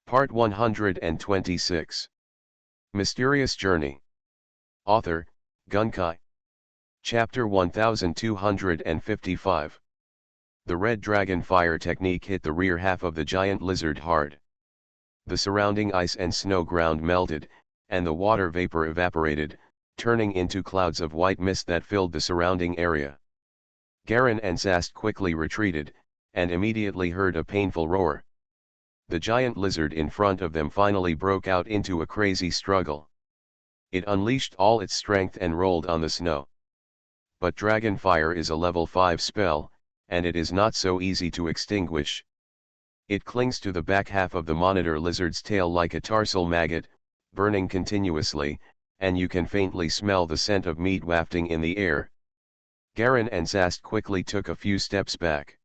Part 126. Mysterious Journey. Author, Gunkai. Chapter 1255. The red dragon fire technique hit the rear half of the giant lizard hard. The surrounding ice and snow ground melted, and the water vapor evaporated, turning into clouds of white mist that filled the surrounding area. Garen and Zast quickly retreated, and immediately heard a painful roar. The giant lizard in front of them finally broke out into a crazy struggle. It unleashed all its strength and rolled on the snow. But Dragon Fire is a level 5 spell, and it is not so easy to extinguish. It clings to the back half of the monitor lizard's tail like a tarsal maggot, burning continuously, and you can faintly smell the scent of meat wafting in the air. Garen and Zast quickly took a few steps back.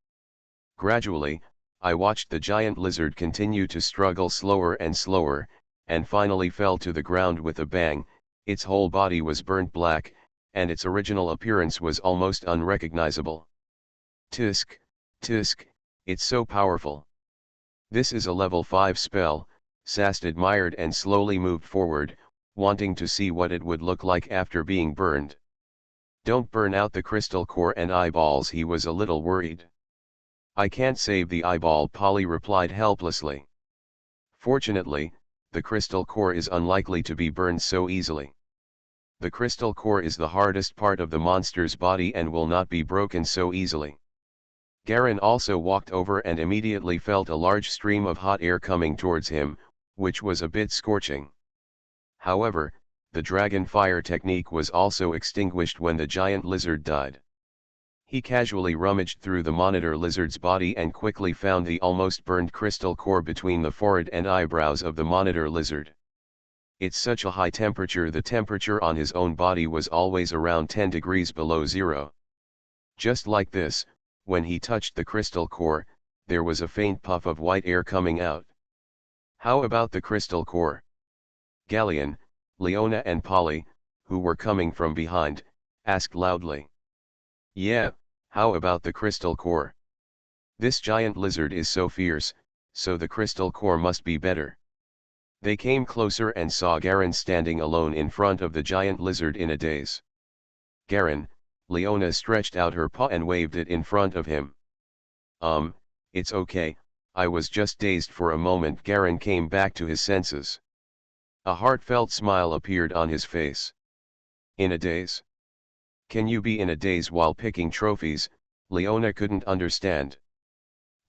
Gradually, I watched the giant lizard continue to struggle slower and slower, and finally fell to the ground with a bang. Its whole body was burnt black, and its original appearance was almost unrecognizable. Tisk, tisk, it's so powerful. This is a level 5 spell, Zast admired and slowly moved forward, wanting to see what it would look like after being burned. Don't burn out the crystal core and eyeballs, he was a little worried. I can't save the eyeball, Polly replied helplessly. Fortunately, the crystal core is unlikely to be burned so easily. The crystal core is the hardest part of the monster's body and will not be broken so easily. Garen also walked over and immediately felt a large stream of hot air coming towards him, which was a bit scorching. However, the dragon fire technique was also extinguished when the giant lizard died. He casually rummaged through the monitor lizard's body and quickly found the almost burned crystal core between the forehead and eyebrows of the monitor lizard. It's such a high temperature, the temperature on his own body was always around 10 degrees below zero. Just like this, when he touched the crystal core, there was a faint puff of white air coming out. How about the crystal core? Galleon, Leona and Polly, who were coming from behind, asked loudly. Yeah, how about the crystal core? This giant lizard is so fierce, so the crystal core must be better. They came closer and saw Garen standing alone in front of the giant lizard in a daze. Garen, Leona stretched out her paw and waved it in front of him. It's okay, I was just dazed for a moment. Garen came back to his senses. A heartfelt smile appeared on his face. In a daze? Can you be in a daze while picking trophies? Leona couldn't understand.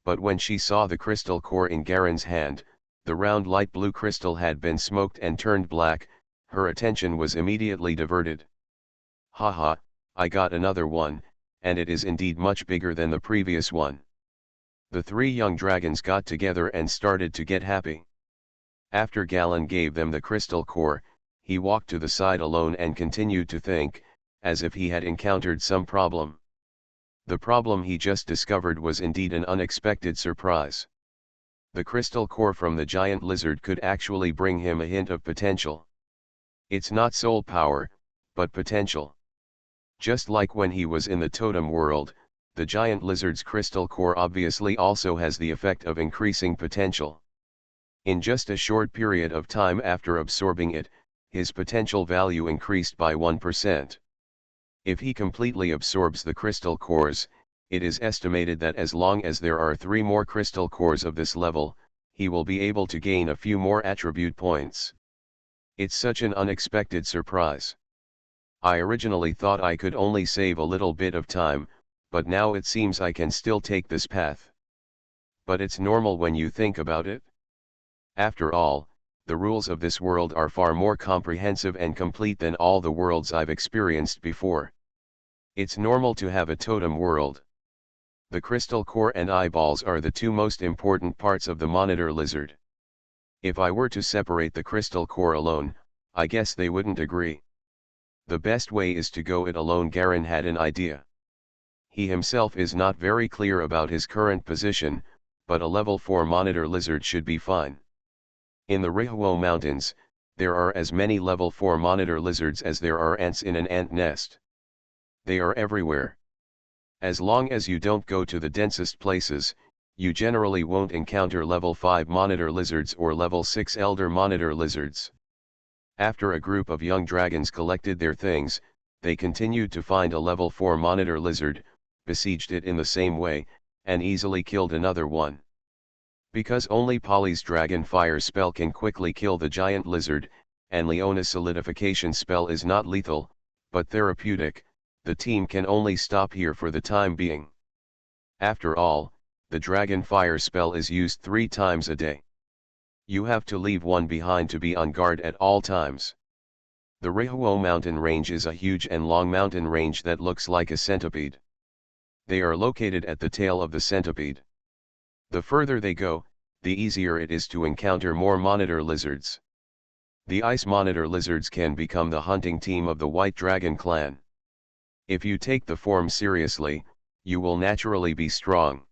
But when she saw the crystal core in Garen's hand, the round light blue crystal had been smoked and turned black, her attention was immediately diverted. Haha, I got another one, and it is indeed much bigger than the previous one. The three young dragons got together and started to get happy. After Galen gave them the crystal core, he walked to the side alone and continued to think, as if he had encountered some problem. The problem he just discovered was indeed an unexpected surprise. The crystal core from the giant lizard could actually bring him a hint of potential. It's not soul power, but potential. Just like when he was in the totem world, the giant lizard's crystal core obviously also has the effect of increasing potential. In just a short period of time after absorbing it, his potential value increased by 1%. If he completely absorbs the crystal cores, it is estimated that as long as there are 3 more crystal cores of this level, he will be able to gain a few more attribute points. It's such an unexpected surprise. I originally thought I could only save a little bit of time, but now it seems I can still take this path. But it's normal when you think about it. After all, the rules of this world are far more comprehensive and complete than all the worlds I've experienced before. It's normal to have a totem world. The crystal core and eyeballs are the 2 most important parts of the monitor lizard. If I were to separate the crystal core alone, I guess they wouldn't agree. The best way is to go it alone. Garen had an idea. He himself is not very clear about his current position, but a level 4 monitor lizard should be fine. In the Rihuo Mountains, there are as many level 4 monitor lizards as there are ants in an ant nest. They are everywhere. As long as you don't go to the densest places, you generally won't encounter level 5 monitor lizards or level 6 elder monitor lizards. After a group of young dragons collected their things, they continued to find a level 4 monitor lizard, besieged it in the same way, and easily killed another one. Because only Polly's dragon fire spell can quickly kill the giant lizard, and Leona's solidification spell is not lethal, but therapeutic, the team can only stop here for the time being. After all, the dragon fire spell is used 3 times a day. You have to leave one behind to be on guard at all times. The Rihuo mountain range is a huge and long mountain range that looks like a centipede. They are located at the tail of the centipede. The further they go, the easier it is to encounter more monitor lizards. The ice monitor lizards can become the hunting team of the White Dragon clan. If you take the form seriously, you will naturally be strong.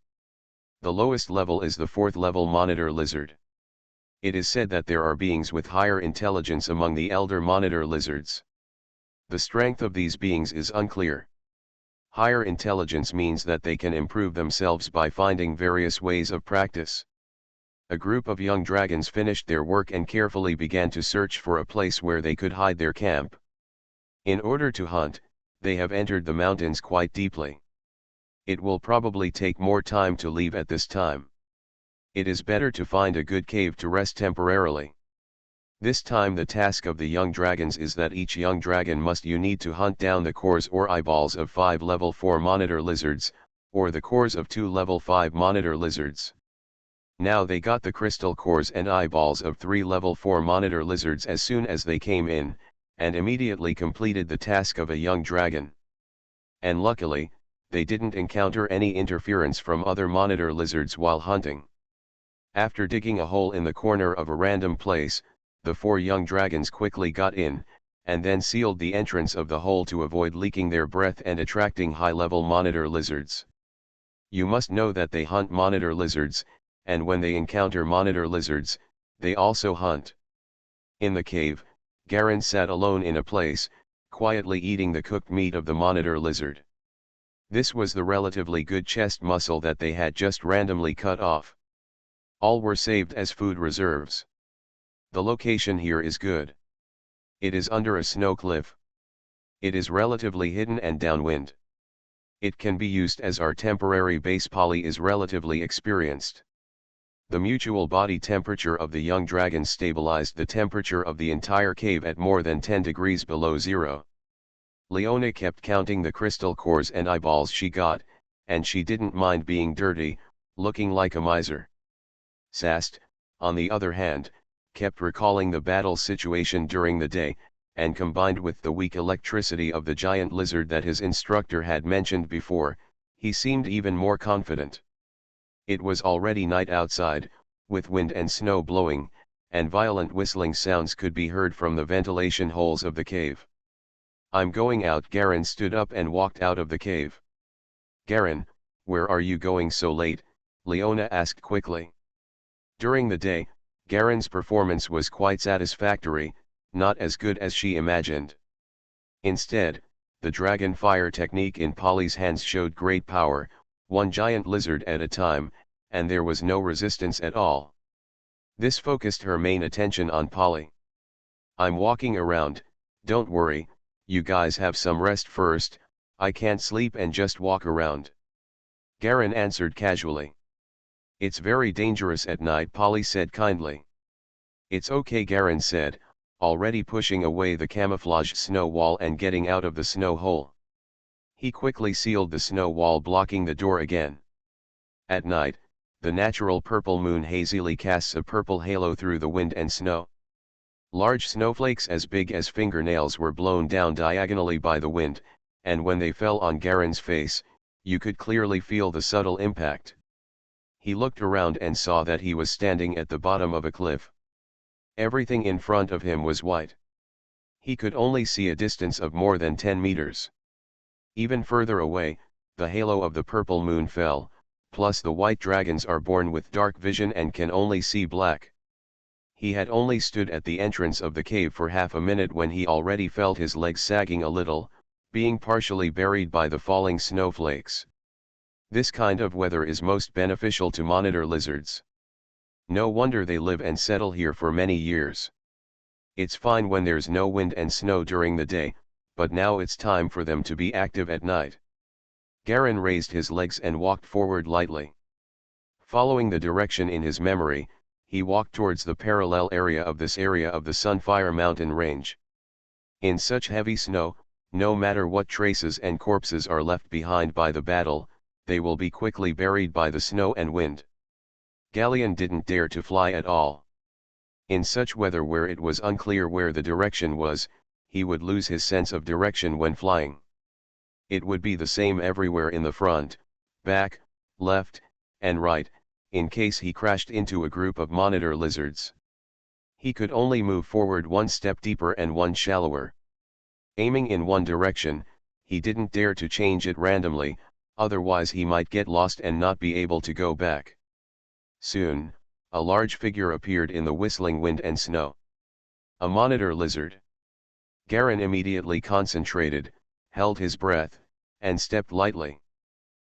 The lowest level is the 4th level monitor lizard. It is said that there are beings with higher intelligence among the elder monitor lizards. The strength of these beings is unclear. Higher intelligence means that they can improve themselves by finding various ways of practice. A group of young dragons finished their work and carefully began to search for a place where they could hide their camp. In order to hunt, they have entered the mountains quite deeply. It will probably take more time to leave at this time. It is better to find a good cave to rest temporarily. This time the task of the young dragons is that each young dragon must need to hunt down the cores or eyeballs of 5 level 4 monitor lizards, or the cores of 2 level 5 monitor lizards. Now they got the crystal cores and eyeballs of 3 level 4 monitor lizards as soon as they came in, and immediately completed the task of a young dragon. And luckily, they didn't encounter any interference from other monitor lizards while hunting. After digging a hole in the corner of a random place, the 4 young dragons quickly got in, and then sealed the entrance of the hole to avoid leaking their breath and attracting high-level monitor lizards. You must know that they hunt monitor lizards, and when they encounter monitor lizards, they also hunt. In the cave, Garen sat alone in a place, quietly eating the cooked meat of the monitor lizard. This was the relatively good chest muscle that they had just randomly cut off. All were saved as food reserves. The location here is good. It is under a snow cliff. It is relatively hidden and downwind. It can be used as our temporary base. Polly is relatively experienced. The mutual body temperature of the young dragons stabilized the temperature of the entire cave at more than 10 degrees below zero. Leona kept counting the crystal cores and eyeballs she got, and she didn't mind being dirty, looking like a miser. Sast, on the other hand, kept recalling the battle situation during the day, and combined with the weak electricity of the giant lizard that his instructor had mentioned before, he seemed even more confident. It was already night outside, with wind and snow blowing, and violent whistling sounds could be heard from the ventilation holes of the cave. "I'm going out." Garen stood up and walked out of the cave. "Garen, where are you going so late?" Leona asked quickly. During the day, Garen's performance was quite satisfactory, not as good as she imagined. Instead, the dragon fire technique in Polly's hands showed great power, one giant lizard at a time, and there was no resistance at all. This focused her main attention on Polly. "I'm walking around, don't worry, you guys have some rest first. I can't sleep and just walk around," Garen answered casually. "It's very dangerous at night," Polly said kindly. "It's okay," Garen said, already pushing away the camouflage snow wall and getting out of the snow hole. He quickly sealed the snow wall, blocking the door again. At night, the natural purple moon hazily casts a purple halo through the wind and snow. Large snowflakes as big as fingernails were blown down diagonally by the wind, and when they fell on Garen's face, you could clearly feel the subtle impact. He looked around and saw that he was standing at the bottom of a cliff. Everything in front of him was white. He could only see a distance of more than 10 meters. Even further away, the halo of the purple moon fell, plus the white dragons are born with dark vision and can only see black. He had only stood at the entrance of the cave for half a minute when he already felt his legs sagging a little, being partially buried by the falling snowflakes. This kind of weather is most beneficial to monitor lizards. No wonder they live and settle here for many years. It's fine when there's no wind and snow during the day, but now it's time for them to be active at night. Garin raised his legs and walked forward lightly. Following the direction in his memory, he walked towards the parallel area of the Sunfire mountain range. In such heavy snow, no matter what traces and corpses are left behind by the battle, they will be quickly buried by the snow and wind. Galleon didn't dare to fly at all. In such weather where it was unclear where the direction was, he would lose his sense of direction when flying. It would be the same everywhere in the front, back, left, and right, in case he crashed into a group of monitor lizards. He could only move forward one step deeper and one shallower. Aiming in one direction, he didn't dare to change it randomly, otherwise he might get lost and not be able to go back. Soon, a large figure appeared in the whistling wind and snow. A monitor lizard. Garin immediately concentrated, held his breath, and stepped lightly.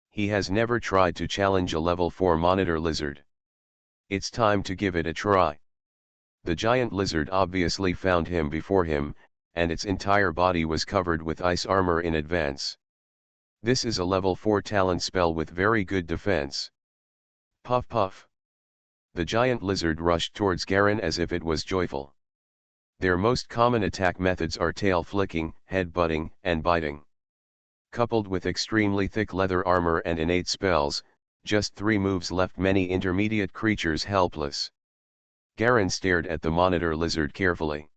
He has never tried to challenge a level 4 monitor lizard. It's time to give it a try. The giant lizard obviously found him before him, and its entire body was covered with ice armor in advance. This is a level 4 talent spell with very good defense. Puff puff. The giant lizard rushed towards Garin as if it was joyful. Their most common attack methods are tail flicking, head butting, and biting. Coupled with extremely thick leather armor and innate spells, just 3 moves left many intermediate creatures helpless. Garin stared at the monitor lizard carefully.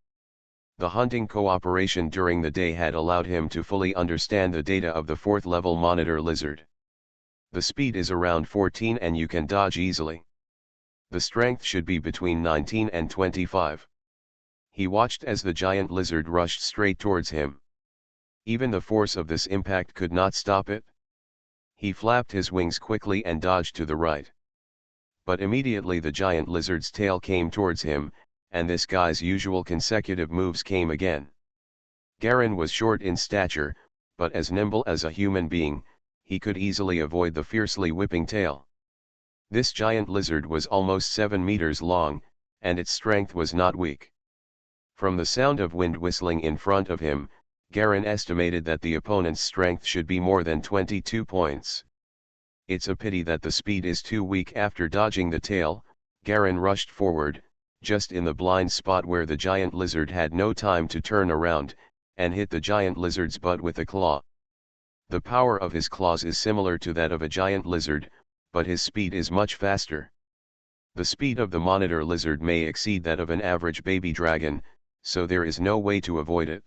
The hunting cooperation during the day had allowed him to fully understand the data of the 4th level monitor lizard. The speed is around 14 and you can dodge easily. The strength should be between 19 and 25. He watched as the giant lizard rushed straight towards him. Even the force of this impact could not stop it. He flapped his wings quickly and dodged to the right. But immediately the giant lizard's tail came towards him, and this guy's usual consecutive moves came again. Garin was short in stature, but as nimble as a human being, he could easily avoid the fiercely whipping tail. This giant lizard was almost 7 meters long, and its strength was not weak. From the sound of wind whistling in front of him, Garin estimated that the opponent's strength should be more than 22 points. It's a pity that the speed is too weak. After dodging the tail, Garin rushed forward, just in the blind spot where the giant lizard had no time to turn around, and hit the giant lizard's butt with a claw. The power of his claws is similar to that of a giant lizard, but his speed is much faster. The speed of the monitor lizard may exceed that of an average baby dragon, so there is no way to avoid it.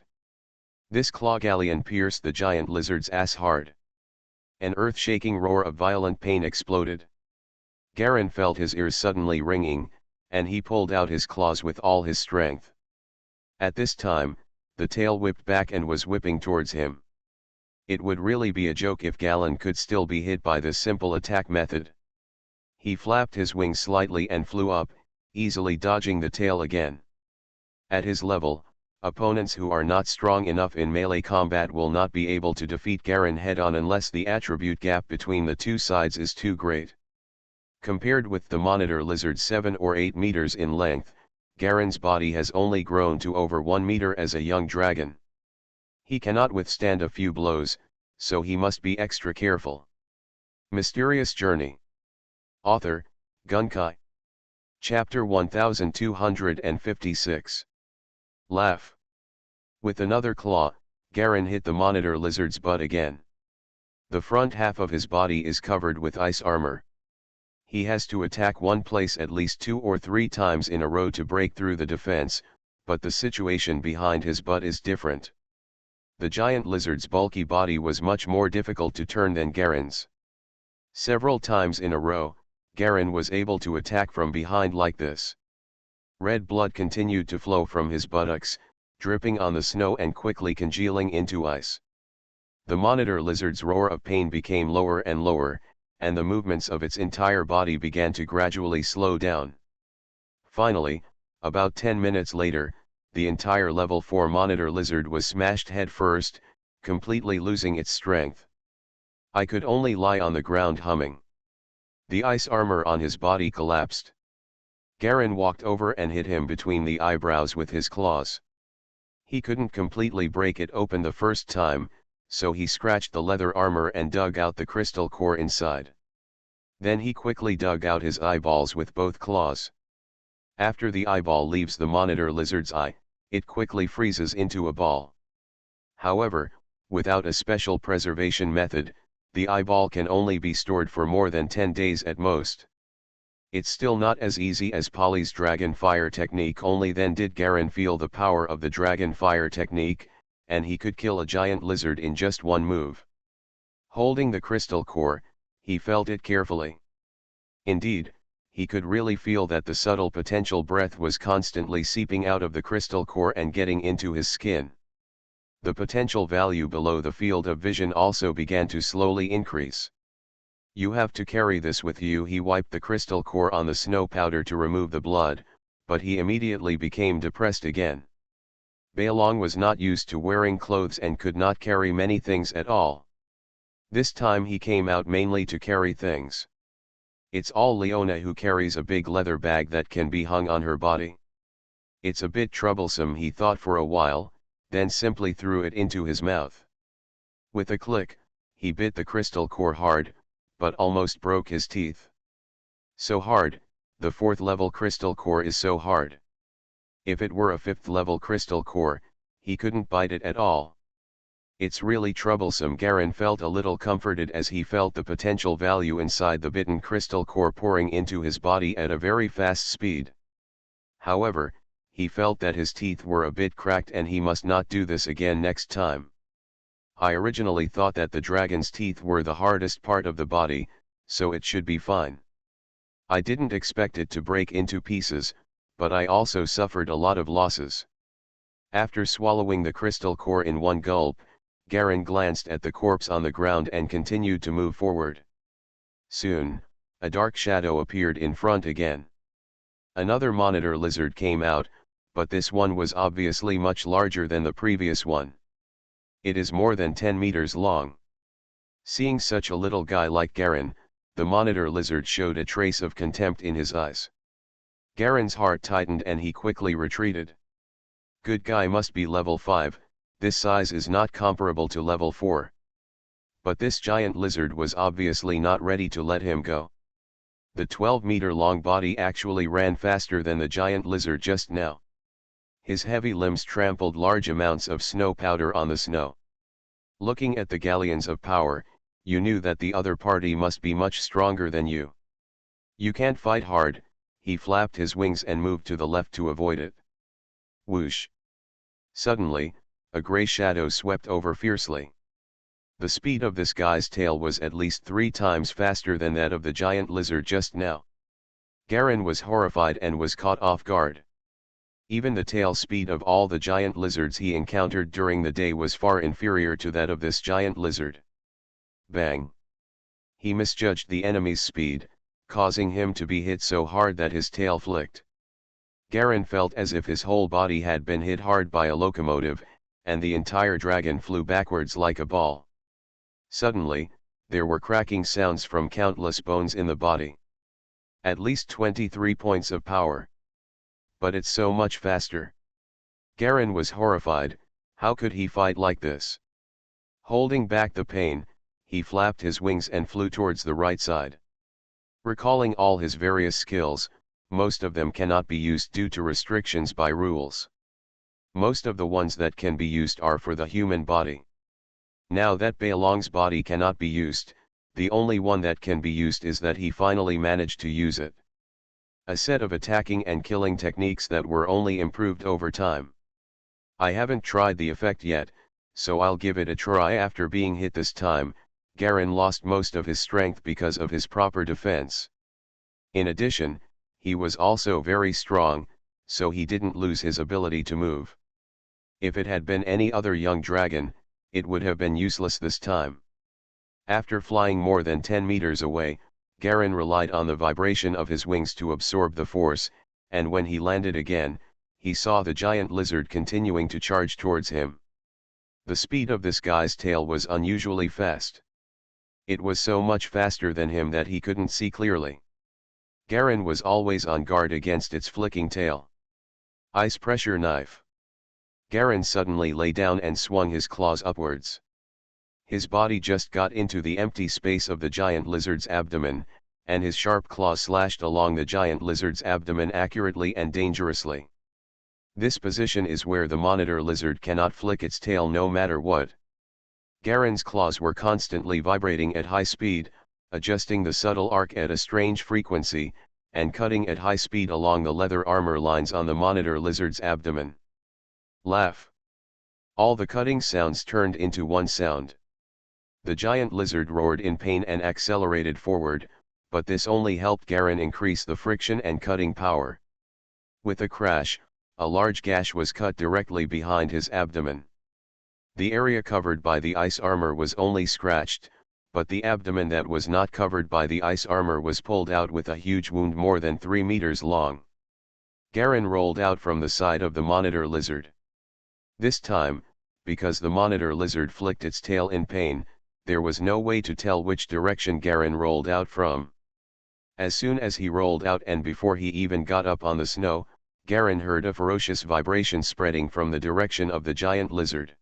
This claw galleon pierced the giant lizard's ass hard. An earth-shaking roar of violent pain exploded. Garin felt his ears suddenly ringing, and he pulled out his claws with all his strength. At this time, the tail whipped back and was whipping towards him. It would really be a joke if Garin could still be hit by this simple attack method. He flapped his wings slightly and flew up, easily dodging the tail again. At his level, opponents who are not strong enough in melee combat will not be able to defeat Garin head-on unless the attribute gap between the two sides is too great. Compared with the monitor lizard's 7 or 8 meters in length, Garin's body has only grown to over 1 meter as a young dragon. He cannot withstand a few blows, so he must be extra careful. Mysterious Journey. Author, Gunkai. Chapter 1256. Laugh. With another claw, Garin hit the monitor lizard's butt again. The front half of his body is covered with ice armor. He has to attack one place at least 2 or 3 times in a row to break through the defense, but the situation behind his butt is different. The giant lizard's bulky body was much more difficult to turn than Garin's. Several times in a row, Garin was able to attack from behind like this. Red blood continued to flow from his buttocks, dripping on the snow and quickly congealing into ice. The monitor lizard's roar of pain became lower and lower, and the movements of its entire body began to gradually slow down. Finally, about 10 minutes later, the entire level 4 monitor lizard was smashed head first, completely losing its strength. I could only lie on the ground humming. The ice armor on his body collapsed. Garen walked over and hit him between the eyebrows with his claws. He couldn't completely break it open the first time, so he scratched the leather armor and dug out the crystal core inside. Then he quickly dug out his eyeballs with both claws. After the eyeball leaves the monitor lizard's eye, it quickly freezes into a ball. However, without a special preservation method, the eyeball can only be stored for more than 10 days at most. It's still not as easy as Polly's dragon fire technique, only then did Garen feel the power of the dragon fire technique, and he could kill a giant lizard in just one move. Holding the crystal core, he felt it carefully. Indeed, he could really feel that the subtle potential breath was constantly seeping out of the crystal core and getting into his skin. The potential value below the field of vision also began to slowly increase. You have to carry this with you. He wiped the crystal core on the snow powder to remove the blood, but he immediately became depressed again. Baelong was not used to wearing clothes and could not carry many things at all. This time he came out mainly to carry things. It's all Leona who carries a big leather bag that can be hung on her body. It's a bit troublesome, he thought for a while, then simply threw it into his mouth. With a click, he bit the crystal core hard, but almost broke his teeth. So hard, the 4th level crystal core is so hard. If it were a 5th level crystal core, he couldn't bite it at all. It's really troublesome. Garen felt a little comforted as he felt the potential value inside the bitten crystal core pouring into his body at a very fast speed. However, he felt that his teeth were a bit cracked and he must not do this again next time. I originally thought that the dragon's teeth were the hardest part of the body, so it should be fine. I didn't expect it to break into pieces, but I also suffered a lot of losses. After swallowing the crystal core in one gulp, Garen glanced at the corpse on the ground and continued to move forward. Soon, a dark shadow appeared in front again. Another monitor lizard came out, but this one was obviously much larger than the previous one. It is more than 10 meters long. Seeing such a little guy like Garen, the monitor lizard showed a trace of contempt in his eyes. Garen's heart tightened and he quickly retreated. Good guy must be level 5, this size is not comparable to level 4. But this giant lizard was obviously not ready to let him go. The 12-meter-long body actually ran faster than the giant lizard just now. His heavy limbs trampled large amounts of snow powder on the snow. Looking at the galleons of power, you knew that the other party must be much stronger than you. You can't fight hard, he flapped his wings and moved to the left to avoid it. Whoosh! Suddenly, a gray shadow swept over fiercely. The speed of this guy's tail was at least 3 times faster than that of the giant lizard just now. Garen was horrified and was caught off guard. Even the tail speed of all the giant lizards he encountered during the day was far inferior to that of this giant lizard. Bang! He misjudged the enemy's speed, causing him to be hit so hard that his tail flicked. Garen felt as if his whole body had been hit hard by a locomotive, and the entire dragon flew backwards like a ball. Suddenly, there were cracking sounds from countless bones in the body. At least 23 points of power. But it's so much faster. Garen was horrified, how could he fight like this? Holding back the pain, he flapped his wings and flew towards the right side. Recalling all his various skills, most of them cannot be used due to restrictions by rules. Most of the ones that can be used are for the human body. Now that Baelong's body cannot be used, the only one that can be used is that he finally managed to use it. A set of attacking and killing techniques that were only improved over time. I haven't tried the effect yet, so I'll give it a try. After being hit this time, Garen lost most of his strength because of his proper defense. In addition, he was also very strong, so he didn't lose his ability to move. If it had been any other young dragon, it would have been useless this time. After flying more than 10 meters away, Garen relied on the vibration of his wings to absorb the force, and when he landed again, he saw the giant lizard continuing to charge towards him. The speed of this guy's tail was unusually fast. It was so much faster than him that he couldn't see clearly. Garen was always on guard against its flicking tail. Ice pressure knife. Garen suddenly lay down and swung his claws upwards. His body just got into the empty space of the giant lizard's abdomen, and his sharp claws slashed along the giant lizard's abdomen accurately and dangerously. This position is where the monitor lizard cannot flick its tail no matter what. Garen's claws were constantly vibrating at high speed, adjusting the subtle arc at a strange frequency, and cutting at high speed along the leather armor lines on the monitor lizard's abdomen. Laugh. All the cutting sounds turned into one sound. The giant lizard roared in pain and accelerated forward, but this only helped Garen increase the friction and cutting power. With a crash, a large gash was cut directly behind his abdomen. The area covered by the ice armor was only scratched, but the abdomen that was not covered by the ice armor was pulled out with a huge wound more than 3 meters long. Garen rolled out from the side of the monitor lizard. This time, because the monitor lizard flicked its tail in pain, there was no way to tell which direction Garen rolled out from. As soon as he rolled out and before he even got up on the snow, Garen heard a ferocious vibration spreading from the direction of the giant lizard.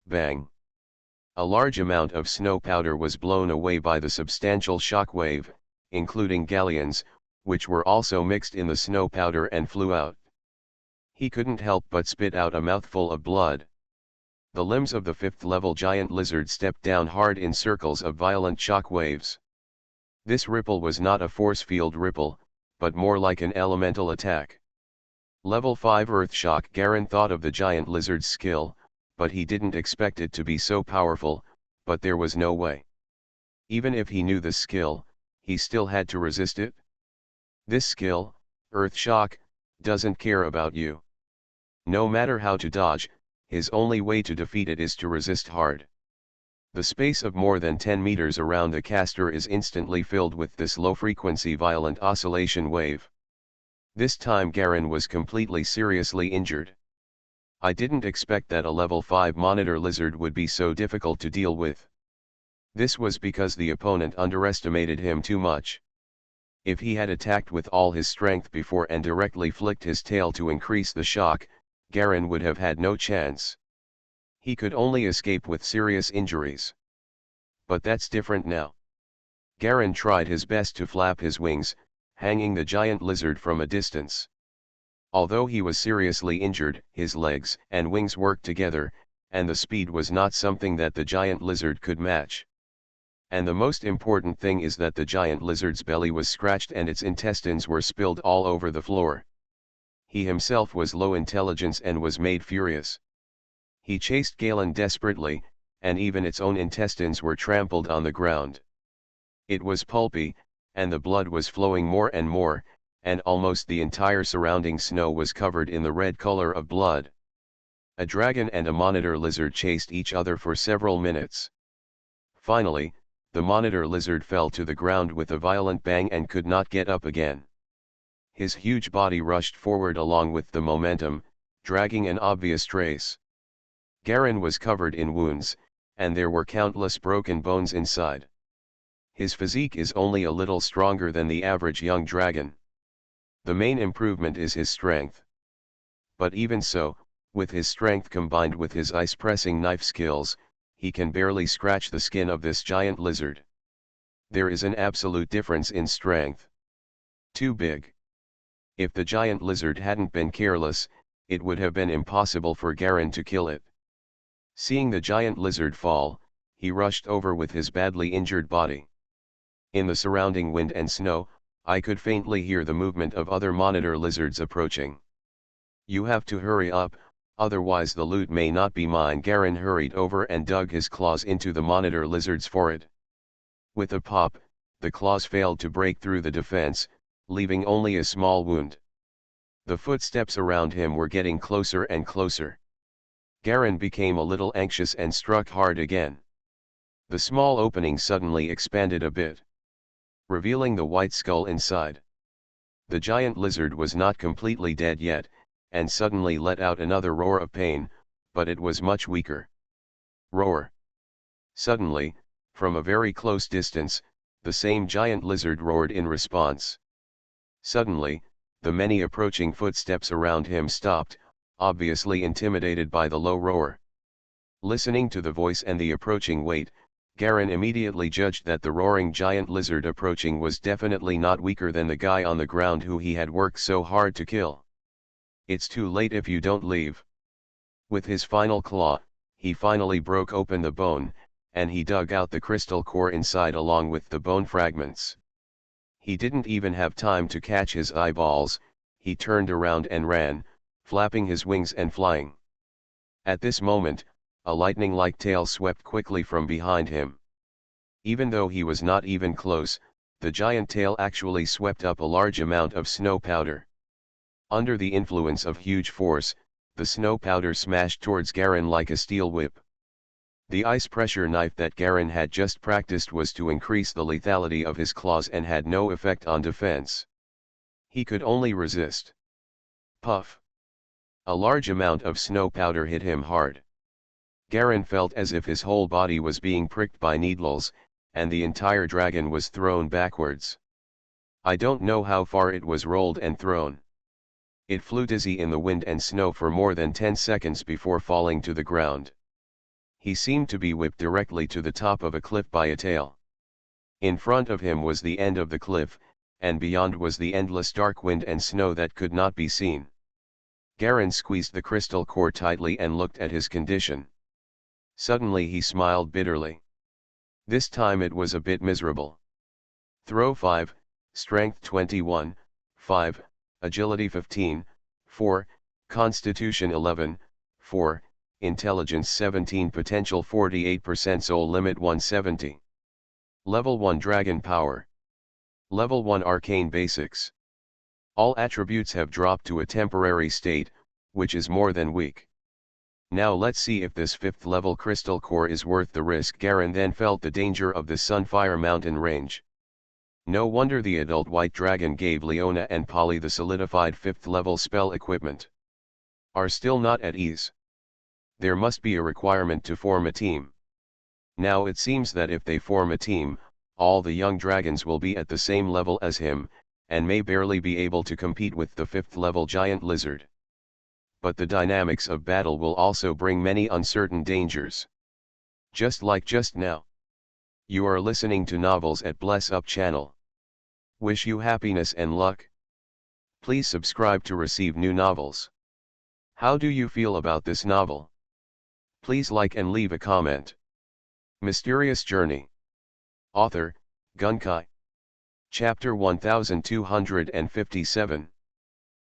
Bang! A large amount of snow powder was blown away by the substantial shock wave, including galleons, which were also mixed in the snow powder and flew out. He couldn't help but spit out a mouthful of blood. The limbs of the 5th-level giant lizard stepped down hard in circles of violent shock waves. This ripple was not a force field ripple, but more like an elemental attack. Level 5 Earth Shock. Garen thought of the giant lizard's skill, but he didn't expect it to be so powerful, but there was no way. Even if he knew the skill, he still had to resist it. This skill, Earth Shock, doesn't care about you. No matter how to dodge, his only way to defeat it is to resist hard. The space of more than 10 meters around the caster is instantly filled with this low-frequency violent oscillation wave. This time Garen was completely seriously injured. I didn't expect that a level 5 monitor lizard would be so difficult to deal with. This was because the opponent underestimated him too much. If he had attacked with all his strength before and directly flicked his tail to increase the shock, Garen would have had no chance. He could only escape with serious injuries. But that's different now. Garen tried his best to flap his wings, hanging the giant lizard from a distance. Although he was seriously injured, his legs and wings worked together, and the speed was not something that the giant lizard could match. And the most important thing is that the giant lizard's belly was scratched and its intestines were spilled all over the floor. He himself was low intelligence and was made furious. He chased Galen desperately, and even its own intestines were trampled on the ground. It was pulpy, and the blood was flowing more and more, and almost the entire surrounding snow was covered in the red color of blood. A dragon and a monitor lizard chased each other for several minutes. Finally, the monitor lizard fell to the ground with a violent bang and could not get up again. His huge body rushed forward along with the momentum, dragging an obvious trace. Garen was covered in wounds, and there were countless broken bones inside. His physique is only a little stronger than the average young dragon. The main improvement is his strength. But even so, with his strength combined with his ice-pressing knife skills, he can barely scratch the skin of this giant lizard. There is an absolute difference in strength. Too big. If the giant lizard hadn't been careless, it would have been impossible for Garen to kill it. Seeing the giant lizard fall, he rushed over with his badly injured body. In the surrounding wind and snow, I could faintly hear the movement of other monitor lizards approaching. You have to hurry up, otherwise the loot may not be mine. Garen hurried over and dug his claws into the monitor lizard's forehead. With a pop, the claws failed to break through the defense, leaving only a small wound. The footsteps around him were getting closer and closer. Garen became a little anxious and struck hard again. The small opening suddenly expanded a bit, revealing the white skull inside. The giant lizard was not completely dead yet, and suddenly let out another roar of pain, but it was much weaker. Roar. Suddenly, From a very close distance, the same giant lizard roared in response. Suddenly, the many approaching footsteps around him stopped, obviously intimidated by the low roar. Listening to the voice and the approaching weight, Garen immediately judged that the roaring giant lizard approaching was definitely not weaker than the guy on the ground who he had worked so hard to kill. "It's too late if you don't leave." With his final claw, he finally broke open the bone, and he dug out the crystal core inside along with the bone fragments. He didn't even have time to catch his eyeballs, he turned around and ran, flapping his wings and flying. At this moment, a lightning-like tail swept quickly from behind him. Even though he was not even close, the giant tail actually swept up a large amount of snow powder. Under the influence of huge force, the snow powder smashed towards Garen like a steel whip. The ice pressure knife that Garen had just practiced was to increase the lethality of his claws and had no effect on defense. He could only resist. Puff! A large amount of snow powder hit him hard. Garen felt as if his whole body was being pricked by needles, and the entire dragon was thrown backwards. I don't know how far it was rolled and thrown. It flew dizzy in the wind and snow for more than 10 seconds before falling to the ground. He seemed to be whipped directly to the top of a cliff by a tail. In front of him was the end of the cliff, and beyond was the endless dark wind and snow that could not be seen. Garen squeezed the crystal core tightly and looked at his condition. Suddenly he smiled bitterly. This time it was a bit miserable. Throw 5, Strength 21, 5, Agility 15, 4, Constitution 11, 4, Intelligence 17, Potential 48%, Soul Limit 170. Level 1 Dragon Power. Level 1 Arcane Basics. All attributes have dropped to a temporary state, which is more than weak. Now let's see if this 5th level crystal core is worth the risk. Garen then felt the danger of the Sunfire Mountain range. No wonder the adult white dragon gave Leona and Polly the solidified 5th level spell equipment. Are still not at ease. There must be a requirement to form a team. Now it seems that if they form a team, all the young dragons will be at the same level as him, and may barely be able to compete with the 5th level giant lizard. But the dynamics of battle will also bring many uncertain dangers. Just like just now. You are listening to Novels at Bless Up channel. Wish you happiness and luck. Please subscribe to receive new novels. How do you feel about this novel? Please like and leave a comment. Mysterious Journey. Author, Gunkai. Chapter 1257.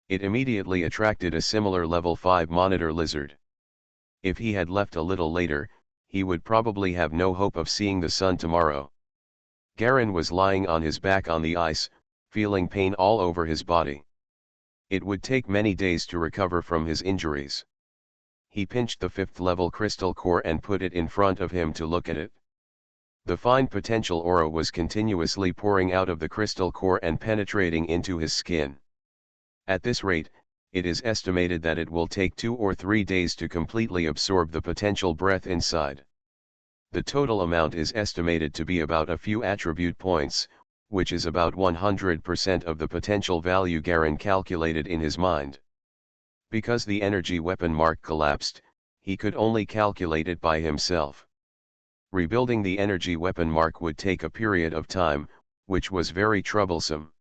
It immediately attracted a similar level 5 monitor lizard. If he had left a little later, he would probably have no hope of seeing the sun tomorrow. Garen was lying on his back on the ice, feeling pain all over his body. It would take many days to recover from his injuries. He pinched the 5th level crystal core and put it in front of him to look at it. The fine potential aura was continuously pouring out of the crystal core and penetrating into his skin. At this rate, it is estimated that it will take 2 or 3 days to completely absorb the potential breath inside. The total amount is estimated to be about a few attribute points, which is about 100% of the potential value Garen calculated in his mind. Because the energy weapon mark collapsed, he could only calculate it by himself. Rebuilding the energy weapon mark would take a period of time, which was very troublesome.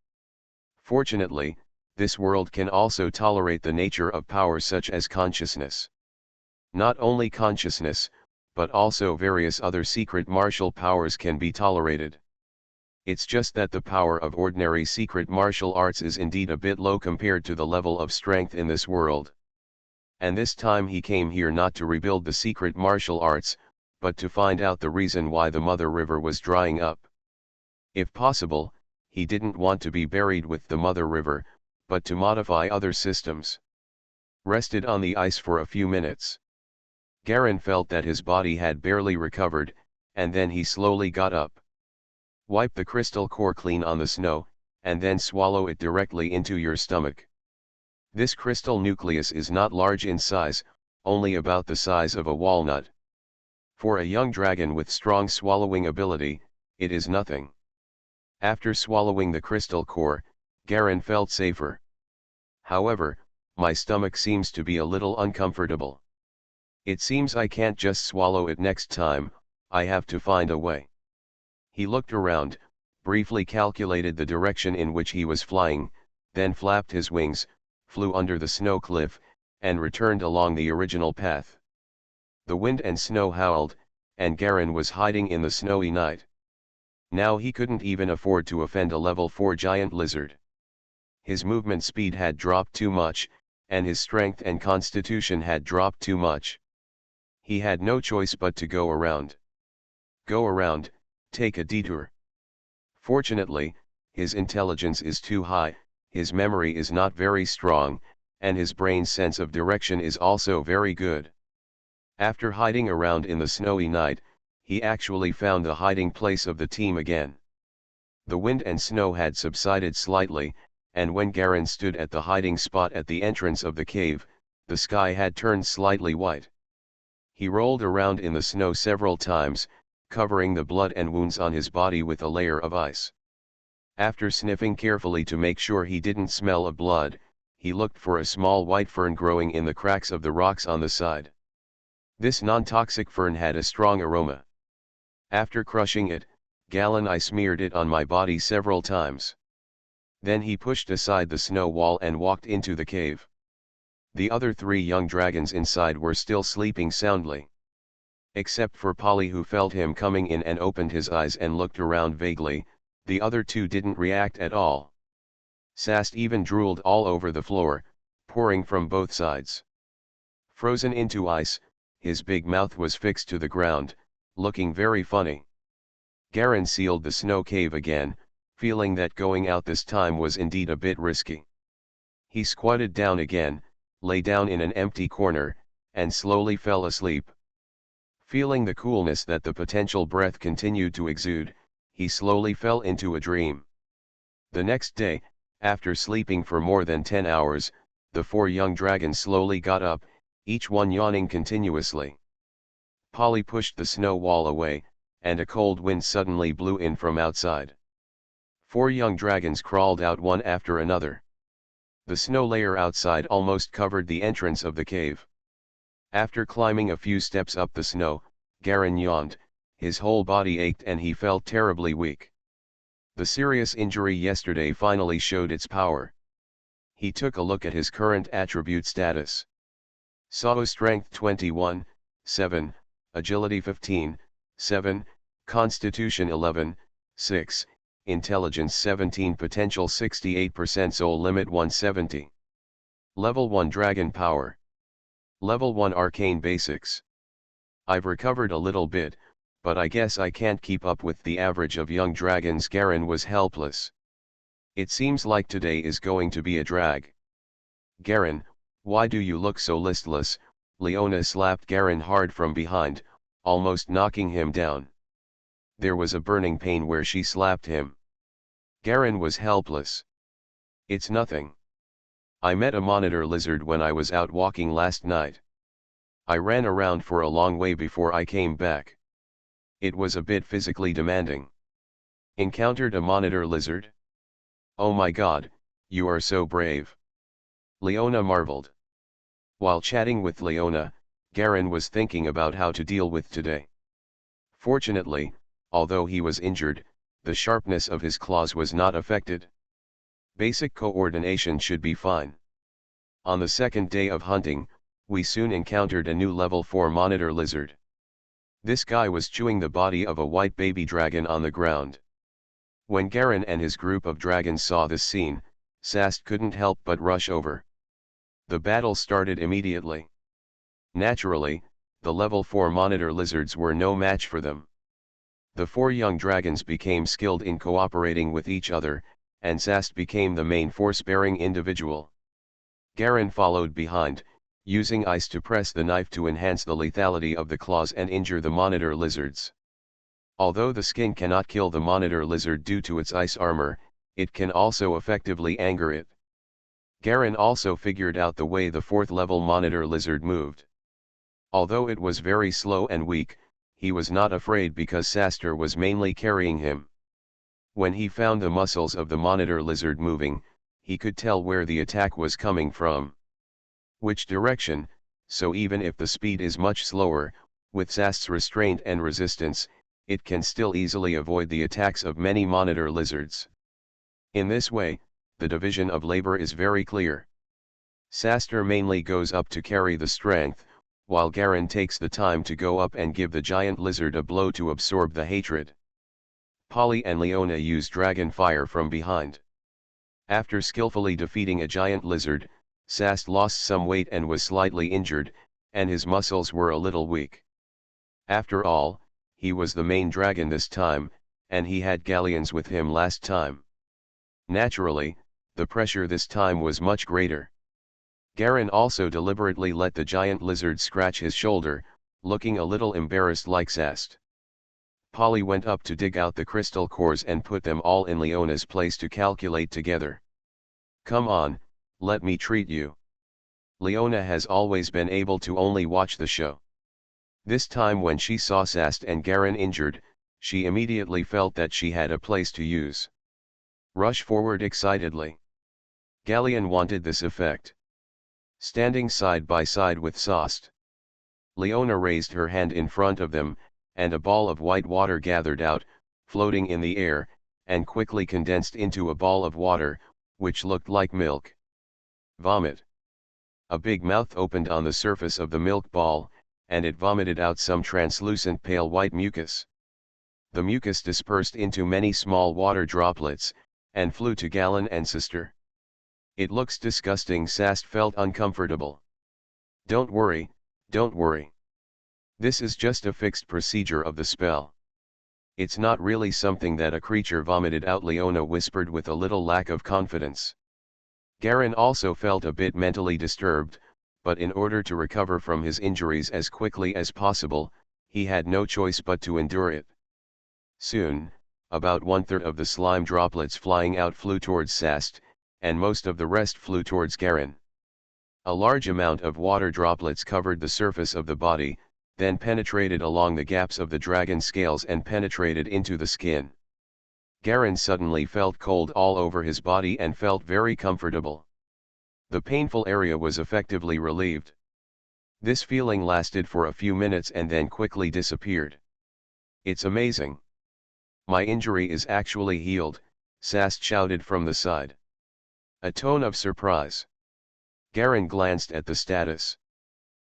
Fortunately, this world can also tolerate the nature of power such as consciousness. Not only consciousness, but also various other secret martial powers can be tolerated. It's just that the power of ordinary secret martial arts is indeed a bit low compared to the level of strength in this world. And this time he came here not to rebuild the secret martial arts, but to find out the reason why the Mother River was drying up. If possible, he didn't want to be buried with the Mother River, but to modify other systems. Rested on the ice for a few minutes. Garen felt that his body had barely recovered, and then he slowly got up. Wipe the crystal core clean on the snow, and then swallow it directly into your stomach. This crystal nucleus is not large in size, only about the size of a walnut. For a young dragon with strong swallowing ability, it is nothing. After swallowing the crystal core, Garen felt safer. However, my stomach seems to be a little uncomfortable. It seems I can't just swallow it next time, I have to find a way. He looked around, briefly calculated the direction in which he was flying, then flapped his wings, flew under the snow cliff, and returned along the original path. The wind and snow howled, and Garen was hiding in the snowy night. Now he couldn't even afford to offend a level 4 giant lizard. His movement speed had dropped too much, and his strength and constitution had dropped too much. He had no choice but to go around. Go around, take a detour. Fortunately, his intelligence is too high, his memory is not very strong, and his brain's sense of direction is also very good. After hiding around in the snowy night, he actually found the hiding place of the team again. The wind and snow had subsided slightly, and when Garen stood at the hiding spot at the entrance of the cave, the sky had turned slightly white. He rolled around in the snow several times, covering the blood and wounds on his body with a layer of ice. After sniffing carefully to make sure he didn't smell of blood, he looked for a small white fern growing in the cracks of the rocks on the side. This non-toxic fern had a strong aroma. After crushing it, I smeared it on my body several times. Then he pushed aside the snow wall and walked into the cave. The other 3 young dragons inside were still sleeping soundly. Except for Polly, who felt him coming in and opened his eyes and looked around vaguely, the other 2 didn't react at all. Sast even drooled all over the floor, pouring from both sides. Frozen into ice, his big mouth was fixed to the ground, looking very funny. Garen sealed the snow cave again, feeling that going out this time was indeed a bit risky. He squatted down again, lay down in an empty corner, and slowly fell asleep. Feeling the coolness that the potential breath continued to exude, he slowly fell into a dream. The next day, after sleeping for more than 10 hours, the 4 young dragons slowly got up, each one yawning continuously. Polly pushed the snow wall away, and a cold wind suddenly blew in from outside. 4 young dragons crawled out one after another. The snow layer outside almost covered the entrance of the cave. After climbing a few steps up the snow, Garen yawned, his whole body ached and he felt terribly weak. The serious injury yesterday finally showed its power. He took a look at his current attribute status. Saw Strength 21, 7, Agility 15, 7, Constitution 11, 6, Intelligence 17, Potential 68%, Soul Limit 170. Level 1 Dragon Power. Level 1 Arcane Basics. I've recovered a little bit, but I guess I can't keep up with the average of young dragons. Garen was helpless. It seems like today is going to be a drag. Garen, why do you look so listless? Leona slapped Garen hard from behind, almost knocking him down. There was a burning pain where she slapped him. Garen was helpless. It's nothing. I met a monitor lizard when I was out walking last night. I ran around for a long way before I came back. It was a bit physically demanding. Encountered a monitor lizard? Oh my god, you are so brave. Leona marveled. While chatting with Leona, Garen was thinking about how to deal with today. Fortunately, although he was injured, the sharpness of his claws was not affected. Basic coordination should be fine. On the second day of hunting, we soon encountered a new level 4 monitor lizard. This guy was chewing the body of a white baby dragon on the ground. When Garen and his group of dragons saw this scene, Sast couldn't help but rush over. The battle started immediately. Naturally, the level 4 monitor lizards were no match for them. The 4 young dragons became skilled in cooperating with each other, and Sast became the main force-bearing individual. Garen followed behind, using ice to press the knife to enhance the lethality of the claws and injure the monitor lizards. Although the skin cannot kill the monitor lizard due to its ice armor, it can also effectively anger it. Garen also figured out the way the 4th level monitor lizard moved. Although it was very slow and weak, he was not afraid because Saster was mainly carrying him. When he found the muscles of the monitor lizard moving, he could tell where the attack was coming from. Which direction, so even if the speed is much slower, with Sast's restraint and resistance, it can still easily avoid the attacks of many monitor lizards. In this way, the division of labor is very clear. Saster mainly goes up to carry the strength, while Garen takes the time to go up and give the giant lizard a blow to absorb the hatred. Polly and Leona use dragon fire from behind. After skillfully defeating a giant lizard, Sast lost some weight and was slightly injured, and his muscles were a little weak. After all, he was the main dragon this time, and he had galleons with him last time. Naturally, the pressure this time was much greater. Garen also deliberately let the giant lizard scratch his shoulder, looking a little embarrassed like Sast. Polly went up to dig out the crystal cores and put them all in Leona's place to calculate together. Come on, let me treat you. Leona has always been able to only watch the show. This time when she saw Sast and Garen injured, she immediately felt that she had a place to use. Rush forward excitedly. Galleon wanted this effect. Standing side by side with Sast, Leona raised her hand in front of them, and a ball of white water gathered out, floating in the air, and quickly condensed into a ball of water, which looked like milk. Vomit. A big mouth opened on the surface of the milk ball, and it vomited out some translucent pale white mucus. The mucus dispersed into many small water droplets, and flew to Galen and Sister. It looks disgusting. Sast felt uncomfortable. Don't worry, don't worry. This is just a fixed procedure of the spell. It's not really something that a creature vomited out, Leona whispered with a little lack of confidence. Garen also felt a bit mentally disturbed, but in order to recover from his injuries as quickly as possible, he had no choice but to endure it. Soon, about 1/3 of the slime droplets flying out flew towards Sast, and most of the rest flew towards Garen. A large amount of water droplets covered the surface of the body, then penetrated along the gaps of the dragon scales and penetrated into the skin. Garen suddenly felt cold all over his body and felt very comfortable. The painful area was effectively relieved. This feeling lasted for a few minutes and then quickly disappeared. It's amazing. My injury is actually healed, Sast shouted from the side. A tone of surprise. Garen glanced at the status.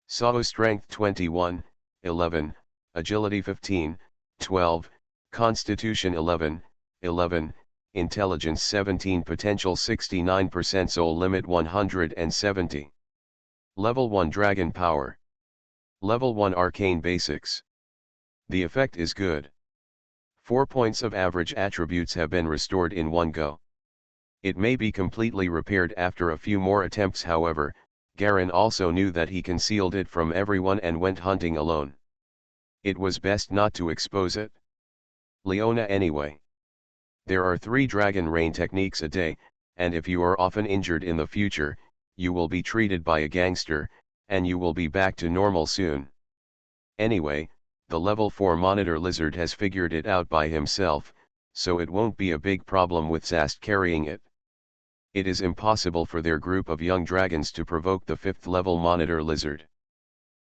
Saw strength 21, 11, agility 15, 12, constitution 11, 11, intelligence 17, potential 69%, soul limit 170. Level 1 dragon power. Level 1 arcane basics. The effect is good. 4 points of average attributes have been restored in one go. It may be completely repaired after a few more attempts. However, Garen also knew that he concealed it from everyone and went hunting alone. It was best not to expose it. Leona anyway. There are 3 dragon rain techniques a day, and if you are often injured in the future, you will be treated by a gangster, and you will be back to normal soon. Anyway, the level 4 monitor lizard has figured it out by himself, so it won't be a big problem with Sast carrying it. It is impossible for their group of young dragons to provoke the 5th level monitor lizard.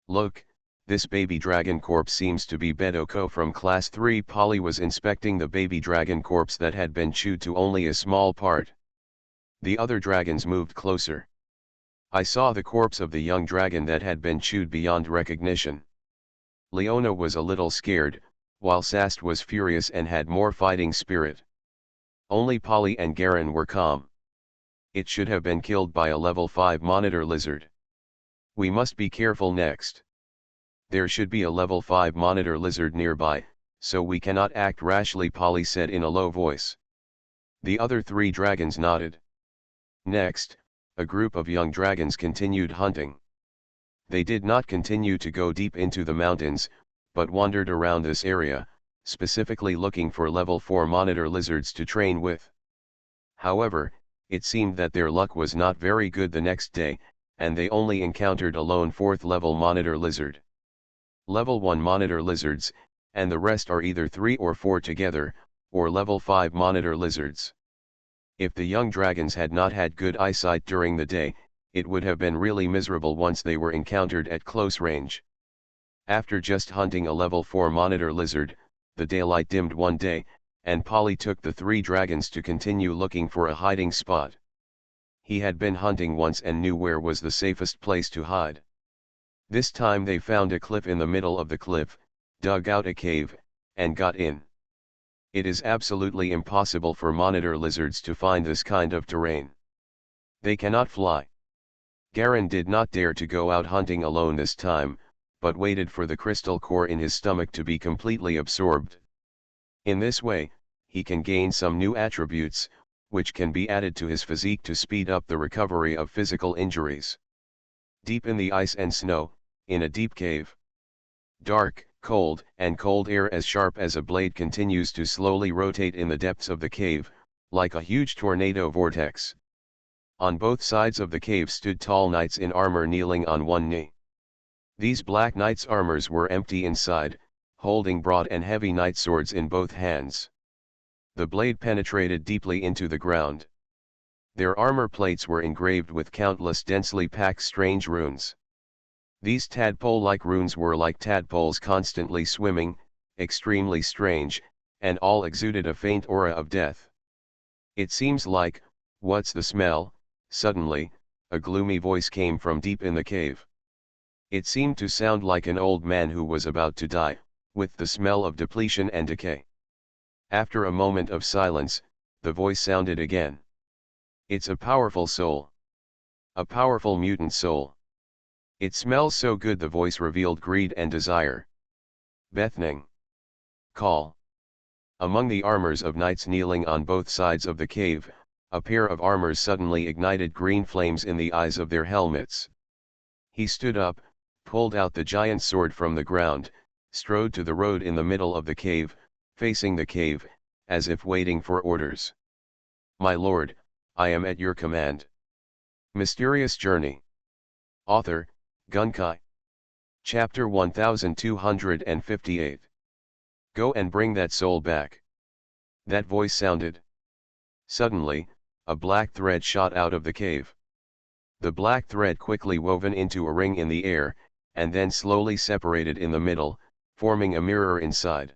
Look, this baby dragon corpse seems to be Bedoko from class 3. Polly was inspecting the baby dragon corpse that had been chewed to only a small part. The other dragons moved closer. I saw the corpse of the young dragon that had been chewed beyond recognition. Leona was a little scared, while Sast was furious and had more fighting spirit. Only Polly and Garen were calm. It should have been killed by a level 5 monitor lizard. We must be careful next. There should be a level 5 monitor lizard nearby, so we cannot act rashly, Polly said in a low voice. The other 3 dragons nodded. Next, a group of young dragons continued hunting. They did not continue to go deep into the mountains, but wandered around this area, specifically looking for level 4 monitor lizards to train with. However, it seemed that their luck was not very good the next day, and they only encountered a lone 4th level monitor lizard. Level 1 monitor lizards, and the rest are either 3 or 4 together, or level 5 monitor lizards. If the young dragons had not had good eyesight during the day, it would have been really miserable once they were encountered at close range. After just hunting a level 4 monitor lizard, the daylight dimmed one day, and Polly took the 3 dragons to continue looking for a hiding spot. He had been hunting once and knew where was the safest place to hide. This time they found a cliff in the middle of the cliff, dug out a cave, and got in. It is absolutely impossible for monitor lizards to find this kind of terrain. They cannot fly. Garen did not dare to go out hunting alone this time, but waited for the crystal core in his stomach to be completely absorbed. In this way, he can gain some new attributes, which can be added to his physique to speed up the recovery of physical injuries. Deep in the ice and snow, in a deep cave. Dark, cold air as sharp as a blade continues to slowly rotate in the depths of the cave, like a huge tornado vortex. On both sides of the cave stood tall knights in armor kneeling on one knee. These black knights' armors were empty inside, holding broad and heavy knight swords in both hands. The blade penetrated deeply into the ground. Their armor plates were engraved with countless densely packed strange runes. These tadpole-like runes were like tadpoles constantly swimming, extremely strange, and all exuded a faint aura of death. It seems like, what's the smell? Suddenly, a gloomy voice came from deep in the cave. It seemed to sound like an old man who was about to die, with the smell of depletion and decay. After a moment of silence, the voice sounded again. It's a powerful soul. A powerful mutant soul. It smells so good, the voice revealed greed and desire. Bethning. Call. Among the armors of knights kneeling on both sides of the cave, a pair of armors suddenly ignited green flames in the eyes of their helmets. He stood up, pulled out the giant sword from the ground, strode to the road in the middle of the cave, facing the cave, as if waiting for orders. My lord, I am at your command. Mysterious Journey. Author, Gunkai. Chapter 1258. Go and bring that soul back. That voice sounded. Suddenly, a black thread shot out of the cave. The black thread quickly woven into a ring in the air, and then slowly separated in the middle, forming a mirror inside.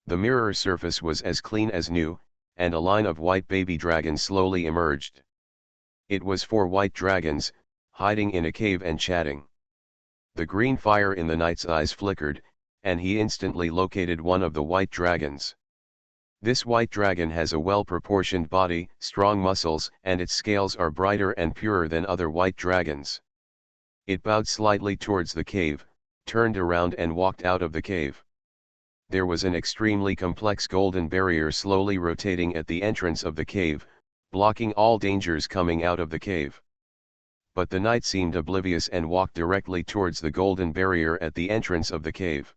The mirror surface was as clean as new, and a line of white baby dragons slowly emerged. It was 4 white dragons, hiding in a cave and chatting. The green fire in the knight's eyes flickered, and he instantly located one of the white dragons. This white dragon has a well-proportioned body, strong muscles, and its scales are brighter and purer than other white dragons. It bowed slightly towards the cave, turned around and walked out of the cave. There was an extremely complex golden barrier slowly rotating at the entrance of the cave, blocking all dangers coming out of the cave. But the knight seemed oblivious and walked directly towards the golden barrier at the entrance of the cave.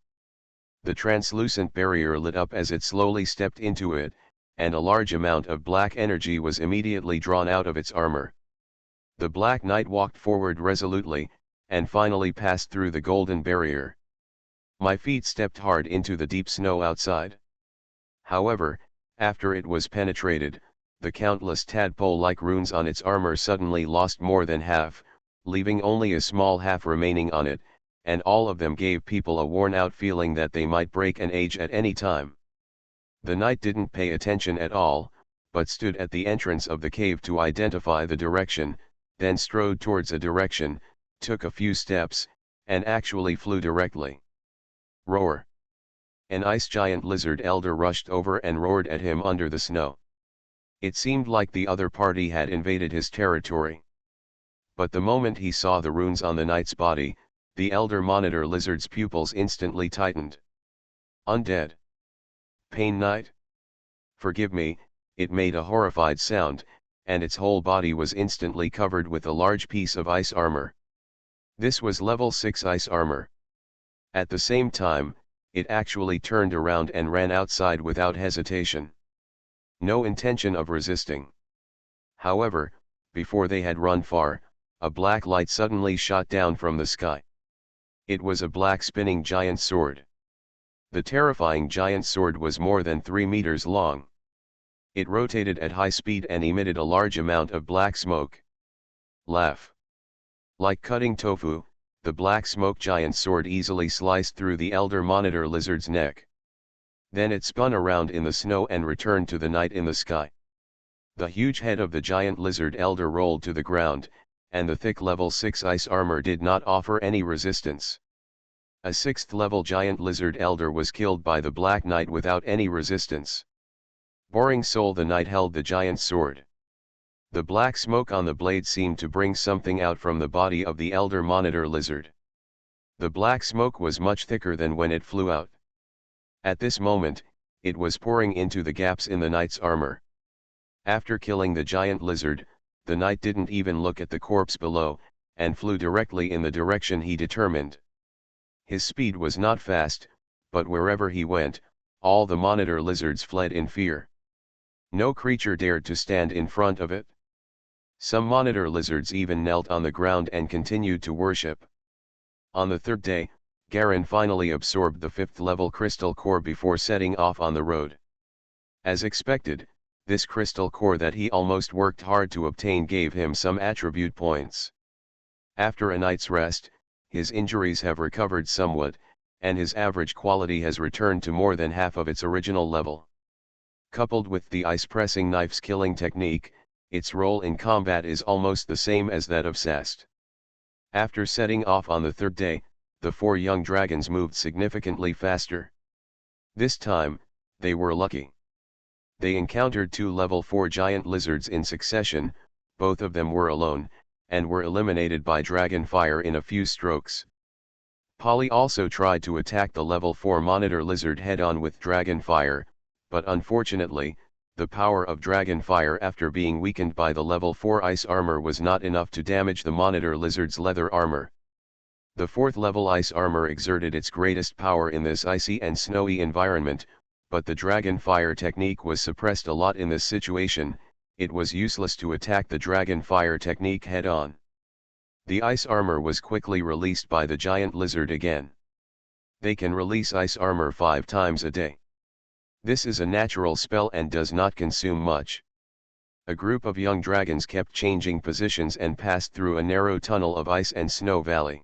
The translucent barrier lit up as it slowly stepped into it, and a large amount of black energy was immediately drawn out of its armor. The Black Knight walked forward resolutely, and finally passed through the golden barrier. My feet stepped hard into the deep snow outside. However, after it was penetrated, the countless tadpole-like runes on its armor suddenly lost more than half, leaving only a small half remaining on it, and all of them gave people a worn-out feeling that they might break and age at any time. The knight didn't pay attention at all, but stood at the entrance of the cave to identify the direction, then strode towards a direction, took a few steps, and actually flew directly. Roar! An ice giant lizard elder rushed over and roared at him under the snow. It seemed like the other party had invaded his territory. But the moment he saw the runes on the knight's body, the elder monitor lizard's pupils instantly tightened. Undead. Pain Knight? Forgive me, it made a horrified sound, and its whole body was instantly covered with a large piece of ice armor. This was level 6 ice armor. At the same time, it actually turned around and ran outside without hesitation. No intention of resisting. However, before they had run far, a black light suddenly shot down from the sky. It was a black spinning giant sword. The terrifying giant sword was more than 3 meters long. It rotated at high speed and emitted a large amount of black smoke. Laugh. Like cutting tofu, the black smoke giant sword easily sliced through the elder monitor lizard's neck. Then it spun around in the snow and returned to the night in the sky. The huge head of the giant lizard elder rolled to the ground, and the thick level 6 ice armor did not offer any resistance. A 6th level giant lizard elder was killed by the Black Knight without any resistance. Boring soul, the knight held the giant sword. The black smoke on the blade seemed to bring something out from the body of the elder monitor lizard. The black smoke was much thicker than when it flew out. At this moment, it was pouring into the gaps in the knight's armor. After killing the giant lizard, the knight didn't even look at the corpse below, and flew directly in the direction he determined. His speed was not fast, but wherever he went, all the monitor lizards fled in fear. No creature dared to stand in front of it. Some monitor lizards even knelt on the ground and continued to worship. On the third day, Garen finally absorbed the 5th level crystal core before setting off on the road. As expected, this crystal core that he almost worked hard to obtain gave him some attribute points. After a night's rest, his injuries have recovered somewhat, and his average quality has returned to more than half of its original level. Coupled with the ice-pressing knife's killing technique, its role in combat is almost the same as that of Sast. After setting off on the third day, the 4 young dragons moved significantly faster. This time, they were lucky. They encountered 2 level 4 giant lizards in succession, both of them were alone, and were eliminated by dragon fire in a few strokes. Polly also tried to attack the level 4 monitor lizard head-on with dragon fire, but unfortunately, the power of dragon fire after being weakened by the level 4 ice armor was not enough to damage the monitor lizard's leather armor. The 4th level ice armor exerted its greatest power in this icy and snowy environment, but the dragon fire technique was suppressed a lot in this situation. It was useless to attack the dragon fire technique head-on. The ice armor was quickly released by the giant lizard again. They can release ice armor 5 times a day. This is a natural spell and does not consume much. A group of young dragons kept changing positions and passed through a narrow tunnel of ice and snow valley.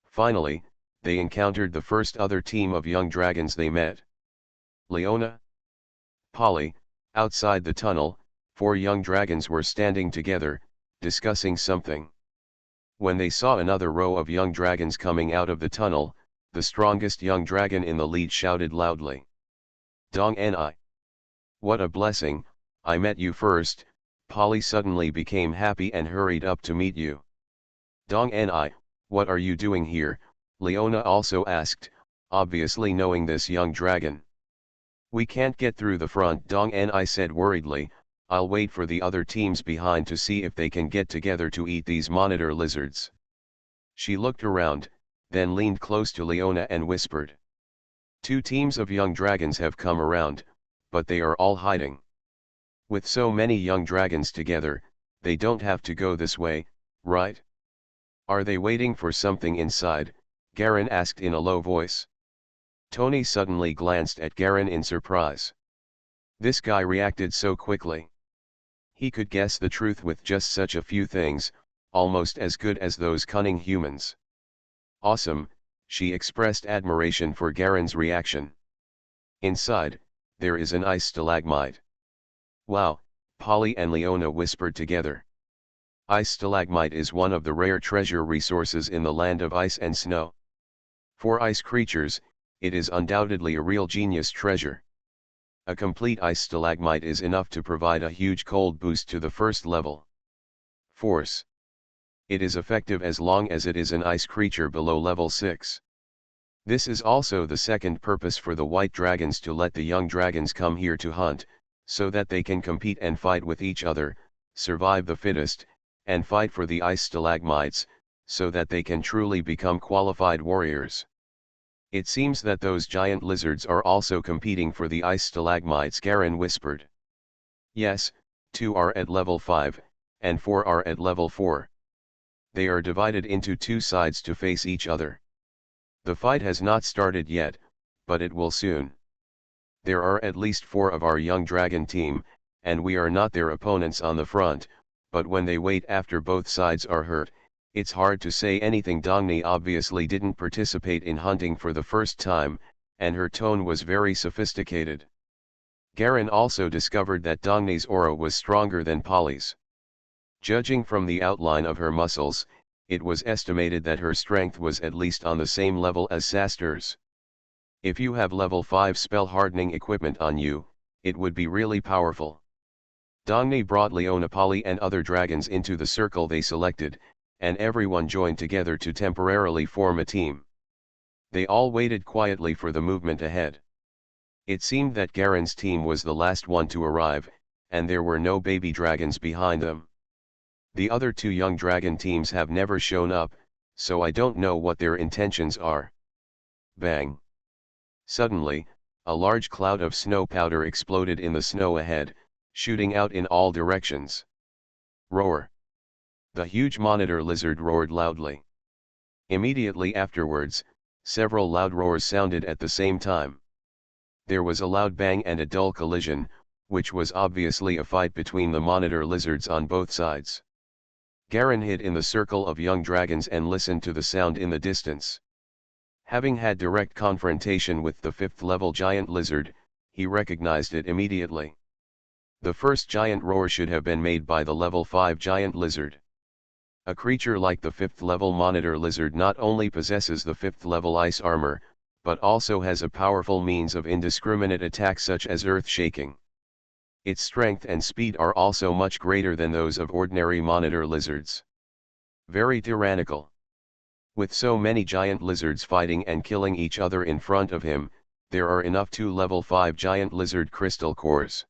Finally, they encountered the first other team of young dragons they met. Leona, Polly. Outside the tunnel, 4 young dragons were standing together, discussing something. When they saw another row of young dragons coming out of the tunnel, the strongest young dragon in the lead shouted loudly, "Dong Ni! What a blessing, I met you first." Polly suddenly became happy and hurried up to meet you. "Dong Ni, what are you doing here?" Leona also asked, obviously knowing this young dragon. "We can't get through the front," Dong Ni said worriedly. "I'll wait for the other teams behind to see if they can get together to eat these monitor lizards." She looked around, then leaned close to Leona and whispered, "2 teams of young dragons have come around, but they are all hiding. With so many young dragons together, they don't have to go this way, right?" "Are they waiting for something inside?" Garen asked in a low voice. Tony suddenly glanced at Garen in surprise. This guy reacted so quickly. He could guess the truth with just such a few things, almost as good as those cunning humans. "Awesome," she expressed admiration for Garen's reaction. "Inside, there is an ice stalagmite." "Wow," Polly and Leona whispered together. Ice stalagmite is one of the rare treasure resources in the land of ice and snow. For ice creatures, it is undoubtedly a real genius treasure. A complete ice stalagmite is enough to provide a huge cold boost to the first level. Force. It is effective as long as it is an ice creature below level 6. This is also the second purpose for the white dragons to let the young dragons come here to hunt, so that they can compete and fight with each other, survive the fittest, and fight for the ice stalagmites, so that they can truly become qualified warriors. "It seems that those giant lizards are also competing for the ice stalagmites," Garen whispered. "Yes, 2 are at level 5, and 4 are at level 4. They are divided into 2 sides to face each other. The fight has not started yet, but it will soon. There are at least 4 of our young dragon team, and we are not their opponents on the front, but when they wait after both sides are hurt, it's hard to say anything. Dongni obviously didn't participate in hunting for the first time, and her tone was very sophisticated. Garen also discovered that Dongni's aura was stronger than Polly's. Judging from the outline of her muscles, it was estimated that her strength was at least on the same level as Saster's. If you have level 5 spell hardening equipment on you, it would be really powerful. Dongni brought Leona, Polly and other dragons into the circle they selected, and everyone joined together to temporarily form a team. They all waited quietly for the movement ahead. It seemed that Garen's team was the last one to arrive, and there were no baby dragons behind them. The other 2 young dragon teams have never shown up, so I don't know what their intentions are. Bang! Suddenly, a large cloud of snow powder exploded in the snow ahead, shooting out in all directions. Roar! The huge monitor lizard roared loudly. Immediately afterwards, several loud roars sounded at the same time. There was a loud bang and a dull collision, which was obviously a fight between the monitor lizards on both sides. Garen hid in the circle of young dragons and listened to the sound in the distance. Having had direct confrontation with the 5th level giant lizard, he recognized it immediately. The first giant roar should have been made by the level 5 giant lizard. A creature like the 5th level monitor lizard not only possesses the 5th level ice armor, but also has a powerful means of indiscriminate attack such as earth shaking. Its strength and speed are also much greater than those of ordinary monitor lizards. Very tyrannical. With so many giant lizards fighting and killing each other in front of him, there are enough 2 level 5 giant lizard crystal cores.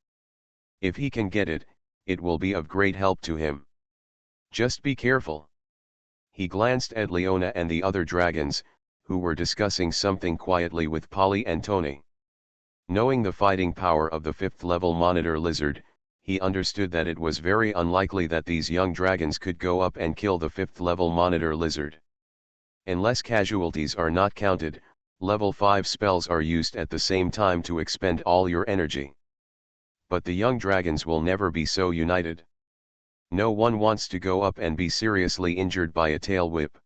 If he can get it, it will be of great help to him. Just be careful. He glanced at Leona and the other dragons, who were discussing something quietly with Polly and Tony. Knowing the fighting power of the 5th level monitor lizard, he understood that it was very unlikely that these young dragons could go up and kill the 5th level monitor lizard. Unless casualties are not counted, level 5 spells are used at the same time to expend all your energy. But the young dragons will never be so united. No one wants to go up and be seriously injured by a tail whip.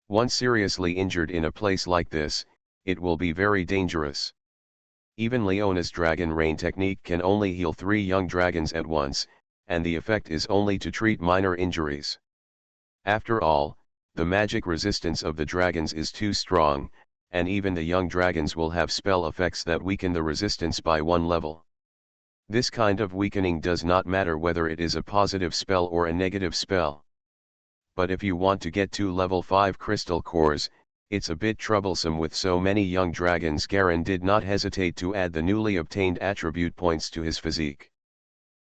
Once seriously injured in a place like this, it will be very dangerous. Even Leona's Dragon Rain technique can only heal 3 young dragons at once, and the effect is only to treat minor injuries. After all, the magic resistance of the dragons is too strong, and even the young dragons will have spell effects that weaken the resistance by 1 level. This kind of weakening does not matter whether it is a positive spell or a negative spell. But if you want to get 2 level 5 crystal cores, it's a bit troublesome with so many young dragons. Garen did not hesitate to add the newly obtained attribute points to his physique.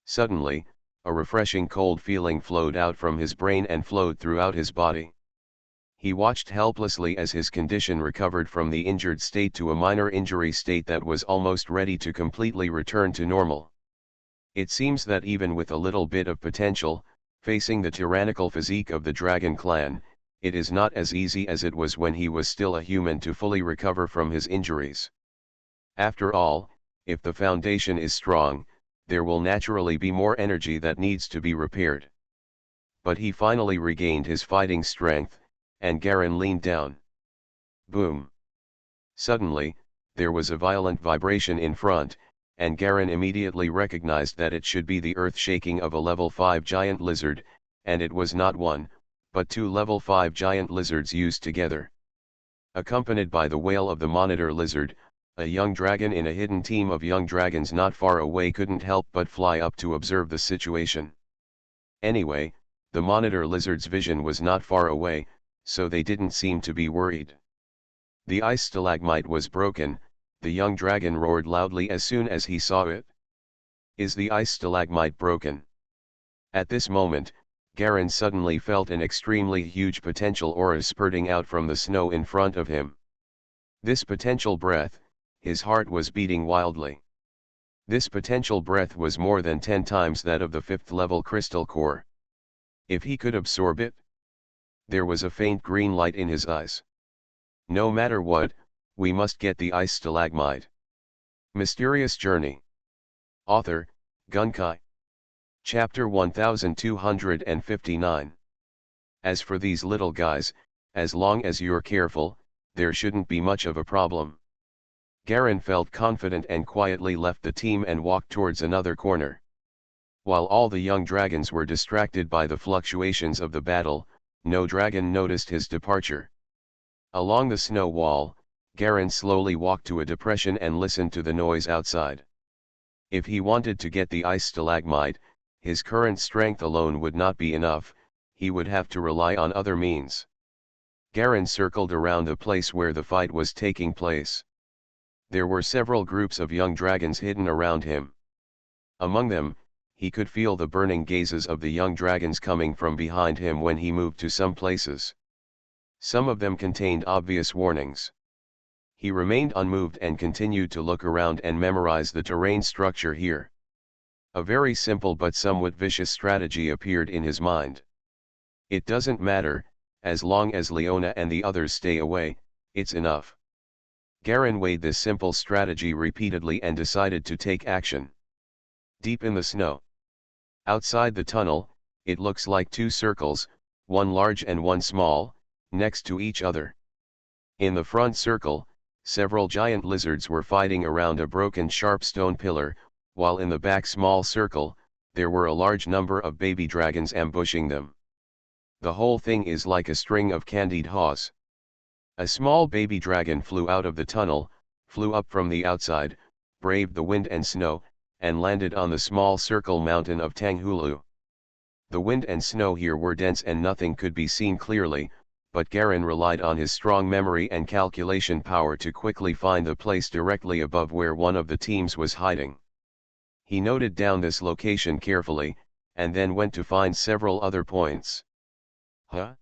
Suddenly, a refreshing cold feeling flowed out from his brain and flowed throughout his body. He watched helplessly as his condition recovered from the injured state to a minor injury state that was almost ready to completely return to normal. It seems that even with a little bit of potential, facing the tyrannical physique of the Dragon Clan, it is not as easy as it was when he was still a human to fully recover from his injuries. After all, if the foundation is strong, there will naturally be more energy that needs to be repaired. But he finally regained his fighting strength, and Garen leaned down. Boom! Suddenly, there was a violent vibration in front, and Garen immediately recognized that it should be the earth shaking of a level 5 giant lizard, and it was not 1, but 2 level 5 giant lizards used together. Accompanied by the wail of the monitor lizard, a young dragon in a hidden team of young dragons not far away couldn't help but fly up to observe the situation. Anyway, the monitor lizard's vision was not far away, so they didn't seem to be worried. The ice stalagmite was broken. The young dragon roared loudly as soon as he saw it. Is the ice stalagmite broken? At this moment, Garen suddenly felt an extremely huge potential aura spurting out from the snow in front of him. This potential breath, his heart was beating wildly. This potential breath was more than 10 times that of the 5th level crystal core. If he could absorb it? There was a faint green light in his eyes. No matter what, We must get the ice stalagmite. Mysterious Journey. Author, Gunkai. Chapter 1259. As for these little guys, as long as you're careful, there shouldn't be much of a problem. Garen felt confident and quietly left the team and walked towards another corner. While all the young dragons were distracted by the fluctuations of the battle, no dragon noticed his departure. Along the snow wall, Garen slowly walked to a depression and listened to the noise outside. If he wanted to get the ice stalagmite, his current strength alone would not be enough, he would have to rely on other means. Garen circled around the place where the fight was taking place. There were several groups of young dragons hidden around him. Among them, he could feel the burning gazes of the young dragons coming from behind him when he moved to some places. Some of them contained obvious warnings. He remained unmoved and continued to look around and memorize the terrain structure here. A very simple but somewhat vicious strategy appeared in his mind. It doesn't matter, as long as Leona and the others stay away, it's enough. Garen weighed this simple strategy repeatedly and decided to take action. Deep in the snow. Outside the tunnel, it looks like two circles, one large and one small, next to each other. In the front circle, several giant lizards were fighting around a broken sharp stone pillar, while in the back small circle, there were a large number of baby dragons ambushing them. The whole thing is like a string of candied haws. A small baby dragon flew out of the tunnel, flew up from the outside, braved the wind and snow, and landed on the small circle mountain of Tanghulu. The wind and snow here were dense and nothing could be seen clearly, but Garen relied on his strong memory and calculation power to quickly find the place directly above where one of the teams was hiding. He noted down this location carefully, and then went to find several other points. Huh?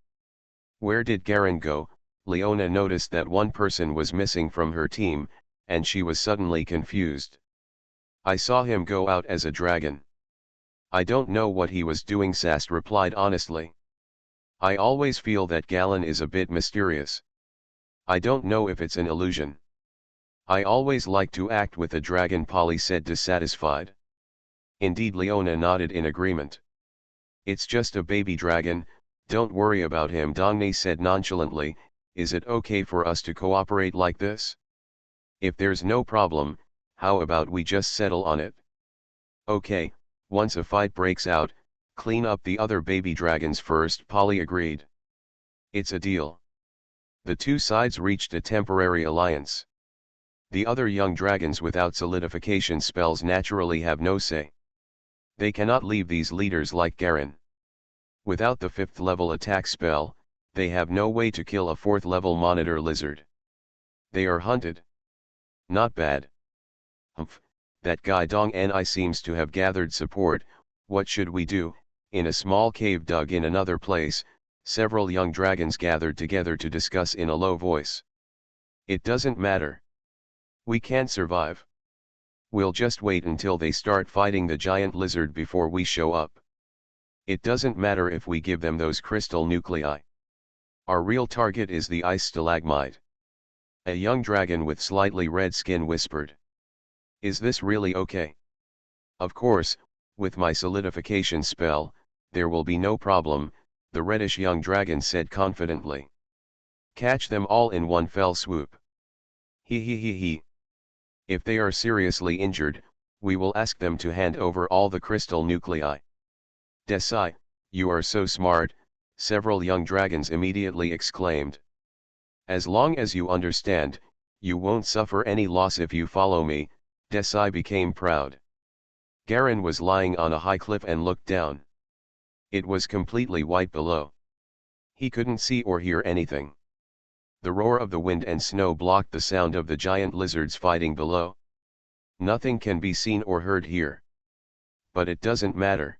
Where did Garen go? Leona noticed that one person was missing from her team, and she was suddenly confused. I saw him go out as a dragon. I don't know what he was doing, Sast replied honestly. I always feel that Galen is a bit mysterious. I don't know if it's an illusion. I always like to act with a dragon, Polly said dissatisfied. Indeed, Leona nodded in agreement. It's just a baby dragon, don't worry about him, Dongni said nonchalantly. Is it okay for us to cooperate like this? If there's no problem, how about we just settle on it? Okay, once a fight breaks out, clean up the other baby dragons first, Polly agreed. It's a deal. The two sides reached a temporary alliance. The other young dragons without solidification spells naturally have no say. They cannot leave these leaders like Garen. Without the 5th level attack spell, they have no way to kill a 4th level monitor lizard. They are hunted. Not bad. Humph, that guy Dong Ni seems to have gathered support. What should we do? In a small cave dug in another place, several young dragons gathered together to discuss in a low voice. It doesn't matter. We can't survive. We'll just wait until they start fighting the giant lizard before we show up. It doesn't matter if we give them those crystal nuclei. Our real target is the ice stalagmite. A young dragon with slightly red skin whispered. Is this really okay? Of course, with my solidification spell, there will be no problem, the reddish young dragon said confidently. Catch them all in one fell swoop. He. If they are seriously injured, we will ask them to hand over all the crystal nuclei. Desai, you are so smart, several young dragons immediately exclaimed. As long as you understand, you won't suffer any loss if you follow me, Desai became proud. Garen was lying on a high cliff and looked down. It was completely white below. He couldn't see or hear anything. The roar of the wind and snow blocked the sound of the giant lizards fighting below. Nothing can be seen or heard here. But it doesn't matter.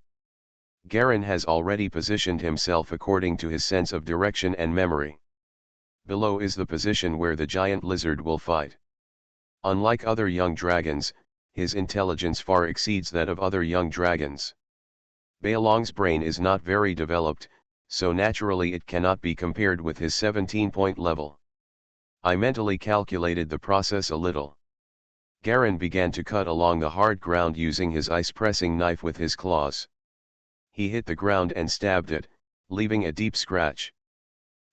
Garen has already positioned himself according to his sense of direction and memory. Below is the position where the giant lizard will fight. Unlike other young dragons, his intelligence far exceeds that of other young dragons. Bailong's brain is not very developed, so naturally it cannot be compared with his 17-point level. I mentally calculated the process a little. Garen began to cut along the hard ground using his ice-pressing knife with his claws. He hit the ground and stabbed it, leaving a deep scratch.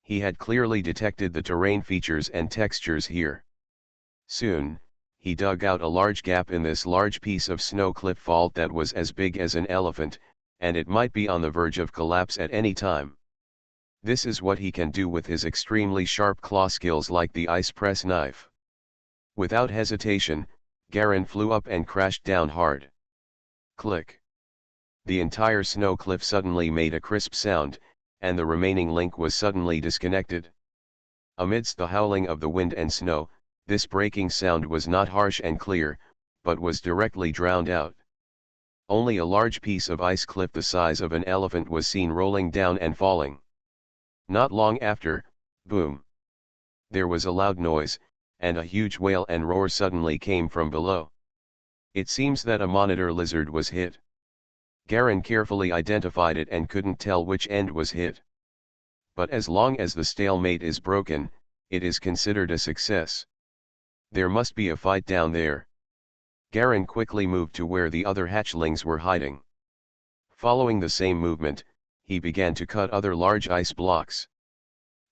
He had clearly detected the terrain features and textures here. Soon, he dug out a large gap in this large piece of snow cliff fault that was as big as an elephant, and it might be on the verge of collapse at any time. This is what he can do with his extremely sharp claw skills like the ice press knife. Without hesitation, Garen flew up and crashed down hard. Click. The entire snow cliff suddenly made a crisp sound, and the remaining link was suddenly disconnected. Amidst the howling of the wind and snow, this breaking sound was not harsh and clear, but was directly drowned out. Only a large piece of ice cliff the size of an elephant was seen rolling down and falling. Not long after, boom. There was a loud noise, and a huge wail and roar suddenly came from below. It seems that a monitor lizard was hit. Garen carefully identified it and couldn't tell which end was hit. But as long as the stalemate is broken, it is considered a success. There must be a fight down there. Garen quickly moved to where the other hatchlings were hiding. Following the same movement, he began to cut other large ice blocks.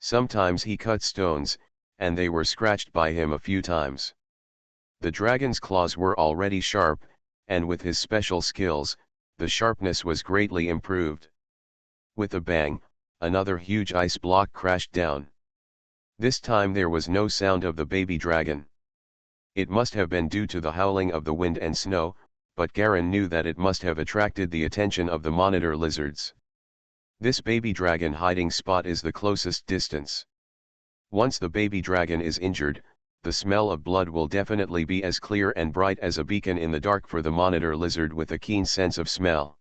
Sometimes he cut stones, and they were scratched by him a few times. The dragon's claws were already sharp, and with his special skills, the sharpness was greatly improved. With a bang, another huge ice block crashed down. This time there was no sound of the baby dragon. It must have been due to the howling of the wind and snow, but Garen knew that it must have attracted the attention of the monitor lizards. This baby dragon hiding spot is the closest distance. Once the baby dragon is injured, the smell of blood will definitely be as clear and bright as a beacon in the dark for the monitor lizard with a keen sense of smell.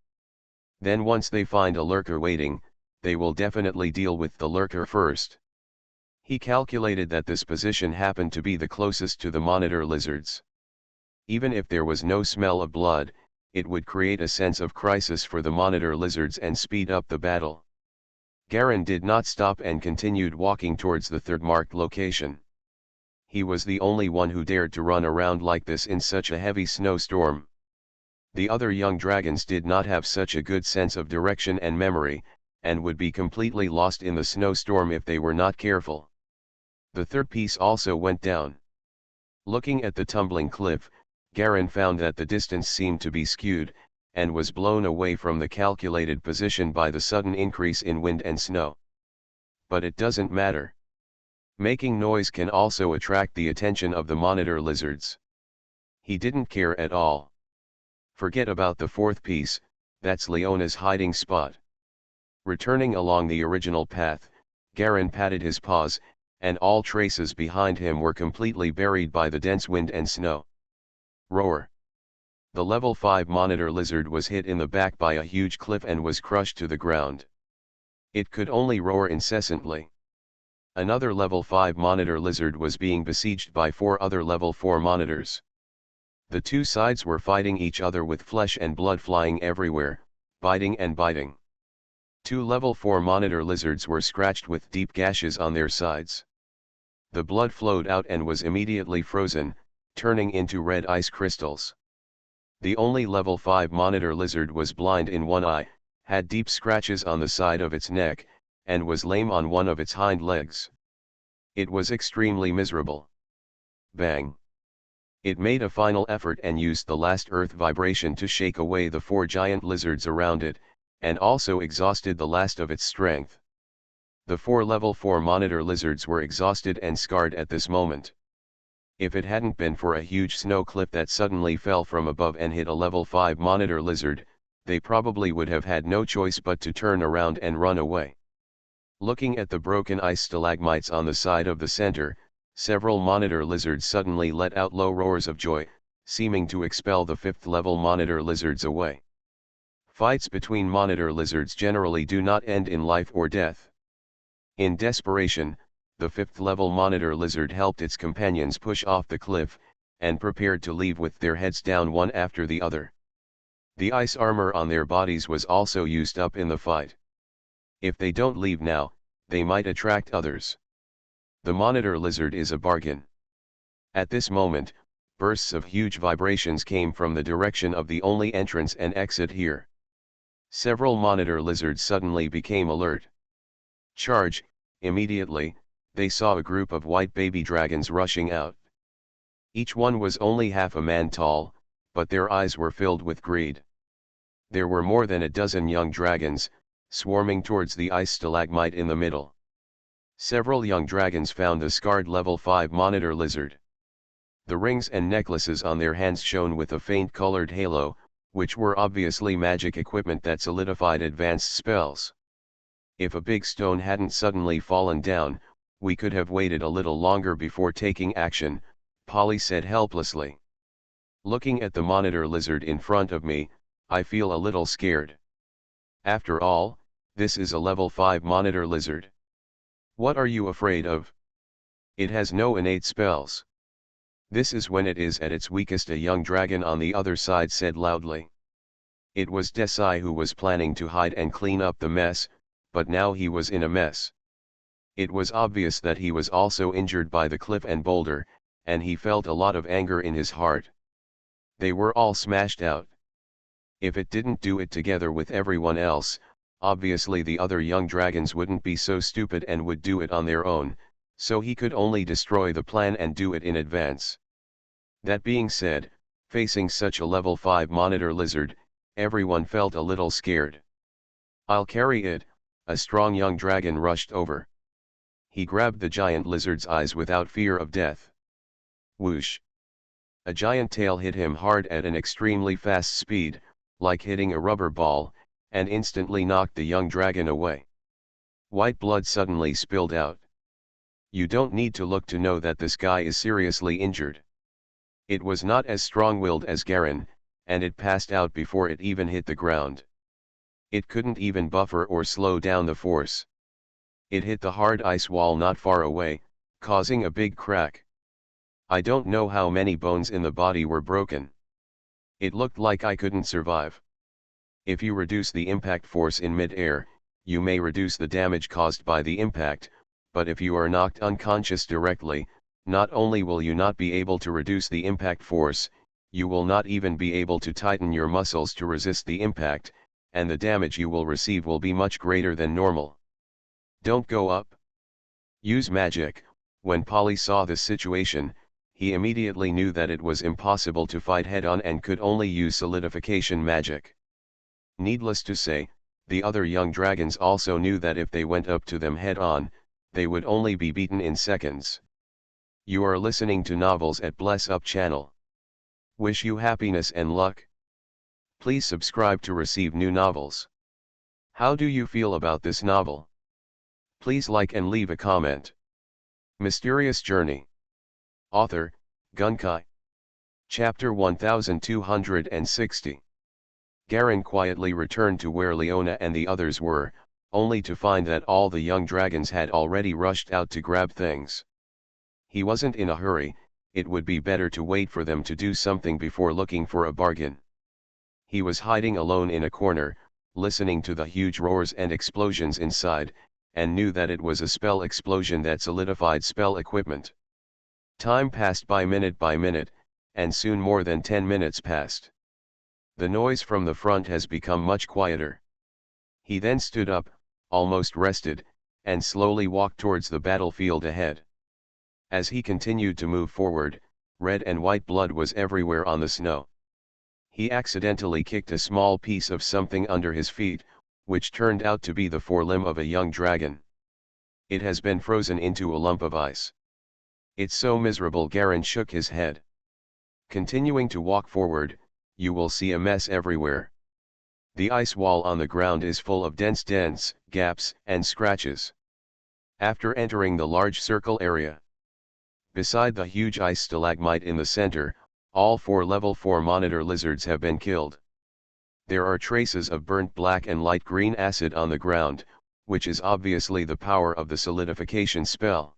Then once they find a lurker waiting, they will definitely deal with the lurker first. He calculated that this position happened to be the closest to the monitor lizards. Even if there was no smell of blood, it would create a sense of crisis for the monitor lizards and speed up the battle. Garen did not stop and continued walking towards the third marked location. He was the only one who dared to run around like this in such a heavy snowstorm. The other young dragons did not have such a good sense of direction and memory, and would be completely lost in the snowstorm if they were not careful. The third piece also went down. Looking at the tumbling cliff, Garen found that the distance seemed to be skewed, and was blown away from the calculated position by the sudden increase in wind and snow. But it doesn't matter. Making noise can also attract the attention of the monitor lizards. He didn't care at all. Forget about the fourth piece, that's Leona's hiding spot. Returning along the original path, Garen patted his paws, and all traces behind him were completely buried by the dense wind and snow. Roar. The level 5 monitor lizard was hit in the back by a huge cliff and was crushed to the ground. It could only roar incessantly. Another level 5 monitor lizard was being besieged by 4 other level 4 monitors. The two sides were fighting each other with flesh and blood flying everywhere, biting and biting. 2 level 4 monitor lizards were scratched with deep gashes on their sides. The blood flowed out and was immediately frozen, turning into red ice crystals. The only level 5 monitor lizard was blind in one eye, had deep scratches on the side of its neck, and was lame on one of its hind legs. It was extremely miserable. Bang! It made a final effort and used the last earth vibration to shake away the 4 giant lizards around it, and also exhausted the last of its strength. The 4 level 4 monitor lizards were exhausted and scarred at this moment. If it hadn't been for a huge snow cliff that suddenly fell from above and hit a level 5 monitor lizard, they probably would have had no choice but to turn around and run away. Looking at the broken ice stalagmites on the side of the center, several monitor lizards suddenly let out low roars of joy, seeming to expel the 5th level monitor lizards away. Fights between monitor lizards generally do not end in life or death. In desperation, the 5th level monitor lizard helped its companions push off the cliff, and prepared to leave with their heads down one after the other. The ice armor on their bodies was also used up in the fight. If they don't leave now, they might attract others. The monitor lizard is a bargain. At this moment, bursts of huge vibrations came from the direction of the only entrance and exit here. Several monitor lizards suddenly became alert. Charge! Immediately, they saw a group of white baby dragons rushing out. Each one was only half a man tall, but their eyes were filled with greed. There were more than a dozen young dragons, swarming towards the ice stalagmite in the middle. Several young dragons found the scarred level 5 monitor lizard. The rings and necklaces on their hands shone with a faint colored halo, which were obviously magic equipment that solidified advanced spells. If a big stone hadn't suddenly fallen down, we could have waited a little longer before taking action, Polly said helplessly. Looking at the monitor lizard in front of me, I feel a little scared. After all, this is a level 5 monitor lizard. What are you afraid of? It has no innate spells. This is when it is at its weakest, a young dragon on the other side said loudly. It was Desai who was planning to hide and clean up the mess, but now he was in a mess. It was obvious that he was also injured by the cliff and boulder, and he felt a lot of anger in his heart. They were all smashed out. If it didn't do it together with everyone else, obviously the other young dragons wouldn't be so stupid and would do it on their own, so he could only destroy the plan and do it in advance. That being said, facing such a level 5 monitor lizard, everyone felt a little scared. I'll carry it, a strong young dragon rushed over. He grabbed the giant lizard's eyes without fear of death. Whoosh! A giant tail hit him hard at an extremely fast speed, like hitting a rubber ball, and instantly knocked the young dragon away. White blood suddenly spilled out. You don't need to look to know that this guy is seriously injured. It was not as strong-willed as Garen, and it passed out before it even hit the ground. It couldn't even buffer or slow down the force. It hit the hard ice wall not far away, causing a big crack. I don't know how many bones in the body were broken. It looked like I couldn't survive. If you reduce the impact force in mid-air, you may reduce the damage caused by the impact, but if you are knocked unconscious directly, not only will you not be able to reduce the impact force, you will not even be able to tighten your muscles to resist the impact, and the damage you will receive will be much greater than normal. Don't go up. Use magic. When Polly saw this situation, he immediately knew that it was impossible to fight head-on and could only use solidification magic. Needless to say, the other young dragons also knew that if they went up to them head-on, they would only be beaten in seconds. You are listening to Novels at Bless Up channel. Wish you happiness and luck. Please subscribe to receive new novels. How do you feel about this novel? Please like and leave a comment. Mysterious Journey. Author, Gunkai. Chapter 1260. Garen quietly returned to where Leona and the others were, only to find that all the young dragons had already rushed out to grab things. He wasn't in a hurry, it would be better to wait for them to do something before looking for a bargain. He was hiding alone in a corner, listening to the huge roars and explosions inside, and knew that it was a spell explosion that solidified spell equipment. Time passed by minute, and soon more than 10 minutes passed. The noise from the front has become much quieter. He then stood up, almost rested, and slowly walked towards the battlefield ahead. As he continued to move forward, red and white blood was everywhere on the snow. He accidentally kicked a small piece of something under his feet, which turned out to be the forelimb of a young dragon. It has been frozen into a lump of ice. It's so miserable. Garen shook his head. Continuing to walk forward, you will see a mess everywhere. The ice wall on the ground is full of dense dents, gaps, and scratches. After entering the large circle area, beside the huge ice stalagmite in the center, all 4 level 4 monitor lizards have been killed. There are traces of burnt black and light green acid on the ground, which is obviously the power of the solidification spell.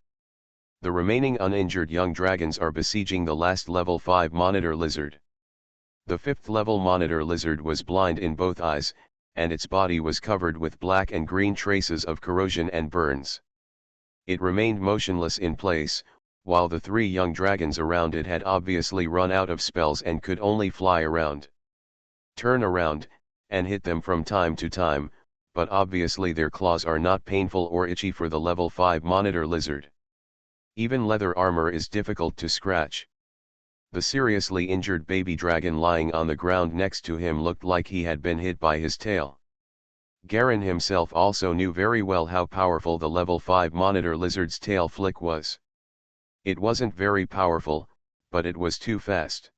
The remaining uninjured young dragons are besieging the last level 5 monitor lizard. The 5th level monitor lizard was blind in both eyes, and its body was covered with black and green traces of corrosion and burns. It remained motionless in place, while the 3 young dragons around it had obviously run out of spells and could only fly around. Turn around, and hit them from time to time, but obviously their claws are not painful or itchy for the level 5 monitor lizard. Even leather armor is difficult to scratch. The seriously injured baby dragon lying on the ground next to him looked like he had been hit by his tail. Garen himself also knew very well how powerful the level 5 monitor lizard's tail flick was. It wasn't very powerful, but it was too fast.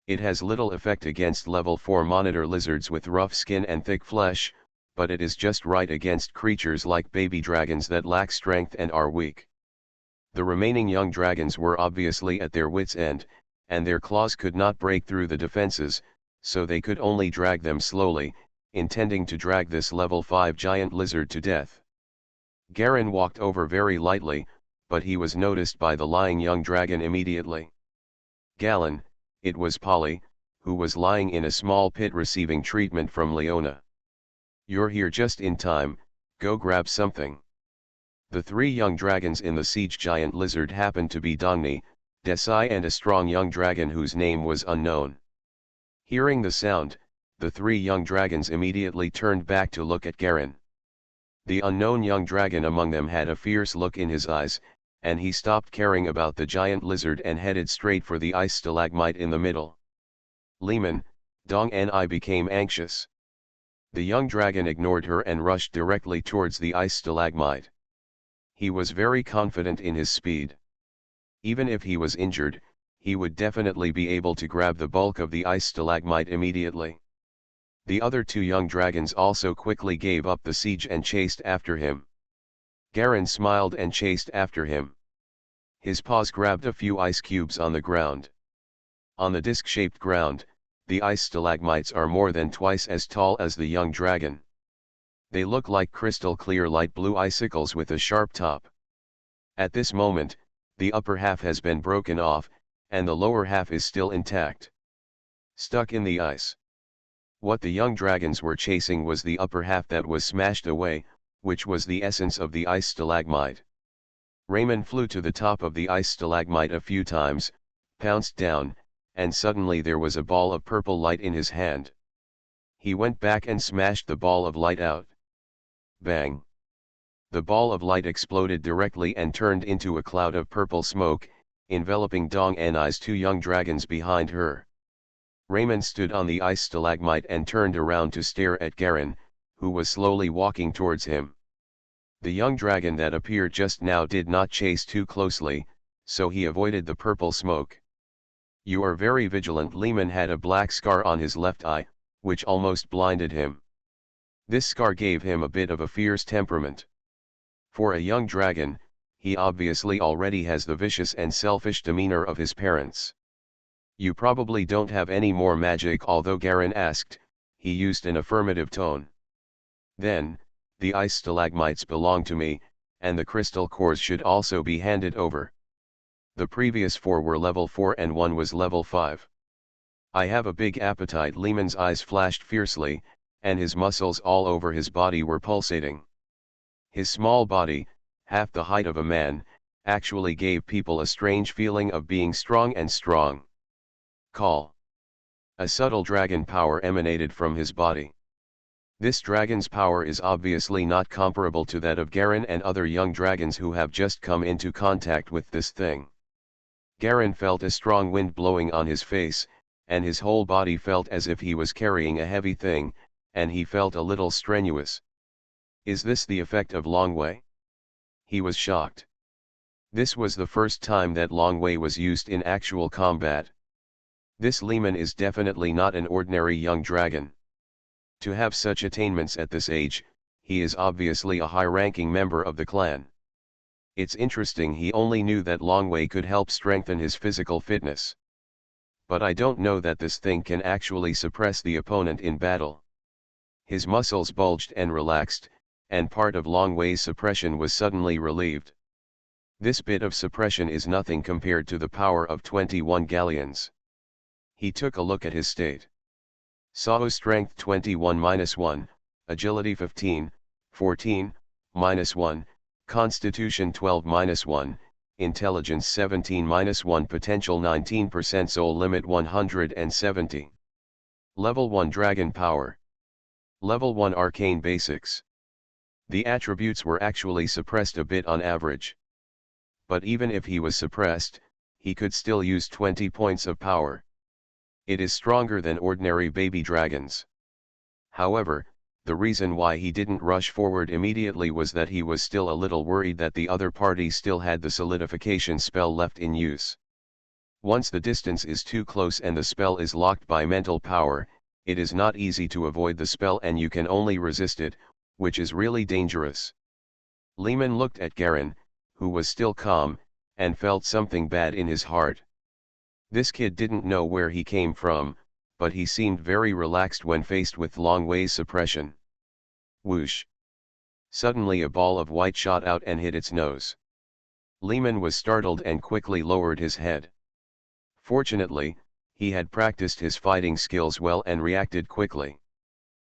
It has little effect against level 4 monitor lizards with rough skin and thick flesh, but it is just right against creatures like baby dragons that lack strength and are weak. The remaining young dragons were obviously at their wits' end, and their claws could not break through the defenses, so they could only drag them slowly, intending to drag this level 5 giant lizard to death. Garen walked over very lightly, but he was noticed by the lying young dragon immediately. Galen, it was Polly, who was lying in a small pit receiving treatment from Leona. You're here just in time, go grab something. The 3 young dragons in the siege giant lizard happened to be Dongni, Desai and a strong young dragon whose name was unknown. Hearing the sound, the 3 young dragons immediately turned back to look at Garen. The unknown young dragon among them had a fierce look in his eyes, and he stopped caring about the giant lizard and headed straight for the ice stalagmite in the middle. Lehman, Dong and I became anxious. The young dragon ignored her and rushed directly towards the ice stalagmite. He was very confident in his speed. Even if he was injured, he would definitely be able to grab the bulk of the ice stalagmite immediately. The other 2 young dragons also quickly gave up the siege and chased after him. Garen smiled and chased after him. His paws grabbed a few ice cubes on the ground. On the disc-shaped ground, the ice stalagmites are more than twice as tall as the young dragon. They look like crystal clear light blue icicles with a sharp top. At this moment, the upper half has been broken off, and the lower half is still intact. Stuck in the ice. What the young dragons were chasing was the upper half that was smashed away, which was the essence of the ice stalagmite. Raymond flew to the top of the ice stalagmite a few times, pounced down, and suddenly there was a ball of purple light in his hand. He went back and smashed the ball of light out. Bang! The ball of light exploded directly and turned into a cloud of purple smoke, enveloping Dong and I's 2 young dragons behind her. Raymond stood on the ice stalagmite and turned around to stare at Garen, who was slowly walking towards him. The young dragon that appeared just now did not chase too closely, so he avoided the purple smoke. You are very vigilant. Lehman had a black scar on his left eye, which almost blinded him. This scar gave him a bit of a fierce temperament. For a young dragon, he obviously already has the vicious and selfish demeanor of his parents. You probably don't have any more magic, although Garen asked, he used an affirmative tone. Then, the ice stalagmites belong to me, and the crystal cores should also be handed over. The previous 4 were level 4 and 1 was level 5. I have a big appetite. Lehman's eyes flashed fiercely, and his muscles all over his body were pulsating. His small body, half the height of a man, actually gave people a strange feeling of being strong and strong. Call. A subtle dragon power emanated from his body. This dragon's power is obviously not comparable to that of Garen and other young dragons who have just come into contact with this thing. Garen felt a strong wind blowing on his face, and his whole body felt as if he was carrying a heavy thing, and he felt a little strenuous. Is this the effect of Longwei? He was shocked. This was the first time that Longwei was used in actual combat. This Lehman is definitely not an ordinary young dragon. To have such attainments at this age, he is obviously a high-ranking member of the clan. It's interesting he only knew that Longwei could help strengthen his physical fitness. But I don't know that this thing can actually suppress the opponent in battle. His muscles bulged and relaxed, and part of Longwei's suppression was suddenly relieved. This bit of suppression is nothing compared to the power of 21 galleons. He took a look at his state. Sao strength 21-1, agility 15, 14, -1, Constitution 12-1, Intelligence 17-1, Potential 19%, Soul Limit 170. Level 1 Dragon Power. Level 1 Arcane Basics. The attributes were actually suppressed a bit on average. But even if he was suppressed, he could still use 20 points of power. It is stronger than ordinary baby dragons. However, the reason why he didn't rush forward immediately was that he was still a little worried that the other party still had the solidification spell left in use. Once the distance is too close and the spell is locked by mental power, it is not easy to avoid the spell and you can only resist it, which is really dangerous. Lehman looked at Garen, who was still calm, and felt something bad in his heart. This kid didn't know where he came from, but he seemed very relaxed when faced with Long Wei's suppression. Whoosh! Suddenly a ball of white shot out and hit its nose. Lehman was startled and quickly lowered his head. Fortunately, he had practiced his fighting skills well and reacted quickly.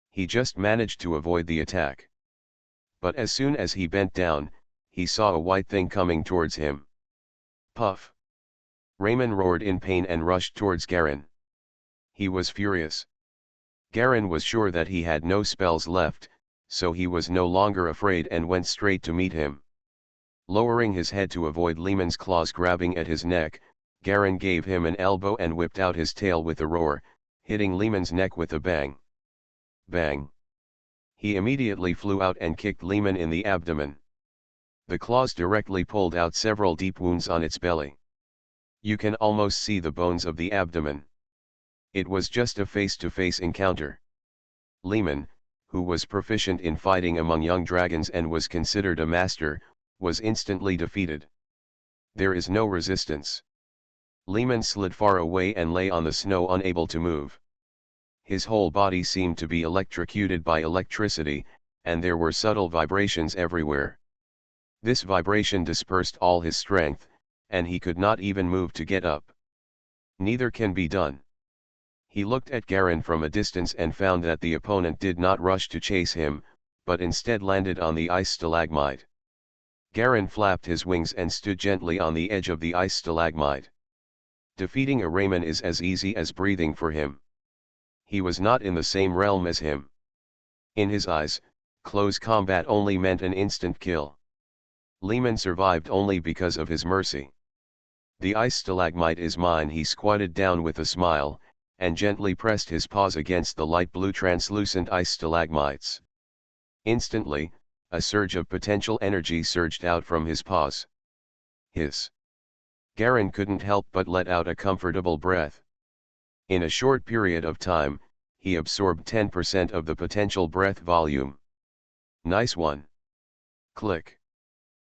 He just managed to avoid the attack. But as soon as he bent down, he saw a white thing coming towards him. Puff! Raymond roared in pain and rushed towards Garen. He was furious. Garen was sure that he had no spells left, so he was no longer afraid and went straight to meet him. Lowering his head to avoid Lehman's claws grabbing at his neck, Garen gave him an elbow and whipped out his tail with a roar, hitting Lehman's neck with a bang. Bang! He immediately flew out and kicked Lehman in the abdomen. The claws directly pulled out several deep wounds on its belly. You can almost see the bones of the abdomen. It was just a face-to-face encounter. Lehman, who was proficient in fighting among young dragons and was considered a master, was instantly defeated. There is no resistance. Lehman slid far away and lay on the snow unable to move. His whole body seemed to be electrocuted by electricity, and there were subtle vibrations everywhere. This vibration dispersed all his strength, and he could not even move to get up. Neither can be done. He looked at Garen from a distance and found that the opponent did not rush to chase him, but instead landed on the ice stalagmite. Garen flapped his wings and stood gently on the edge of the ice stalagmite. Defeating a Raymond is as easy as breathing for him. He was not in the same realm as him. In his eyes, close combat only meant an instant kill. Lehman survived only because of his mercy. The ice stalagmite is mine, he squatted down with a smile, and gently pressed his paws against the light blue translucent ice stalagmites. Instantly, a surge of potential energy surged out from his paws. Hiss! Garen couldn't help but let out a comfortable breath. In a short period of time, he absorbed 10% of the potential breath volume. Nice one! Click!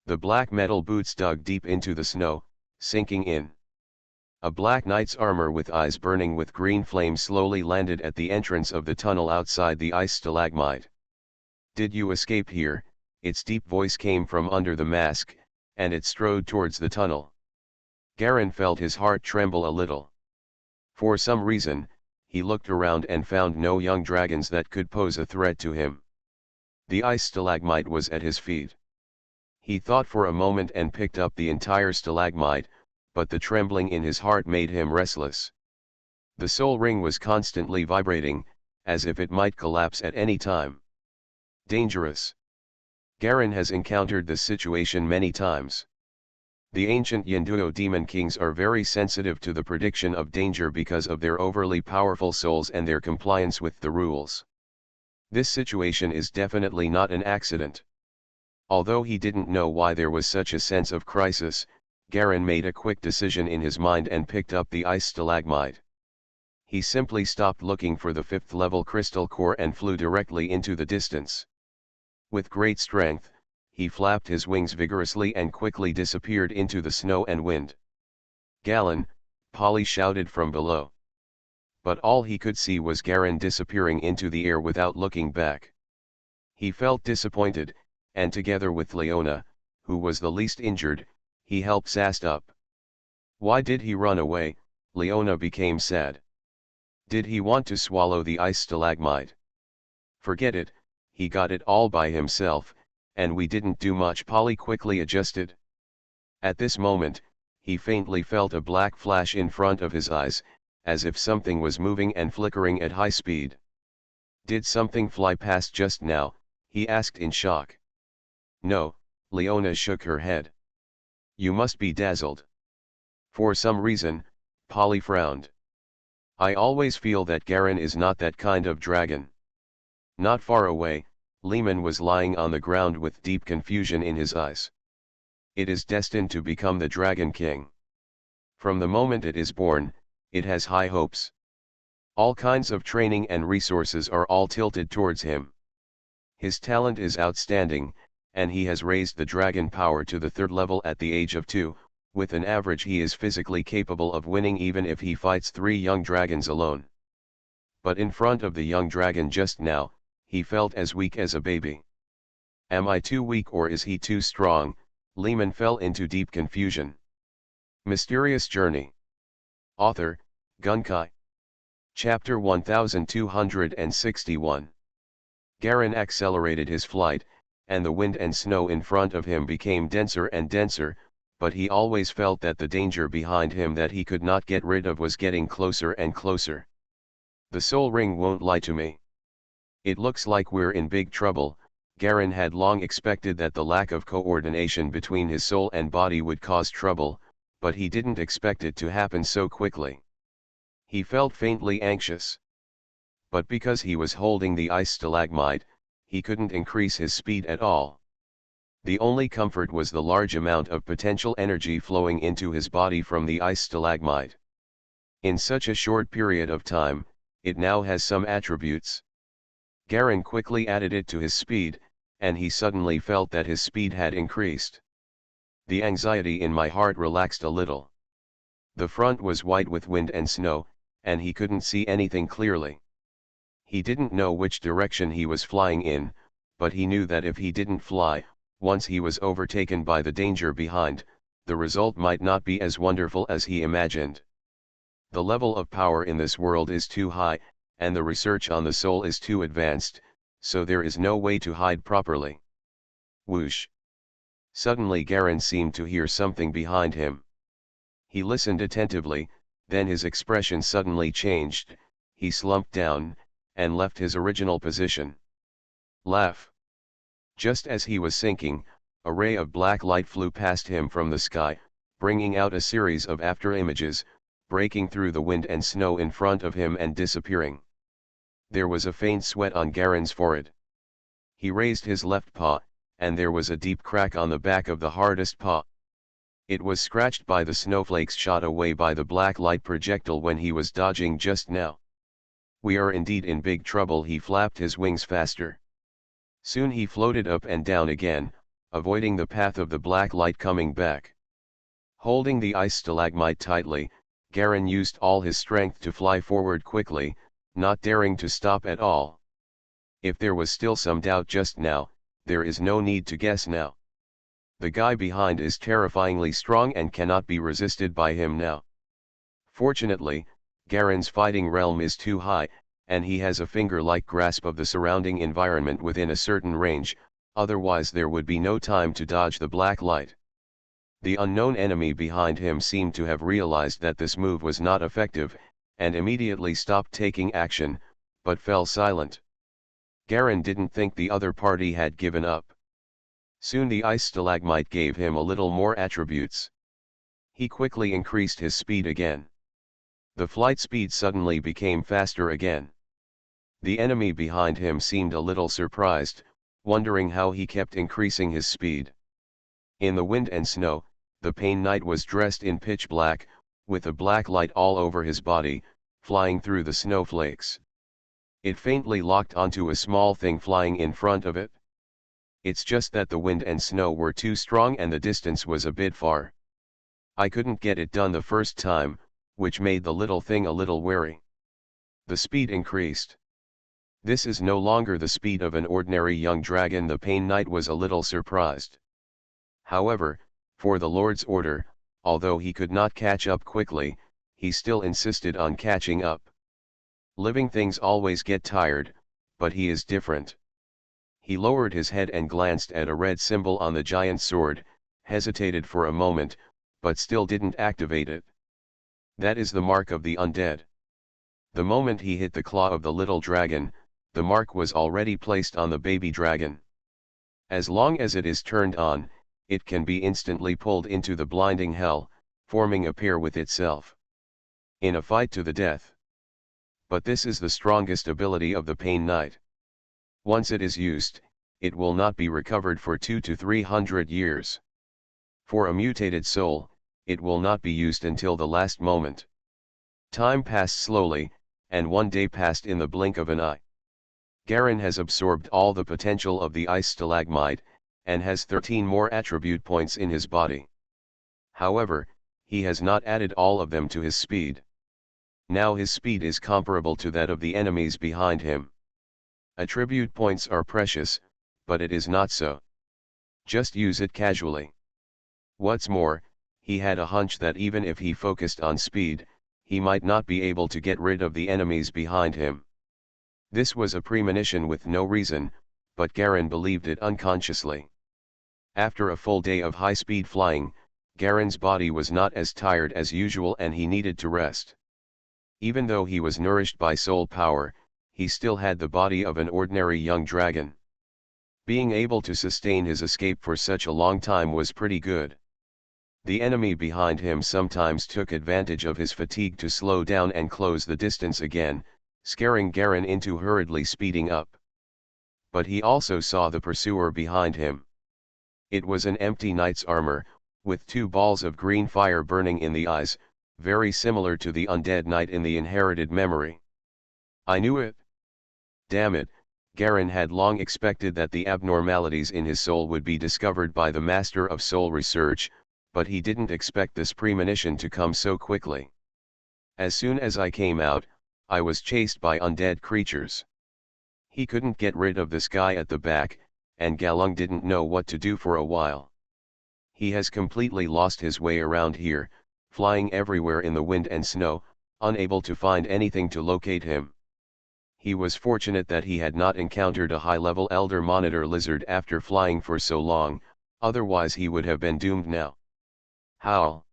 The black metal boots dug deep into the snow, sinking in. A black knight's armor with eyes burning with green flame slowly landed at the entrance of the tunnel outside the ice stalagmite. Did you escape here? Its deep voice came from under the mask, and it strode towards the tunnel. Garen felt his heart tremble a little. For some reason, he looked around and found no young dragons that could pose a threat to him. The ice stalagmite was at his feet. He thought for a moment and picked up the entire stalagmite, but the trembling in his heart made him restless. The soul ring was constantly vibrating, as if it might collapse at any time. Dangerous. Garen has encountered this situation many times. The ancient Yinduo demon kings are very sensitive to the prediction of danger because of their overly powerful souls and their compliance with the rules. This situation is definitely not an accident. Although he didn't know why there was such a sense of crisis, Garen made a quick decision in his mind and picked up the ice stalagmite. He simply stopped looking for the 5th level crystal core and flew directly into the distance. With great strength, he flapped his wings vigorously and quickly disappeared into the snow and wind. Galen, Polly shouted from below. But all he could see was Garen disappearing into the air without looking back. He felt disappointed, and together with Leona, who was the least injured, he helped Sast up. Why did he run away? Leona became sad. Did he want to swallow the ice stalagmite? Forget it, he got it all by himself, And we didn't do much, Polly quickly adjusted. At this moment, he faintly felt a black flash in front of his eyes, as if something was moving and flickering at high speed. Did something fly past just now? He asked in shock. No, Leona shook her head. You must be dazzled. For some reason, Polly frowned. I always feel that Garen is not that kind of dragon. Not far away, Lehman was lying on the ground with deep confusion in his eyes. It is destined to become the Dragon King. From the moment it is born, it has high hopes. All kinds of training and resources are all tilted towards him. His talent is outstanding, and he has raised the dragon power to the 3rd level at the age of 2, with an average he is physically capable of winning even if he fights 3 young dragons alone. But in front of the young dragon just now, he felt as weak as a baby. Am I too weak or is he too strong? Lehman fell into deep confusion. Mysterious Journey. Author, Gunkai. Chapter 1261. Garen accelerated his flight, and the wind and snow in front of him became denser and denser, but he always felt that the danger behind him that he could not get rid of was getting closer and closer. The soul ring won't lie to me. It looks like we're in big trouble. Garen had long expected that the lack of coordination between his soul and body would cause trouble, but he didn't expect it to happen so quickly. He felt faintly anxious. But because he was holding the ice stalagmite, he couldn't increase his speed at all. The only comfort was the large amount of potential energy flowing into his body from the ice stalagmite. In such a short period of time, it now has some attributes. Garen quickly added it to his speed, and he suddenly felt that his speed had increased. The anxiety in my heart relaxed a little. The front was white with wind and snow, and he couldn't see anything clearly. He didn't know which direction he was flying in, but he knew that if he didn't fly, once he was overtaken by the danger behind, the result might not be as wonderful as he imagined. The level of power in this world is too high, and the research on the soul is too advanced, so there is no way to hide properly. Whoosh! Suddenly Garen seemed to hear something behind him. He listened attentively, then his expression suddenly changed, he slumped down, and left his original position. Laugh! Just as he was sinking, a ray of black light flew past him from the sky, bringing out a series of after-images, breaking through the wind and snow in front of him and disappearing. There was a faint sweat on Garen's forehead. He raised his left paw, and there was a deep crack on the back of the hardest paw. It was scratched by the snowflakes shot away by the black light projectile when he was dodging just now. We are indeed in big trouble. He flapped his wings faster. Soon he floated up and down again, avoiding the path of the black light coming back. Holding the ice stalagmite tightly, Garen used all his strength to fly forward quickly, not daring to stop at all. If there was still some doubt just now, there is no need to guess now. The guy behind is terrifyingly strong and cannot be resisted by him now. Fortunately, Garen's fighting realm is too high, and he has a finger-like grasp of the surrounding environment within a certain range, otherwise there would be no time to dodge the black light. The unknown enemy behind him seemed to have realized that this move was not effective, and immediately stopped taking action, but fell silent. Garen didn't think the other party had given up. Soon the ice stalagmite gave him a little more attributes. He quickly increased his speed again. The flight speed suddenly became faster again. The enemy behind him seemed a little surprised, wondering how he kept increasing his speed. In the wind and snow, the Pain Knight was dressed in pitch black, with a black light all over his body, flying through the snowflakes. It faintly locked onto a small thing flying in front of it. It's just that the wind and snow were too strong and the distance was a bit far. I couldn't get it done the first time, which made the little thing a little wary. The speed increased. This is no longer the speed of an ordinary young dragon. The Pain Knight was a little surprised. However, for the Lord's order, although he could not catch up quickly, he still insisted on catching up. Living things always get tired, but he is different. He lowered his head and glanced at a red symbol on the giant's sword, hesitated for a moment, but still didn't activate it. That is the mark of the undead. The moment he hit the claw of the little dragon, the mark was already placed on the baby dragon. As long as it is turned on, it can be instantly pulled into the blinding hell, forming a pair with itself. In a fight to the death. But this is the strongest ability of the Pain Knight. Once it is used, it will not be recovered for 200 to 300 years. For a mutated soul, it will not be used until the last moment. Time passed slowly, and one day passed in the blink of an eye. Garen has absorbed all the potential of the ice stalagmite, and has 13 more attribute points in his body. However, he has not added all of them to his speed. Now his speed is comparable to that of the enemies behind him. Attribute points are precious, but it is not so. Just use it casually. What's more, he had a hunch that even if he focused on speed, he might not be able to get rid of the enemies behind him. This was a premonition with no reason, but Garen believed it unconsciously. After a full day of high-speed flying, Garen's body was not as tired as usual and he needed to rest. Even though he was nourished by soul power, he still had the body of an ordinary young dragon. Being able to sustain his escape for such a long time was pretty good. The enemy behind him sometimes took advantage of his fatigue to slow down and close the distance again, scaring Garen into hurriedly speeding up. But he also saw the pursuer behind him. It was an empty knight's armor, with 2 balls of green fire burning in the eyes, very similar to the undead knight in the inherited memory. I knew it. Damn it, Garen had long expected that the abnormalities in his soul would be discovered by the master of soul research, but he didn't expect this premonition to come so quickly. As soon as I came out, I was chased by undead creatures. He couldn't get rid of this guy at the back, and Galung didn't know what to do for a while. He has completely lost his way around here, flying everywhere in the wind and snow, unable to find anything to locate him. He was fortunate that he had not encountered a high-level Elder Monitor lizard after flying for so long, otherwise he would have been doomed now. Howl!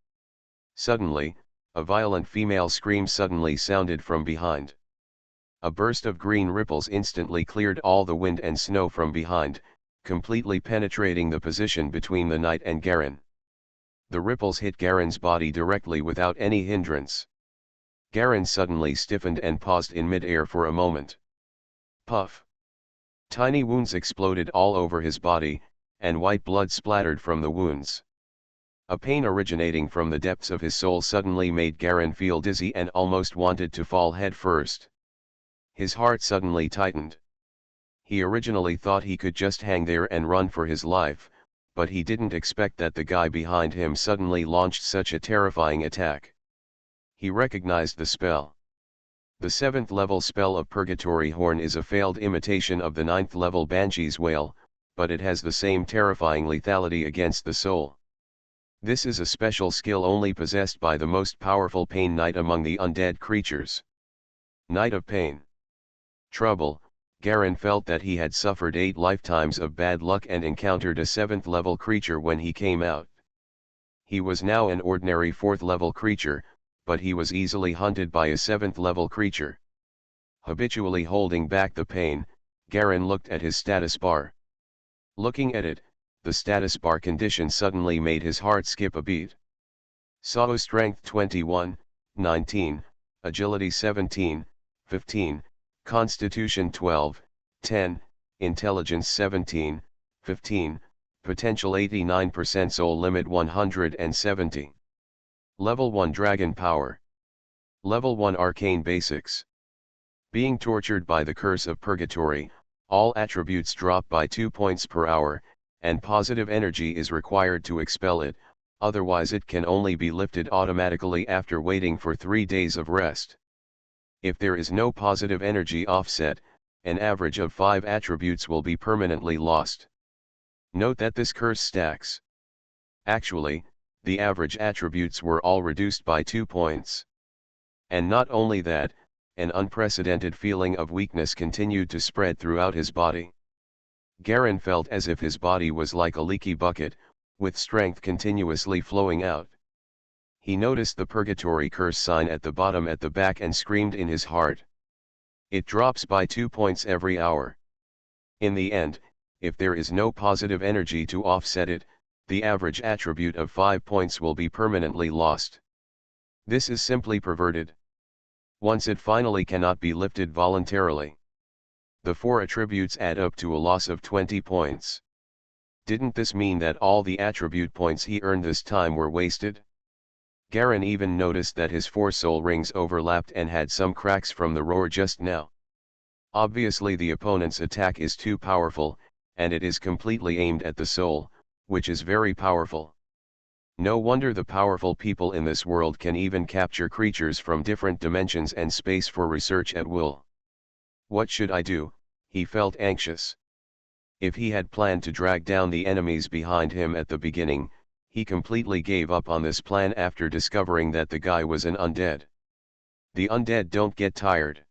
Suddenly, a violent female scream suddenly sounded from behind. A burst of green ripples instantly cleared all the wind and snow from behind, completely penetrating the position between the knight and Garen. The ripples hit Garen's body directly without any hindrance. Garen suddenly stiffened and paused in mid-air for a moment. Puff! Tiny wounds exploded all over his body, and white blood splattered from the wounds. A pain originating from the depths of his soul suddenly made Garen feel dizzy and almost wanted to fall head first. His heart suddenly tightened. He originally thought he could just hang there and run for his life, but he didn't expect that the guy behind him suddenly launched such a terrifying attack. He recognized the spell. The 7th level spell of Purgatory Horn is a failed imitation of the 9th level Banshee's Wail, but it has the same terrifying lethality against the soul. This is a special skill only possessed by the most powerful Pain Knight among the undead creatures. Knight of Pain. Trouble. Garen felt that he had suffered 8 lifetimes of bad luck and encountered a 7th level creature when he came out. He was now an ordinary 4th level creature, but he was easily hunted by a 7th level creature. Habitually holding back the pain, Garen looked at his status bar. Looking at it, the status bar condition suddenly made his heart skip a beat. Saw strength 21, 19, agility 17, 15, constitution 12, 10, intelligence 17, 15, potential 89%, soul limit 170. Level 1 Dragon Power. Level 1 Arcane Basics. Being tortured by the curse of purgatory, all attributes drop by 2 points per hour, and positive energy is required to expel it, otherwise it can only be lifted automatically after waiting for 3 days of rest. If there is no positive energy offset, an average of 5 attributes will be permanently lost. Note that this curse stacks. Actually, the average attributes were all reduced by 2 points. And not only that, an unprecedented feeling of weakness continued to spread throughout his body. Garen felt as if his body was like a leaky bucket, with strength continuously flowing out. He noticed the purgatory curse sign at the bottom at the back and screamed in his heart. It drops by 2 points every hour. In the end, if there is no positive energy to offset it, the average attribute of 5 points will be permanently lost. This is simply perverted. Once it finally cannot be lifted voluntarily, the 4 attributes add up to a loss of 20 points. Didn't this mean that all the attribute points he earned this time were wasted? Garen even noticed that his 4 soul rings overlapped and had some cracks from the roar just now. Obviously the opponent's attack is too powerful, and it is completely aimed at the soul, which is very powerful. No wonder the powerful people in this world can even capture creatures from different dimensions and space for research at will. What should I do? He felt anxious. If he had planned to drag down the enemies behind him at the beginning, he completely gave up on this plan after discovering that the guy was an undead. The undead don't get tired.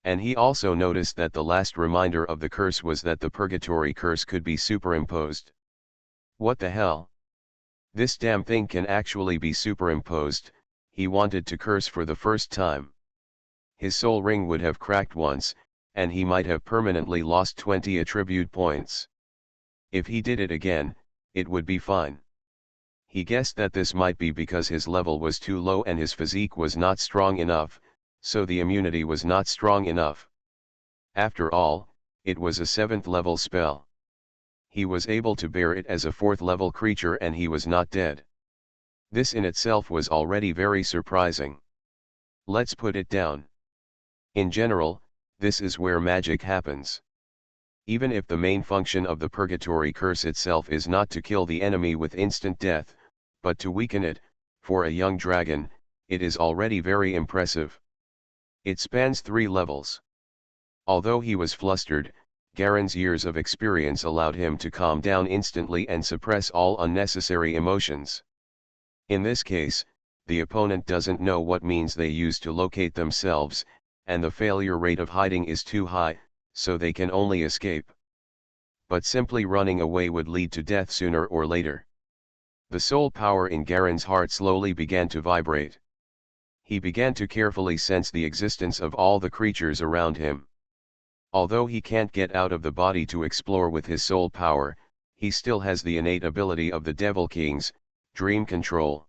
And he also noticed that the last reminder of the curse was that the purgatory curse could be superimposed. What the hell? This damn thing can actually be superimposed. He wanted to curse for the first time. His soul ring would have cracked once, and he might have permanently lost 20 attribute points. If he did it again, it would be fine. He guessed that this might be because his level was too low and his physique was not strong enough, so the immunity was not strong enough. After all, it was a 7th level spell. He was able to bear it as a 4th level creature and he was not dead. This in itself was already very surprising. Let's put it down. In general, this is where magic happens. Even if the main function of the purgatory curse itself is not to kill the enemy with instant death, but to weaken it, for a young dragon, it is already very impressive. It spans 3 levels. Although he was flustered, Garen's years of experience allowed him to calm down instantly and suppress all unnecessary emotions. In this case, the opponent doesn't know what means they use to locate themselves, and the failure rate of hiding is too high, so they can only escape. But simply running away would lead to death sooner or later. The soul power in Garen's heart slowly began to vibrate. He began to carefully sense the existence of all the creatures around him. Although he can't get out of the body to explore with his soul power, he still has the innate ability of the Devil Kings, dream control.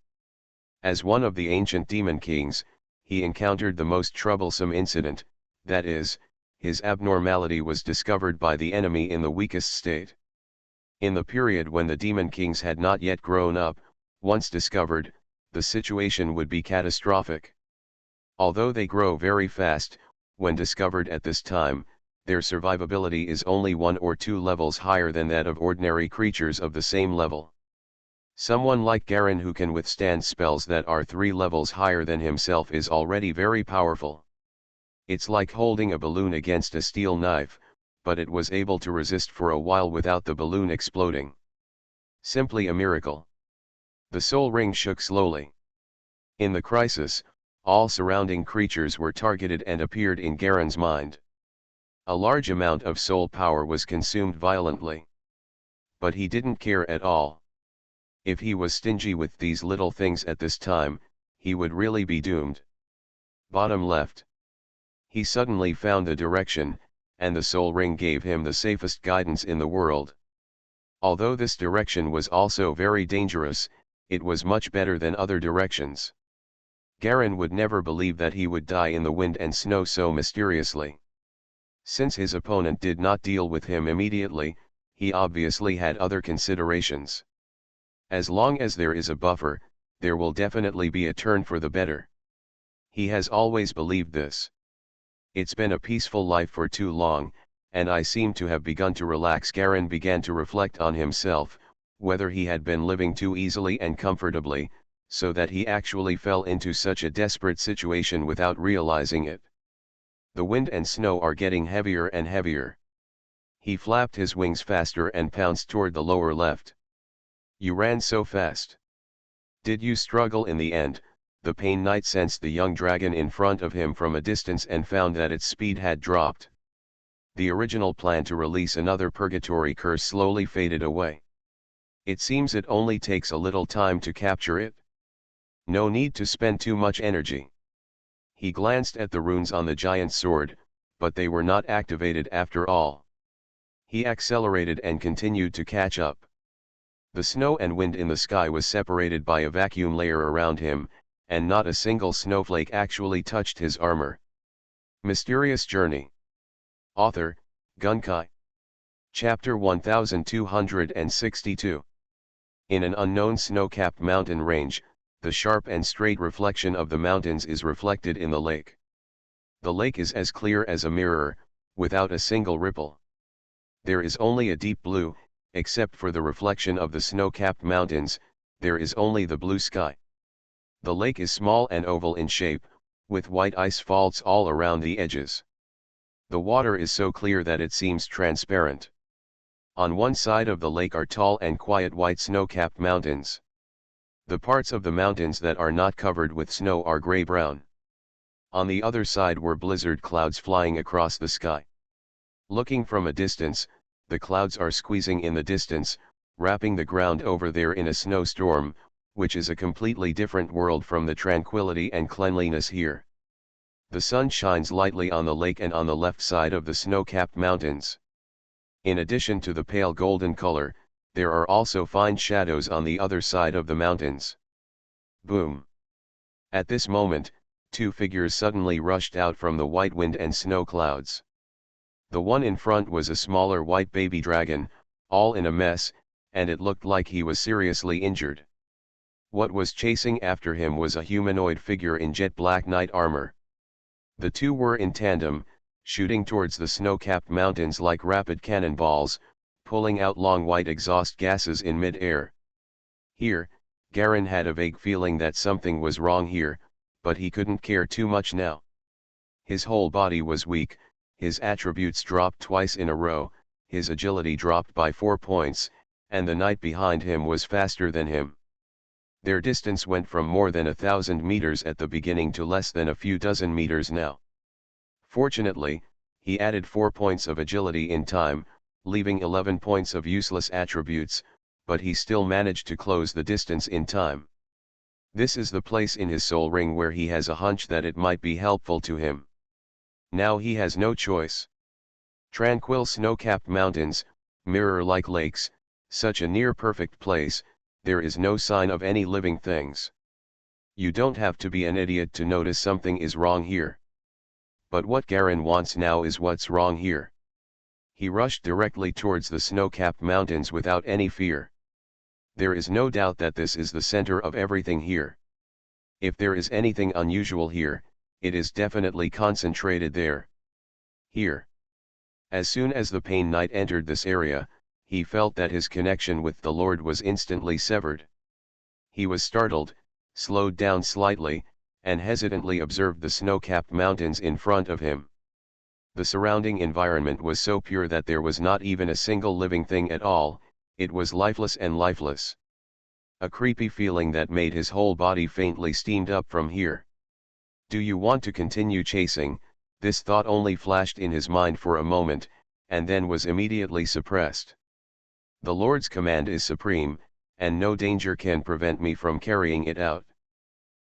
As one of the ancient demon kings, he encountered the most troublesome incident, that is, his abnormality was discovered by the enemy in the weakest state. In the period when the demon kings had not yet grown up, once discovered, the situation would be catastrophic. Although they grow very fast, when discovered at this time, their survivability is only 1 or 2 levels higher than that of ordinary creatures of the same level. Someone like Garen who can withstand spells that are 3 levels higher than himself is already very powerful. It's like holding a balloon against a steel knife, but it was able to resist for a while without the balloon exploding. Simply a miracle. The soul ring shook slowly. In the crisis, all surrounding creatures were targeted and appeared in Garen's mind. A large amount of soul power was consumed violently. But he didn't care at all. If he was stingy with these little things at this time, he would really be doomed. Bottom left. He suddenly found the direction, and the soul ring gave him the safest guidance in the world. Although this direction was also very dangerous, it was much better than other directions. Garen would never believe that he would die in the wind and snow so mysteriously. Since his opponent did not deal with him immediately, he obviously had other considerations. As long as there is a buffer, there will definitely be a turn for the better. He has always believed this. It's been a peaceful life for too long, and I seem to have begun to relax. Garen began to reflect on himself, whether he had been living too easily and comfortably, so that he actually fell into such a desperate situation without realizing it. The wind and snow are getting heavier and heavier. He flapped his wings faster and pounced toward the lower left. You ran so fast. Did you struggle in the end? The Pain Knight sensed the young dragon in front of him from a distance and found that its speed had dropped. The original plan to release another purgatory curse slowly faded away. It seems it only takes a little time to capture it. No need to spend too much energy. He glanced at the runes on the giant's sword, but they were not activated after all. He accelerated and continued to catch up. The snow and wind in the sky was separated by a vacuum layer around him, and not a single snowflake actually touched his armor. Mysterious Journey. Author, Gunkai. Chapter 1262. In an unknown snow-capped mountain range, the sharp and straight reflection of the mountains is reflected in the lake. The lake is as clear as a mirror, without a single ripple. There is only a deep blue, except for the reflection of the snow-capped mountains, there is only the blue sky. The lake is small and oval in shape, with white ice faults all around the edges. The water is so clear that it seems transparent. On one side of the lake are tall and quiet white snow-capped mountains. The parts of the mountains that are not covered with snow are gray-brown. On the other side were blizzard clouds flying across the sky. Looking from a distance, the clouds are squeezing in the distance, wrapping the ground over there in a snowstorm, which is a completely different world from the tranquility and cleanliness here. The sun shines lightly on the lake and on the left side of the snow-capped mountains. In addition to the pale golden color, there are also fine shadows on the other side of the mountains. Boom! At this moment, two figures suddenly rushed out from the white wind and snow clouds. The one in front was a smaller white baby dragon, all in a mess, and it looked like he was seriously injured. What was chasing after him was a humanoid figure in jet black knight armor. The two were in tandem, shooting towards the snow-capped mountains like rapid cannonballs, pulling out long white exhaust gases in mid-air. Here, Garen had a vague feeling that something was wrong here, but he couldn't care too much now. His whole body was weak, his attributes dropped twice in a row, his agility dropped by 4 points, and the knight behind him was faster than him. Their distance went from more than 1,000 meters at the beginning to less than a few dozen meters now. Fortunately, he added 4 points of agility in time, leaving 11 points of useless attributes, but he still managed to close the distance in time. This is the place in his soul ring where he has a hunch that it might be helpful to him. Now he has no choice. Tranquil snow-capped mountains, mirror-like lakes, such a near-perfect place, there is no sign of any living things. You don't have to be an idiot to notice something is wrong here. But what Garen wants now is what's wrong here. He rushed directly towards the snow-capped mountains without any fear. There is no doubt that this is the center of everything here. If there is anything unusual here, it is definitely concentrated there. Here. As soon as the Pain Knight entered this area, he felt that his connection with the Lord was instantly severed. He was startled, slowed down slightly, and hesitantly observed the snow-capped mountains in front of him. The surrounding environment was so pure that there was not even a single living thing at all, it was lifeless and lifeless. A creepy feeling that made his whole body faintly steamed up from here. Do you want to continue chasing? This thought only flashed in his mind for a moment, and then was immediately suppressed. The Lord's command is supreme, and no danger can prevent me from carrying it out.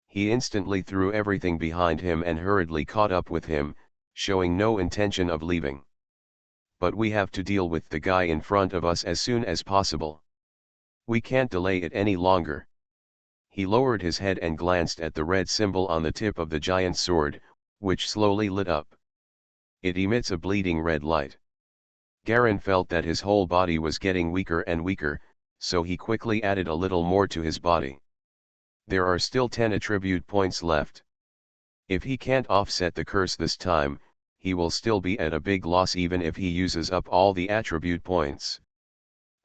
He instantly threw everything behind him and hurriedly caught up with him, showing no intention of leaving. But we have to deal with the guy in front of us as soon as possible. We can't delay it any longer. He lowered his head and glanced at the red symbol on the tip of the giant's sword, which slowly lit up. It emits a bleeding red light. Garen felt that his whole body was getting weaker and weaker, so he quickly added a little more to his body. There are still 10 attribute points left. If he can't offset the curse this time, he will still be at a big loss even if he uses up all the attribute points.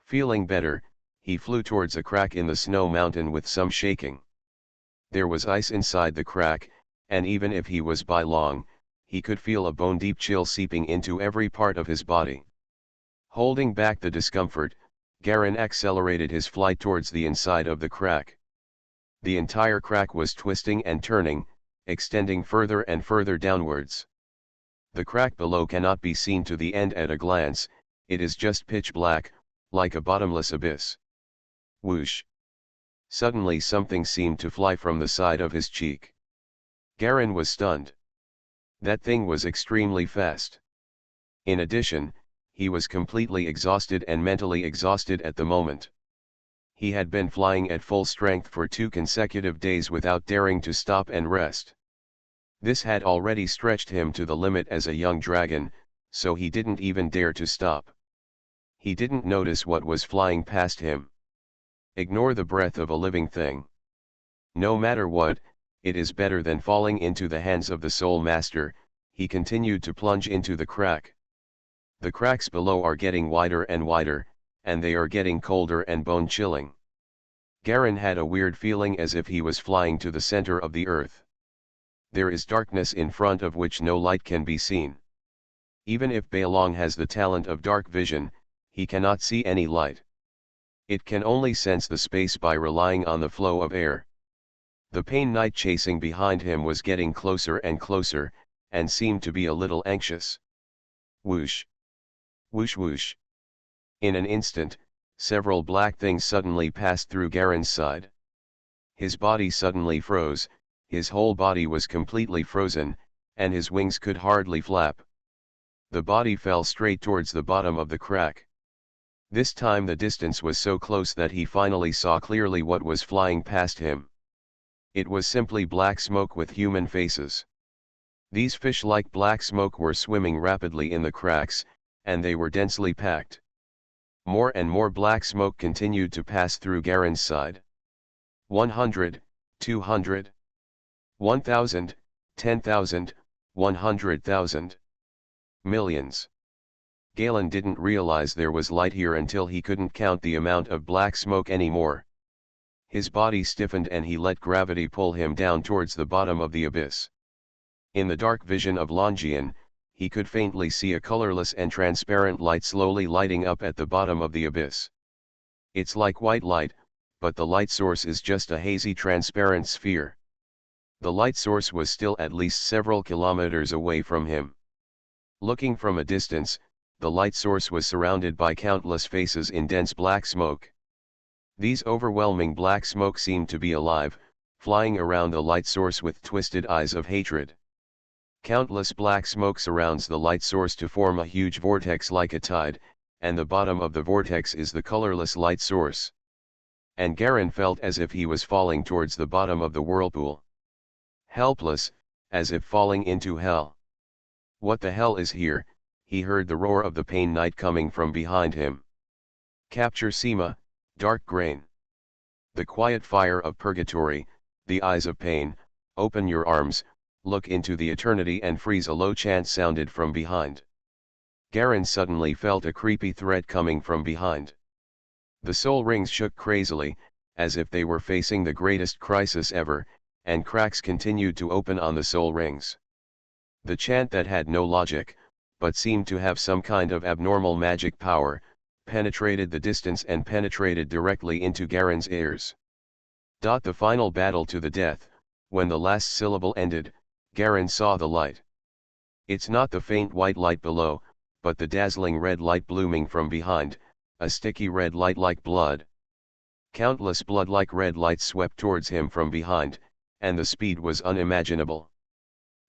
Feeling better, he flew towards a crack in the snow mountain with some shaking. There was ice inside the crack, and even if he was by long, he could feel a bone-deep chill seeping into every part of his body. Holding back the discomfort, Garen accelerated his flight towards the inside of the crack. The entire crack was twisting and turning, extending further and further downwards. The crack below cannot be seen to the end at a glance, it is just pitch black, like a bottomless abyss. Whoosh! Suddenly something seemed to fly from the side of his cheek. Garen was stunned. That thing was extremely fast. In addition, he was completely exhausted and mentally exhausted at the moment. He had been flying at full strength for 2 consecutive days without daring to stop and rest. This had already stretched him to the limit as a young dragon, so he didn't even dare to stop. He didn't notice what was flying past him. Ignore the breath of a living thing. No matter what, it is better than falling into the hands of the Soul Master. He continued to plunge into the crack. The cracks below are getting wider and wider, and they are getting colder and bone-chilling. Garen had a weird feeling as if he was flying to the center of the earth. There is darkness in front of which no light can be seen. Even if Baelong has the talent of dark vision, he cannot see any light. It can only sense the space by relying on the flow of air. The Pain Knight chasing behind him was getting closer and closer, and seemed to be a little anxious. Whoosh! Whoosh whoosh! In an instant, several black things suddenly passed through Garen's side. His body suddenly froze, his whole body was completely frozen, and his wings could hardly flap. The body fell straight towards the bottom of the crack. This time the distance was so close that he finally saw clearly what was flying past him. It was simply black smoke with human faces. These fish-like black smoke were swimming rapidly in the cracks, and they were densely packed. More and more black smoke continued to pass through Garen's side. 100, 200, 1,000, 10,000, 100,000. Millions. Galen didn't realize there was light here until he couldn't count the amount of black smoke anymore. His body stiffened and he let gravity pull him down towards the bottom of the abyss. In the dark vision of Longian, he could faintly see a colorless and transparent light slowly lighting up at the bottom of the abyss. It's like white light, but the light source is just a hazy transparent sphere. The light source was still at least several kilometers away from him. Looking from a distance, the light source was surrounded by countless faces in dense black smoke. These overwhelming black smoke seemed to be alive, flying around the light source with twisted eyes of hatred. Countless black smoke surrounds the light source to form a huge vortex like a tide, and the bottom of the vortex is the colorless light source. And Garen felt as if he was falling towards the bottom of the whirlpool. Helpless, as if falling into hell. What the hell is here? He heard the roar of the Pain Knight coming from behind him. Capture Sema, Dark Grain. The quiet fire of purgatory, the eyes of pain, open your arms, look into the eternity and freeze. A low chant sounded from behind. Garen suddenly felt a creepy threat coming from behind. The soul rings shook crazily, as if they were facing the greatest crisis ever, and cracks continued to open on the soul rings. The chant that had no logic, but seemed to have some kind of abnormal magic power, penetrated the distance and penetrated directly into Garen's ears. The final battle to the death. When the last syllable ended, Garen saw the light. It's not the faint white light below, but the dazzling red light blooming from behind, a sticky red light like blood. Countless blood-like red lights swept towards him from behind, and the speed was unimaginable.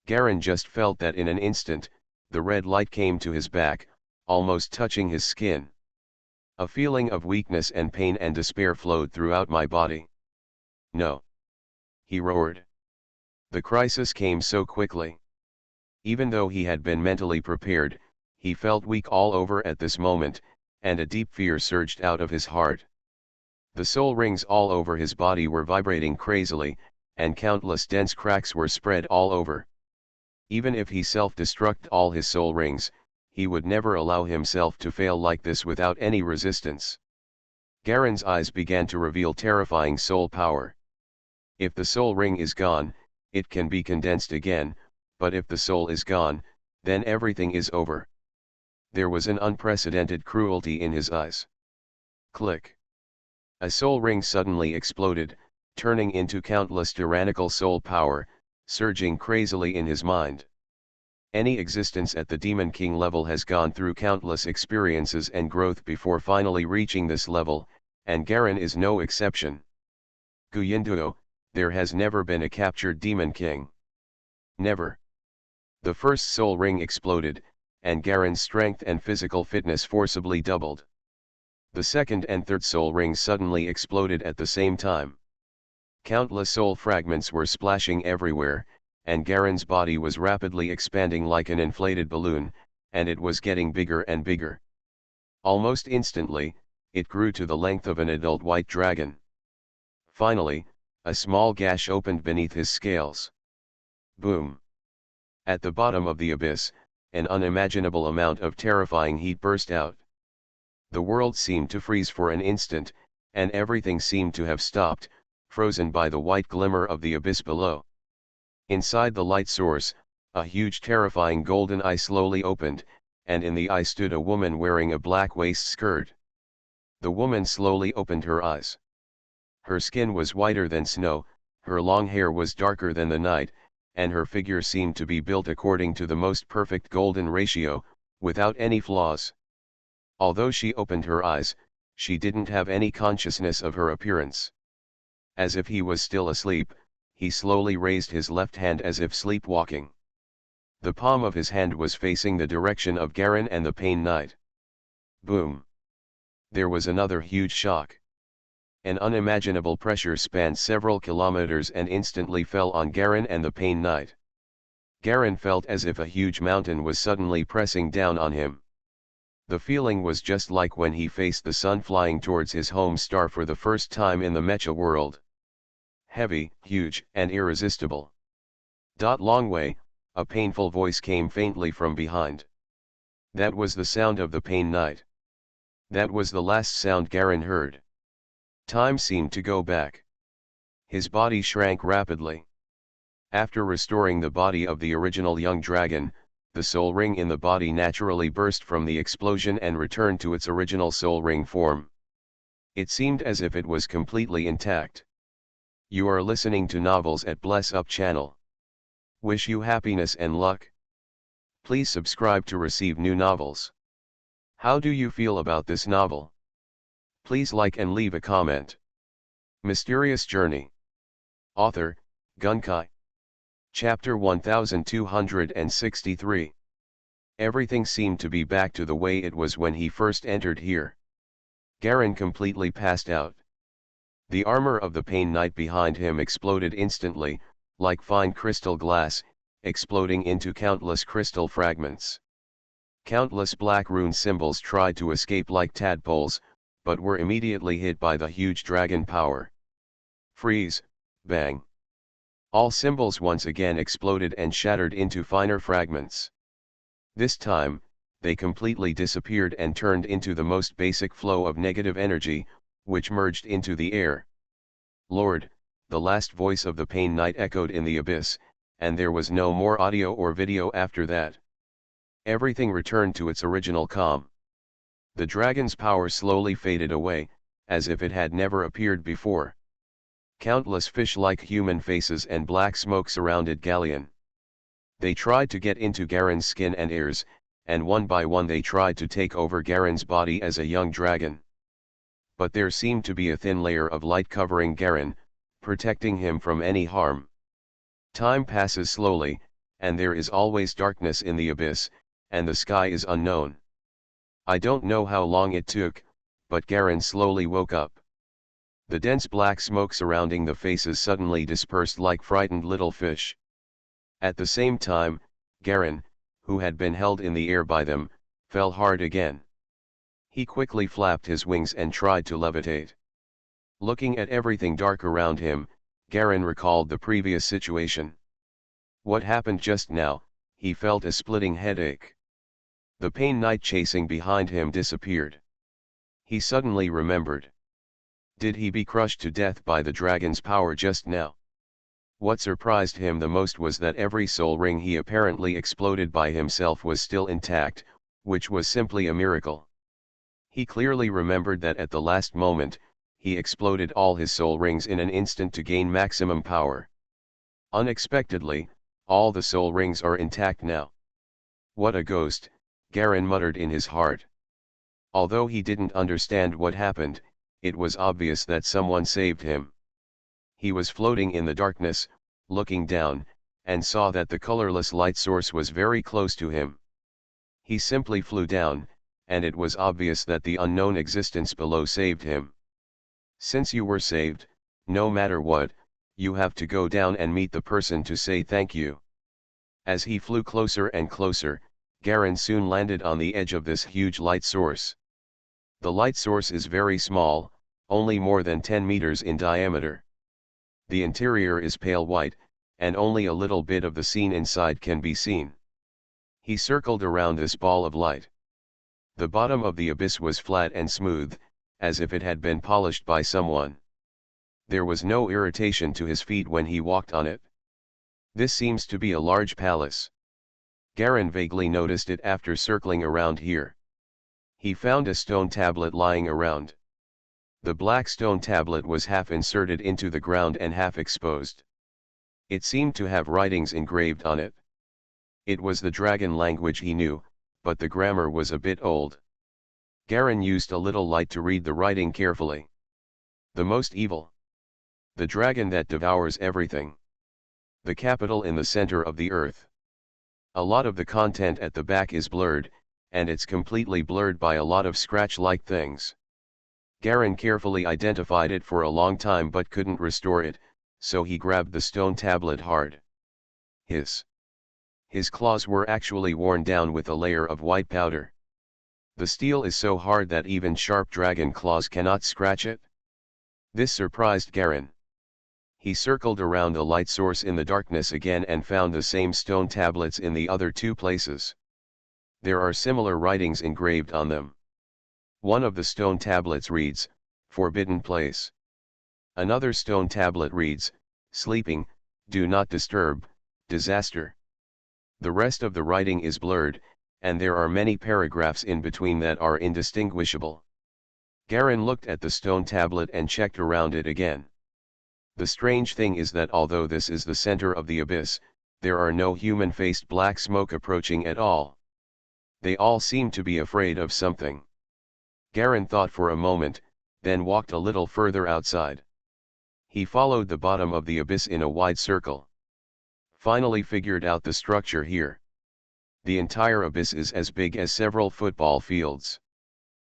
Garen just felt that in an instant, the red light came to his back, almost touching his skin. A feeling of weakness and pain and despair flowed throughout my body. No! He roared. The crisis came so quickly. Even though he had been mentally prepared, he felt weak all over at this moment, and a deep fear surged out of his heart. The soul rings all over his body were vibrating crazily, and countless dense cracks were spread all over. Even if he self-destruct all his soul rings, he would never allow himself to fail like this without any resistance. Garen's eyes began to reveal terrifying soul power. If the soul ring is gone, it can be condensed again, but if the soul is gone, then everything is over. There was an unprecedented cruelty in his eyes. Click. A soul ring suddenly exploded, turning into countless tyrannical soul power, surging crazily in his mind. Any existence at the Demon King level has gone through countless experiences and growth before finally reaching this level, and Garen is no exception. Guyinduo, there has never been a captured Demon King. Never. The first soul ring exploded, and Garen's strength and physical fitness forcibly doubled. The second and third soul rings suddenly exploded at the same time. Countless soul fragments were splashing everywhere, and Garen's body was rapidly expanding like an inflated balloon, and it was getting bigger and bigger. Almost instantly, it grew to the length of an adult white dragon. Finally, a small gash opened beneath his scales. Boom! At the bottom of the abyss, an unimaginable amount of terrifying heat burst out. The world seemed to freeze for an instant, and everything seemed to have stopped, frozen by the white glimmer of the abyss below. Inside the light source, a huge terrifying golden eye slowly opened, and in the eye stood a woman wearing a black waist skirt. The woman slowly opened her eyes. Her skin was whiter than snow, her long hair was darker than the night, and her figure seemed to be built according to the most perfect golden ratio, without any flaws. Although she opened her eyes, she didn't have any consciousness of her appearance. As if he was still asleep, he slowly raised his left hand as if sleepwalking. The palm of his hand was facing the direction of Garen and the Pain Knight. Boom! There was another huge shock. An unimaginable pressure spanned several kilometers and instantly fell on Garen and the Pain Knight. Garen felt as if a huge mountain was suddenly pressing down on him. The feeling was just like when he faced the sun flying towards his home star for the first time in the mecha world. Heavy, huge, and irresistible. Long way, a painful voice came faintly from behind. That was the sound of the Pain Knight. That was the last sound Garen heard. Time seemed to go back. His body shrank rapidly. After restoring the body of the original young dragon, the soul ring in the body naturally burst from the explosion and returned to its original soul ring form. It seemed as if it was completely intact. You are listening to Novels at Bless Up channel. Wish you happiness and luck. Please subscribe to receive new novels. How do you feel about this novel? Please like and leave a comment. Mysterious Journey. Author, Gunkai. Chapter 1263. Everything seemed to be back to the way it was when he first entered here. Garen completely passed out. The armor of the Pain Knight behind him exploded instantly, like fine crystal glass, exploding into countless crystal fragments. Countless black rune symbols tried to escape like tadpoles, but were immediately hit by the huge dragon power. Freeze, bang. All symbols once again exploded and shattered into finer fragments. This time, they completely disappeared and turned into the most basic flow of negative energy, which merged into the air. Lord, the last voice of the Pain Knight echoed in the abyss, and there was no more audio or video after that. Everything returned to its original calm. The dragon's power slowly faded away, as if it had never appeared before. Countless fish-like human faces and black smoke surrounded Galleon. They tried to get into Garen's skin and ears, and one by one they tried to take over Garen's body as a young dragon. But there seemed to be a thin layer of light covering Garen, protecting him from any harm. Time passes slowly, and there is always darkness in the abyss, and the sky is unknown. I don't know how long it took, but Garen slowly woke up. The dense black smoke surrounding the faces suddenly dispersed like frightened little fish. At the same time, Garen, who had been held in the air by them, fell hard again. He quickly flapped his wings and tried to levitate. Looking at everything dark around him, Garen recalled the previous situation. What happened just now? He felt a splitting headache. The Pain Knight chasing behind him disappeared. He suddenly remembered. Did he be crushed to death by the dragon's power just now? What surprised him the most was that every soul ring he apparently exploded by himself was still intact, which was simply a miracle. He clearly remembered that at the last moment, he exploded all his soul rings in an instant to gain maximum power. Unexpectedly, all the soul rings are intact now. What a ghost, Garen muttered in his heart. Although he didn't understand what happened, it was obvious that someone saved him. He was floating in the darkness, looking down, and saw that the colorless light source was very close to him. He simply flew down, and it was obvious that the unknown existence below saved him. Since you were saved, no matter what, you have to go down and meet the person to say thank you. As he flew closer and closer, Garen soon landed on the edge of this huge light source. The light source is very small, only more than 10 meters in diameter. The interior is pale white, and only a little bit of the scene inside can be seen. He circled around this ball of light. The bottom of the abyss was flat and smooth, as if it had been polished by someone. There was no irritation to his feet when he walked on it. This seems to be a large palace. Garen vaguely noticed it after circling around here. He found a stone tablet lying around. The black stone tablet was half inserted into the ground and half exposed. It seemed to have writings engraved on it. It was the dragon language he knew, but the grammar was a bit old. Garen used a little light to read the writing carefully. The most evil. The dragon that devours everything. The capital in the center of the earth. A lot of the content at the back is blurred, and it's completely blurred by a lot of scratch-like things. Garen carefully identified it for a long time but couldn't restore it, so he grabbed the stone tablet hard. His claws were actually worn down with a layer of white powder. The steel is so hard that even sharp dragon claws cannot scratch it. This surprised Garen. He circled around the light source in the darkness again and found the same stone tablets in the other two places. There are similar writings engraved on them. One of the stone tablets reads, "Forbidden place." Another stone tablet reads, "Sleeping, do not disturb, disaster." The rest of the writing is blurred, and there are many paragraphs in between that are indistinguishable. Garen looked at the stone tablet and checked around it again. The strange thing is that although this is the center of the abyss, there are no human-faced black smoke approaching at all. They all seem to be afraid of something. Garen thought for a moment, then walked a little further outside. He followed the bottom of the abyss in a wide circle. Finally figured out the structure here. The entire abyss is as big as several football fields.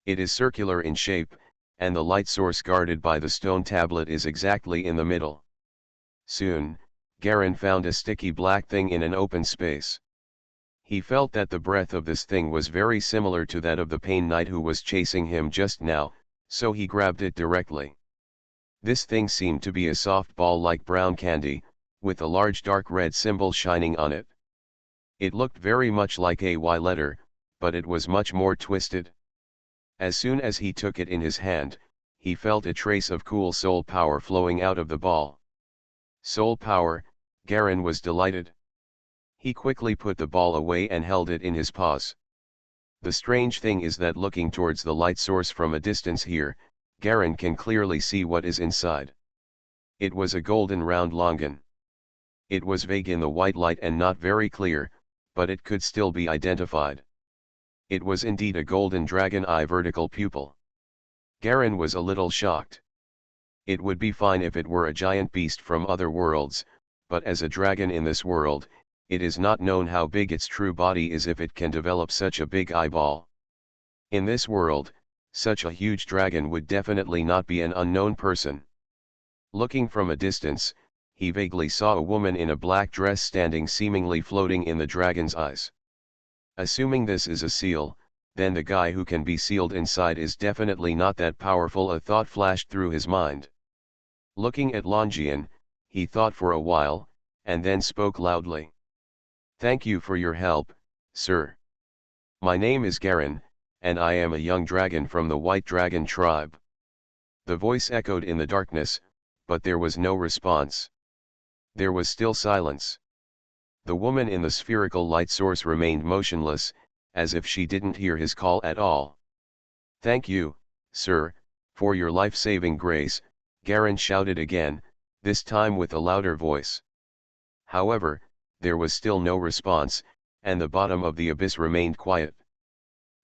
It is circular in shape, and the light source guarded by the stone tablet is exactly in the middle. Soon, Garen found a sticky black thing in an open space. He felt that the breath of this thing was very similar to that of the Pain Knight who was chasing him just now, so he grabbed it directly. This thing seemed to be a soft ball like brown candy, with a large dark red symbol shining on it. It looked very much like a Y letter, but it was much more twisted. As soon as he took it in his hand, he felt a trace of cool soul power flowing out of the ball. Soul power, Garen was delighted. He quickly put the ball away and held it in his paws. The strange thing is that looking towards the light source from a distance here, Garen can clearly see what is inside. It was a golden round longan. It was vague in the white light and not very clear, but it could still be identified. It was indeed a golden dragon eye vertical pupil. Garen was a little shocked. It would be fine if it were a giant beast from other worlds, but as a dragon in this world, it is not known how big its true body is if it can develop such a big eyeball. In this world, such a huge dragon would definitely not be an unknown person. Looking from a distance, he vaguely saw a woman in a black dress standing seemingly floating in the dragon's eyes. Assuming this is a seal, then the guy who can be sealed inside is definitely not that powerful. A thought flashed through his mind. Looking at Longian, he thought for a while, and then spoke loudly. "Thank you for your help, sir. My name is Garen, and I am a young dragon from the White Dragon tribe." The voice echoed in the darkness, but there was no response. There was still silence. The woman in the spherical light source remained motionless, as if she didn't hear his call at all. "Thank you, sir, for your life-saving grace," Garen shouted again, this time with a louder voice. However, there was still no response, and the bottom of the abyss remained quiet.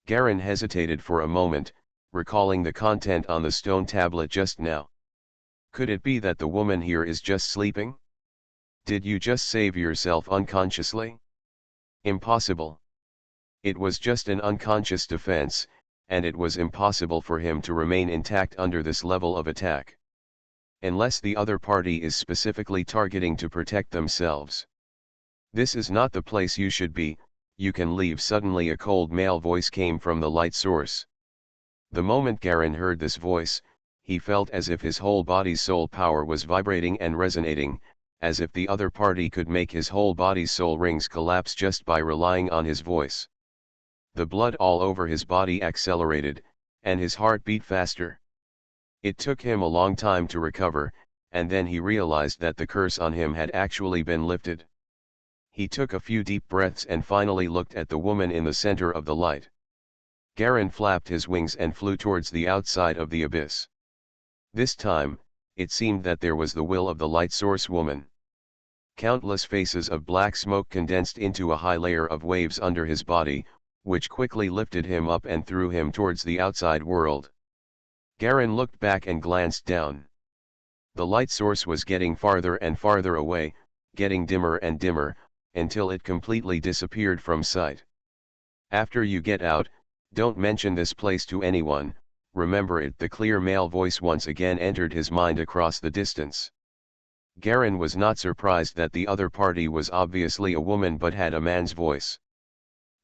Garen hesitated for a moment, recalling the content on the stone tablet just now. Could it be that the woman here is just sleeping? Did you just save yourself unconsciously? Impossible. It was just an unconscious defense, and it was impossible for him to remain intact under this level of attack. Unless the other party is specifically targeting to protect themselves. This is not the place you should be, you can leave. Suddenly a cold male voice came from the light source. The moment Garen heard this voice, he felt as if his whole body's soul power was vibrating and resonating, as if the other party could make his whole body's soul rings collapse just by relying on his voice. The blood all over his body accelerated, and his heart beat faster. It took him a long time to recover, and then he realized that the curse on him had actually been lifted. He took a few deep breaths and finally looked at the woman in the center of the light. Garen flapped his wings and flew towards the outside of the abyss. This time, it seemed that there was the will of the light source woman. Countless faces of black smoke condensed into a high layer of waves under his body, which quickly lifted him up and threw him towards the outside world. Garen looked back and glanced down. The light source was getting farther and farther away, getting dimmer and dimmer, until it completely disappeared from sight. After you get out, don't mention this place to anyone, remember it. The clear male voice once again entered his mind across the distance. Garen was not surprised that the other party was obviously a woman but had a man's voice.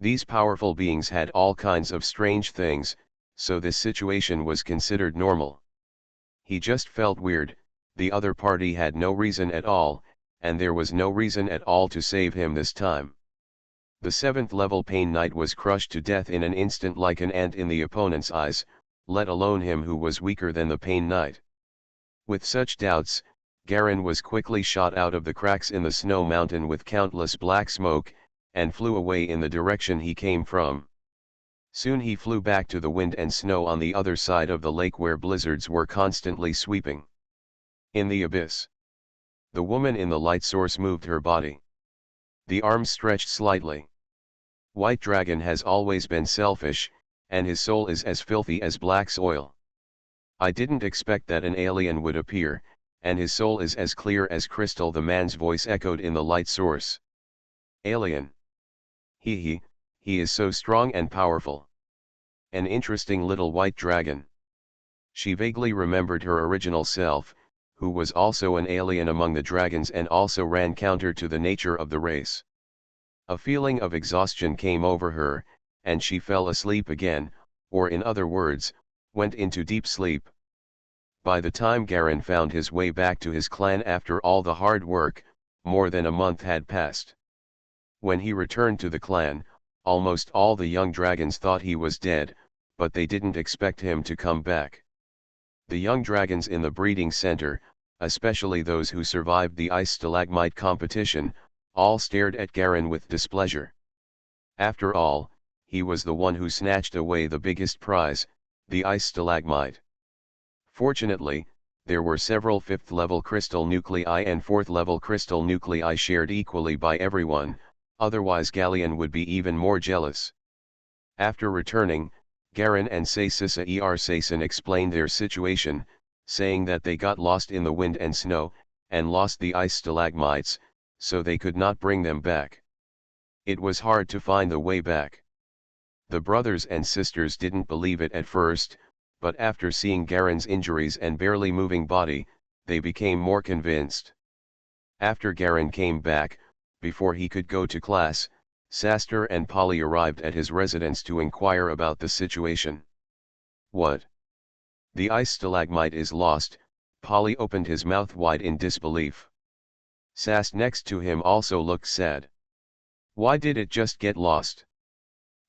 These powerful beings had all kinds of strange things, so this situation was considered normal. He just felt weird. The other party had no reason at all, and there was no reason at all to save him this time. The 7th level Pain Knight was crushed to death in an instant like an ant in the opponent's eyes, let alone him who was weaker than the Pain Knight. With such doubts, Garen was quickly shot out of the cracks in the snow mountain with countless black smoke, and flew away in the direction he came from. Soon he flew back to the wind and snow on the other side of the lake where blizzards were constantly sweeping. In the abyss, the woman in the light source moved her body. The arms stretched slightly. White Dragon has always been selfish, and his soul is as filthy as black soil. I didn't expect that an alien would appear, and his soul is as clear as crystal. The man's voice echoed in the light source. Alien. He is so strong and powerful. An interesting little white dragon. She vaguely remembered her original self, who was also an alien among the dragons and also ran counter to the nature of the race. A feeling of exhaustion came over her, and she fell asleep again, or in other words, went into deep sleep. By the time Garen found his way back to his clan after all the hard work, more than a month had passed. When he returned to the clan, almost all the young dragons thought he was dead, but they didn't expect him to come back. The young dragons in the breeding center, especially those who survived the ice stalagmite competition, all stared at Garen with displeasure. After all, he was the one who snatched away the biggest prize, the ice stalagmite. Fortunately, there were several 5th level crystal nuclei and 4th level crystal nuclei shared equally by everyone, otherwise Galleon would be even more jealous. After returning, Garen and Sayson explained their situation, saying that they got lost in the wind and snow, and lost the ice stalagmites, so they could not bring them back. It was hard to find the way back. The brothers and sisters didn't believe it at first, but after seeing Garen's injuries and barely moving body, they became more convinced. After Garen came back, before he could go to class, Saster and Polly arrived at his residence to inquire about the situation. What? The ice stalagmite is lost. Polly opened his mouth wide in disbelief. Sast next to him also looked sad. Why did it just get lost?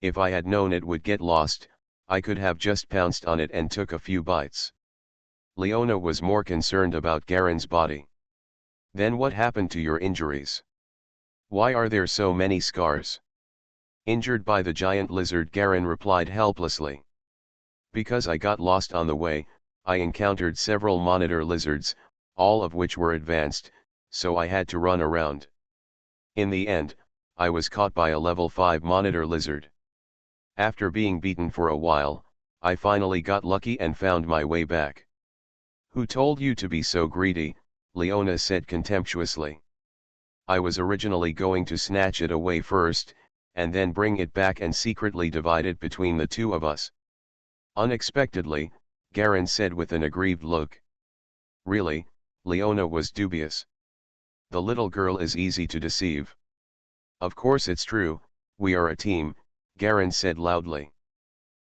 If I had known it would get lost, I could have just pounced on it and took a few bites. Leona was more concerned about Garen's body. Then what happened to your injuries? Why are there so many scars? Injured by the giant lizard, Garen replied helplessly. Because I got lost on the way, I encountered several monitor lizards, all of which were advanced, so I had to run around. In the end, I was caught by a level 5 monitor lizard. After being beaten for a while, I finally got lucky and found my way back. Who told you to be so greedy? Leona said contemptuously. I was originally going to snatch it away first, and then bring it back and secretly divide it between the two of us. Unexpectedly, Garen said with an aggrieved look. Really? Leona was dubious. The little girl is easy to deceive. Of course it's true, we are a team, Garen said loudly.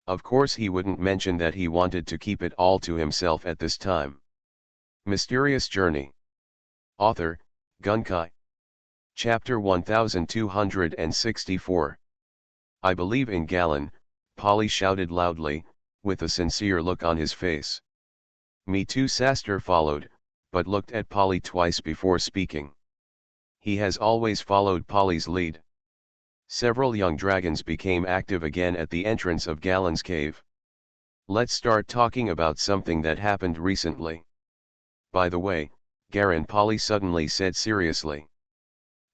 Of course he wouldn't mention that he wanted to keep it all to himself at this time. Mysterious Journey. Author, Gunkai. Chapter 1264. I believe in Galen, Polly shouted loudly, with a sincere look on his face. Me too, Saster followed, but looked at Polly twice before speaking. He has always followed Polly's lead. Several young dragons became active again at the entrance of Galen's cave. Let's start talking about something that happened recently. By the way, Garen, Polly suddenly said seriously.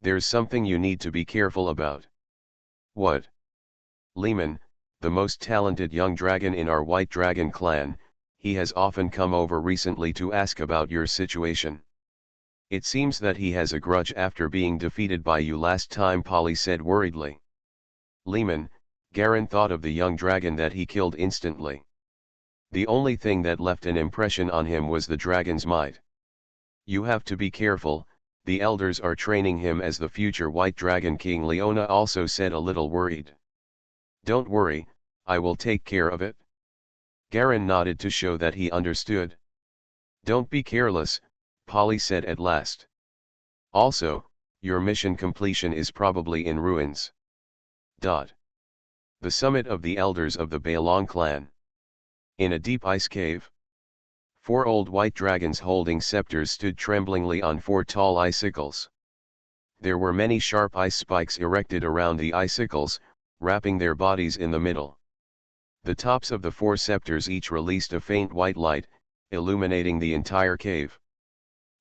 There's something you need to be careful about. What? Lehman, the most talented young dragon in our White Dragon clan, he has often come over recently to ask about your situation. It seems that he has a grudge after being defeated by you last time, Polly said worriedly. Lehman, Garen thought of the young dragon that he killed instantly. The only thing that left an impression on him was the dragon's might. You have to be careful, the elders are training him as the future White Dragon King, Leona also said a little worried. Don't worry, I will take care of it. Garen nodded to show that he understood. Don't be careless, Polly said at last. Also, your mission completion is probably in ruins. The summit of the elders of the Balong clan. In a deep ice cave. 4 old white dragons holding scepters stood tremblingly on 4 tall icicles. There were many sharp ice spikes erected around the icicles, wrapping their bodies in the middle. The tops of the 4 scepters each released a faint white light, illuminating the entire cave.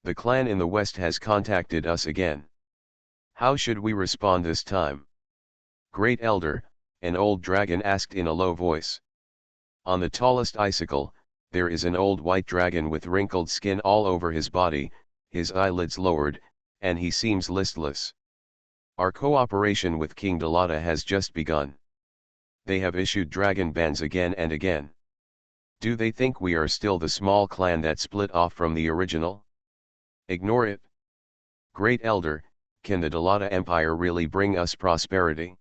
The clan in the west has contacted us again. How should we respond this time? Great Elder, an old dragon asked in a low voice. On the tallest icicle, there is an old white dragon with wrinkled skin all over his body, his eyelids lowered, and he seems listless. Our cooperation with King Dalata has just begun. They have issued dragon bans again and again. Do they think we are still the small clan that split off from the original? Ignore it. Great Elder, can the Dalata Empire really bring us prosperity?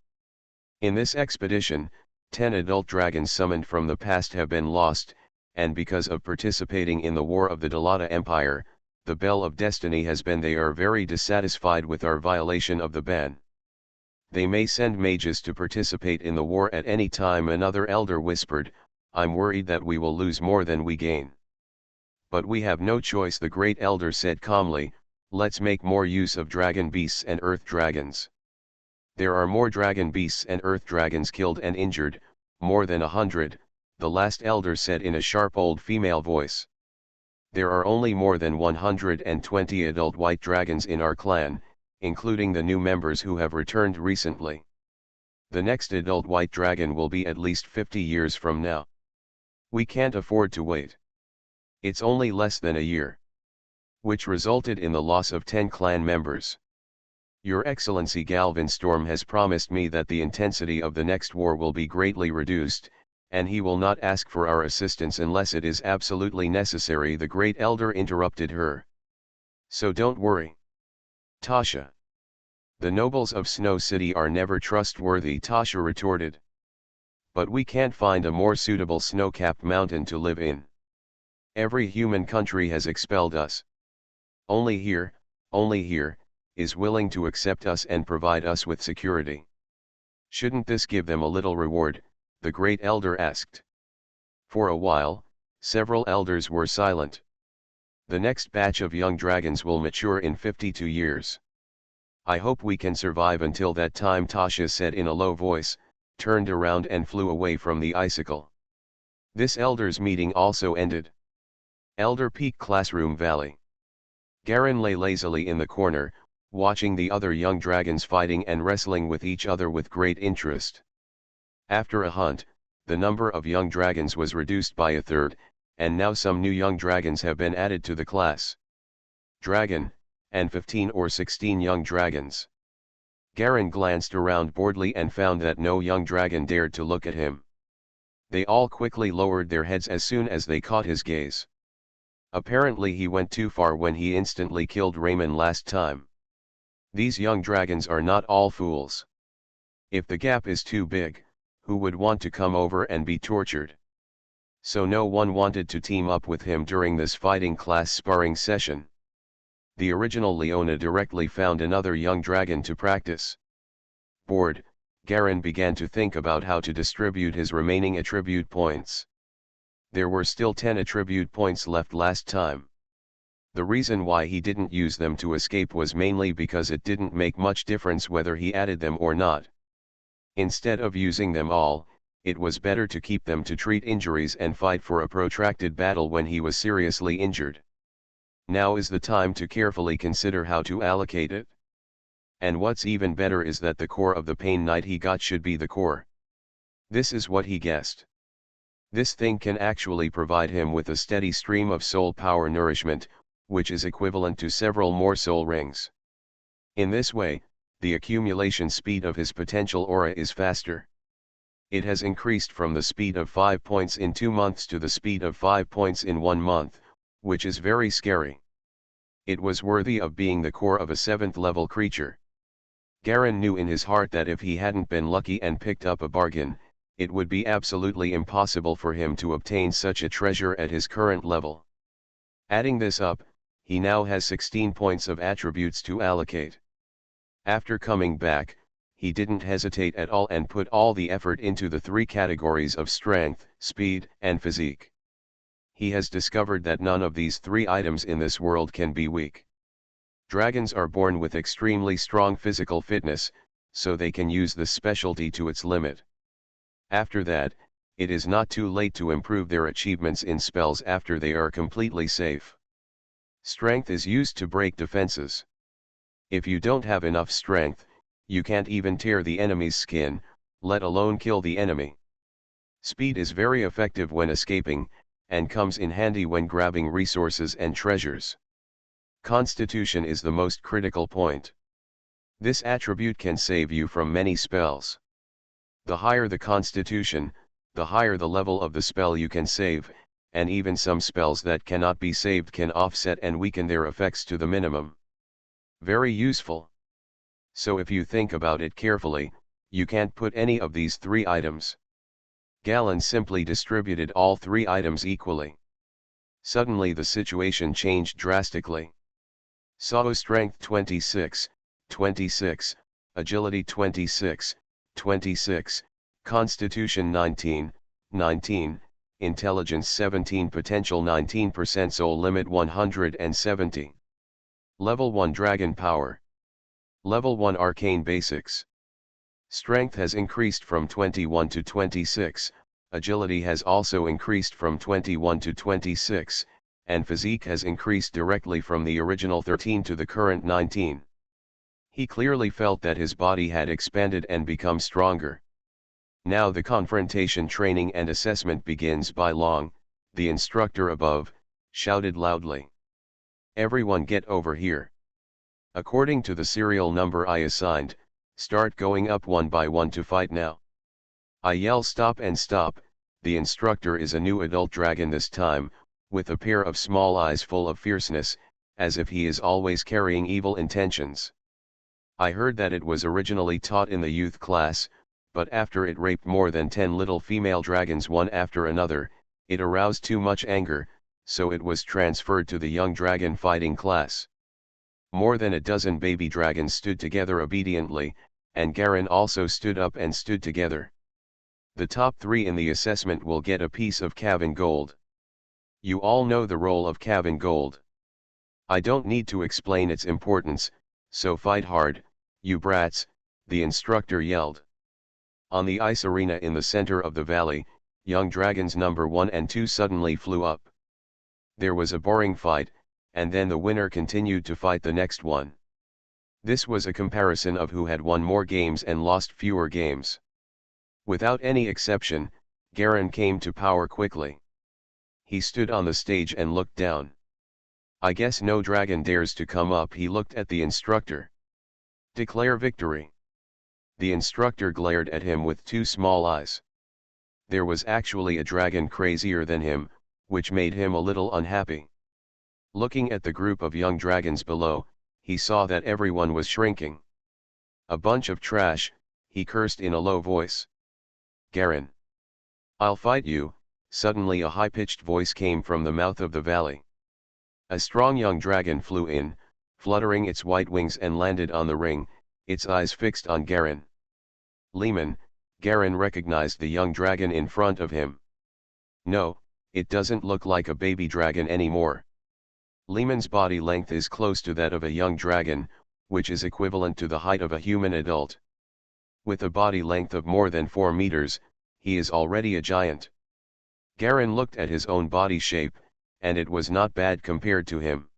In this expedition, 10 adult dragons summoned from the past have been lost, and because of participating in the War of the Dalata Empire, the Bell of Destiny has been they are very dissatisfied with our violation of the ban. They may send mages to participate in the war at any time, another elder whispered. I'm worried that we will lose more than we gain. But we have no choice, the great elder said calmly. Let's make more use of dragon beasts and earth dragons. There are more dragon beasts and earth dragons killed and injured, more than 100, the last elder said in a sharp old female voice. There are only more than 120 adult white dragons in our clan, including the new members who have returned recently. The next adult white dragon will be at least 50 years from now. We can't afford to wait. It's only less than a year. Which resulted in the loss of 10 clan members. Your Excellency Galvanstorm has promised me that the intensity of the next war will be greatly reduced, and he will not ask for our assistance unless it is absolutely necessary, the great elder interrupted her. So don't worry. Tasha. The nobles of Snow City are never trustworthy, Tasha retorted. But we can't find a more suitable snow-capped mountain to live in. Every human country has expelled us. Only here, is willing to accept us and provide us with security. Shouldn't this give them a little reward? The great elder asked. For a while, several elders were silent. The next batch of young dragons will mature in 52 years. I hope we can survive until that time, Tasha said in a low voice, turned around and flew away from the icicle. This elders' meeting also ended. Elder Peak Classroom Valley. Garen lay lazily in the corner, watching the other young dragons fighting and wrestling with each other with great interest. After a hunt, the number of young dragons was reduced by a third, and now some new young dragons have been added to the class. Dragon, and 15 or 16 young dragons. Garen glanced around boredly and found that no young dragon dared to look at him. They all quickly lowered their heads as soon as they caught his gaze. Apparently he went too far when he instantly killed Raymond last time. These young dragons are not all fools. If the gap is too big, who would want to come over and be tortured? So no one wanted to team up with him during this fighting class sparring session. The original Leona directly found another young dragon to practice. Bored, Garen began to think about how to distribute his remaining attribute points. There were still 10 attribute points left last time. The reason why he didn't use them to escape was mainly because it didn't make much difference whether he added them or not. Instead of using them all, it was better to keep them to treat injuries and fight for a protracted battle when he was seriously injured. Now is the time to carefully consider how to allocate it. And what's even better is that the core of the Pain Knight he got should be the core. This is what he guessed. This thing can actually provide him with a steady stream of soul power nourishment, which is equivalent to several more soul rings. In this way, the accumulation speed of his potential aura is faster. It has increased from the speed of 5 points in 2 months to the speed of 5 points in 1 month, which is very scary. It was worthy of being the core of a 7th level creature. Garen knew in his heart that if he hadn't been lucky and picked up a bargain, it would be absolutely impossible for him to obtain such a treasure at his current level. Adding this up, he now has 16 points of attributes to allocate. After coming back, he didn't hesitate at all and put all the effort into the 3 categories of strength, speed, and physique. He has discovered that none of these 3 items in this world can be weak. Dragons are born with extremely strong physical fitness, so they can use this specialty to its limit. After that, it is not too late to improve their achievements in spells after they are completely safe. Strength is used to break defenses. If you don't have enough strength, you can't even tear the enemy's skin, let alone kill the enemy. Speed is very effective when escaping, and comes in handy when grabbing resources and treasures. Constitution is the most critical point. This attribute can save you from many spells. The higher the constitution, the higher the level of the spell you can save, and even some spells that cannot be saved can offset and weaken their effects to the minimum. Very useful. So if you think about it carefully, you can't put any of these 3 items. Galen simply distributed all 3 items equally. Suddenly the situation changed drastically. Sao strength 26, 26, agility 26, 26, constitution 19, 19, intelligence 17, potential 19%, soul limit 170. Level 1 dragon power. Level 1 arcane basics. Strength has increased from 21 to 26, agility has also increased from 21 to 26, and physique has increased directly from the original 13 to the current 19. He clearly felt that his body had expanded and become stronger. Now the confrontation training and assessment begins. By Long, the instructor above, shouted loudly. Everyone get over here. According to the serial number I assigned, start going up one by one to fight now. I yell stop and stop. The instructor is a new adult dragon this time, with a pair of small eyes full of fierceness, as if he is always carrying evil intentions. I heard that it was originally taught in the youth class, but after it raped more than 10 little female dragons one after another, it aroused too much anger, so it was transferred to the young dragon fighting class. More than a dozen baby dragons stood together obediently, and Garen also stood up and stood together. The top 3 in the assessment will get a piece of Cavan gold. You all know the role of Cavan gold. I don't need to explain its importance, so fight hard, you brats, the instructor yelled. On the ice arena in the center of the valley, young dragons number 1 and 2 suddenly flew up. There was a boring fight, and then the winner continued to fight the next one. This was a comparison of who had won more games and lost fewer games. Without any exception, Garen came to power quickly. He stood on the stage and looked down. I guess no dragon dares to come up. He looked at the instructor. Declare victory. The instructor glared at him with two small eyes. There was actually a dragon crazier than him, which made him a little unhappy. Looking at the group of young dragons below, he saw that everyone was shrinking. A bunch of trash, he cursed in a low voice. Garen. I'll fight you. Suddenly a high-pitched voice came from the mouth of the valley. A strong young dragon flew in, fluttering its white wings and landed on the ring, its eyes fixed on Garen. Leman, Garen recognized the young dragon in front of him. No, it doesn't look like a baby dragon anymore. Leman's body length is close to that of a young dragon, which is equivalent to the height of a human adult. With a body length of more than 4 meters, he is already a giant. Garen looked at his own body shape, and it was not bad compared to him.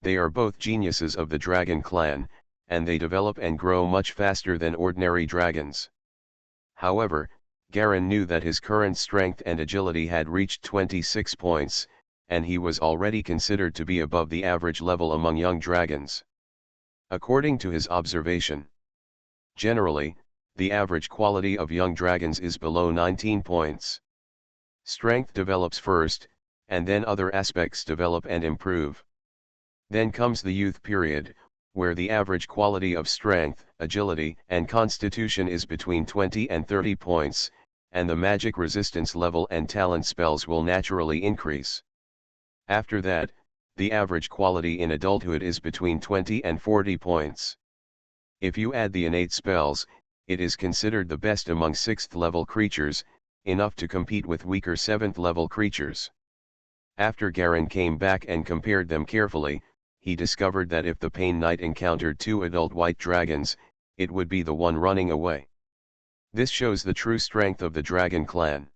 They are both geniuses of the dragon clan, and they develop and grow much faster than ordinary dragons. However, Garen knew that his current strength and agility had reached 26 points, and he was already considered to be above the average level among young dragons. According to his observation. Generally, the average quality of young dragons is below 19 points. Strength develops first, and then other aspects develop and improve. Then comes the youth period, where the average quality of strength, agility, and constitution is between 20 and 30 points, and the magic resistance level and talent spells will naturally increase. After that, the average quality in adulthood is between 20 and 40 points. If you add the innate spells, it is considered the best among 6th level creatures, enough to compete with weaker 7th level creatures. After Garen came back and compared them carefully, he discovered that if the Pain Knight encountered 2 adult white dragons, it would be the one running away. This shows the true strength of the dragon clan.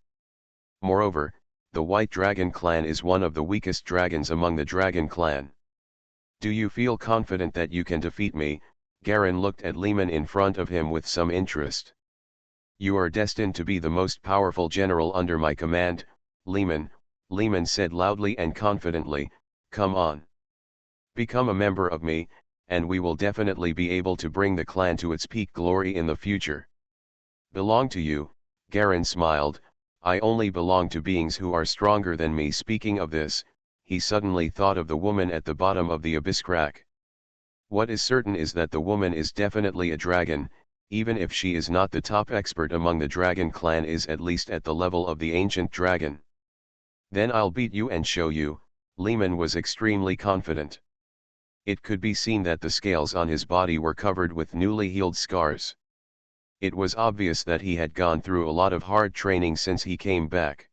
Moreover, the white dragon clan is one of the weakest dragons among the dragon clan. Do you feel confident that you can defeat me? Garen looked at Leman in front of him with some interest. You are destined to be the most powerful general under my command, Leman, Leman said loudly and confidently. Come on. Become a member of me, and we will definitely be able to bring the clan to its peak glory in the future. Belong to you, Garen smiled. I only belong to beings who are stronger than me. Speaking of this, he suddenly thought of the woman at the bottom of the abyss crack. What is certain is that the woman is definitely a dragon, even if she is not the top expert among the dragon clan, is at least at the level of the ancient dragon. Then I'll beat you and show you. Leman was extremely confident. It could be seen that the scales on his body were covered with newly healed scars. It was obvious that he had gone through a lot of hard training since he came back.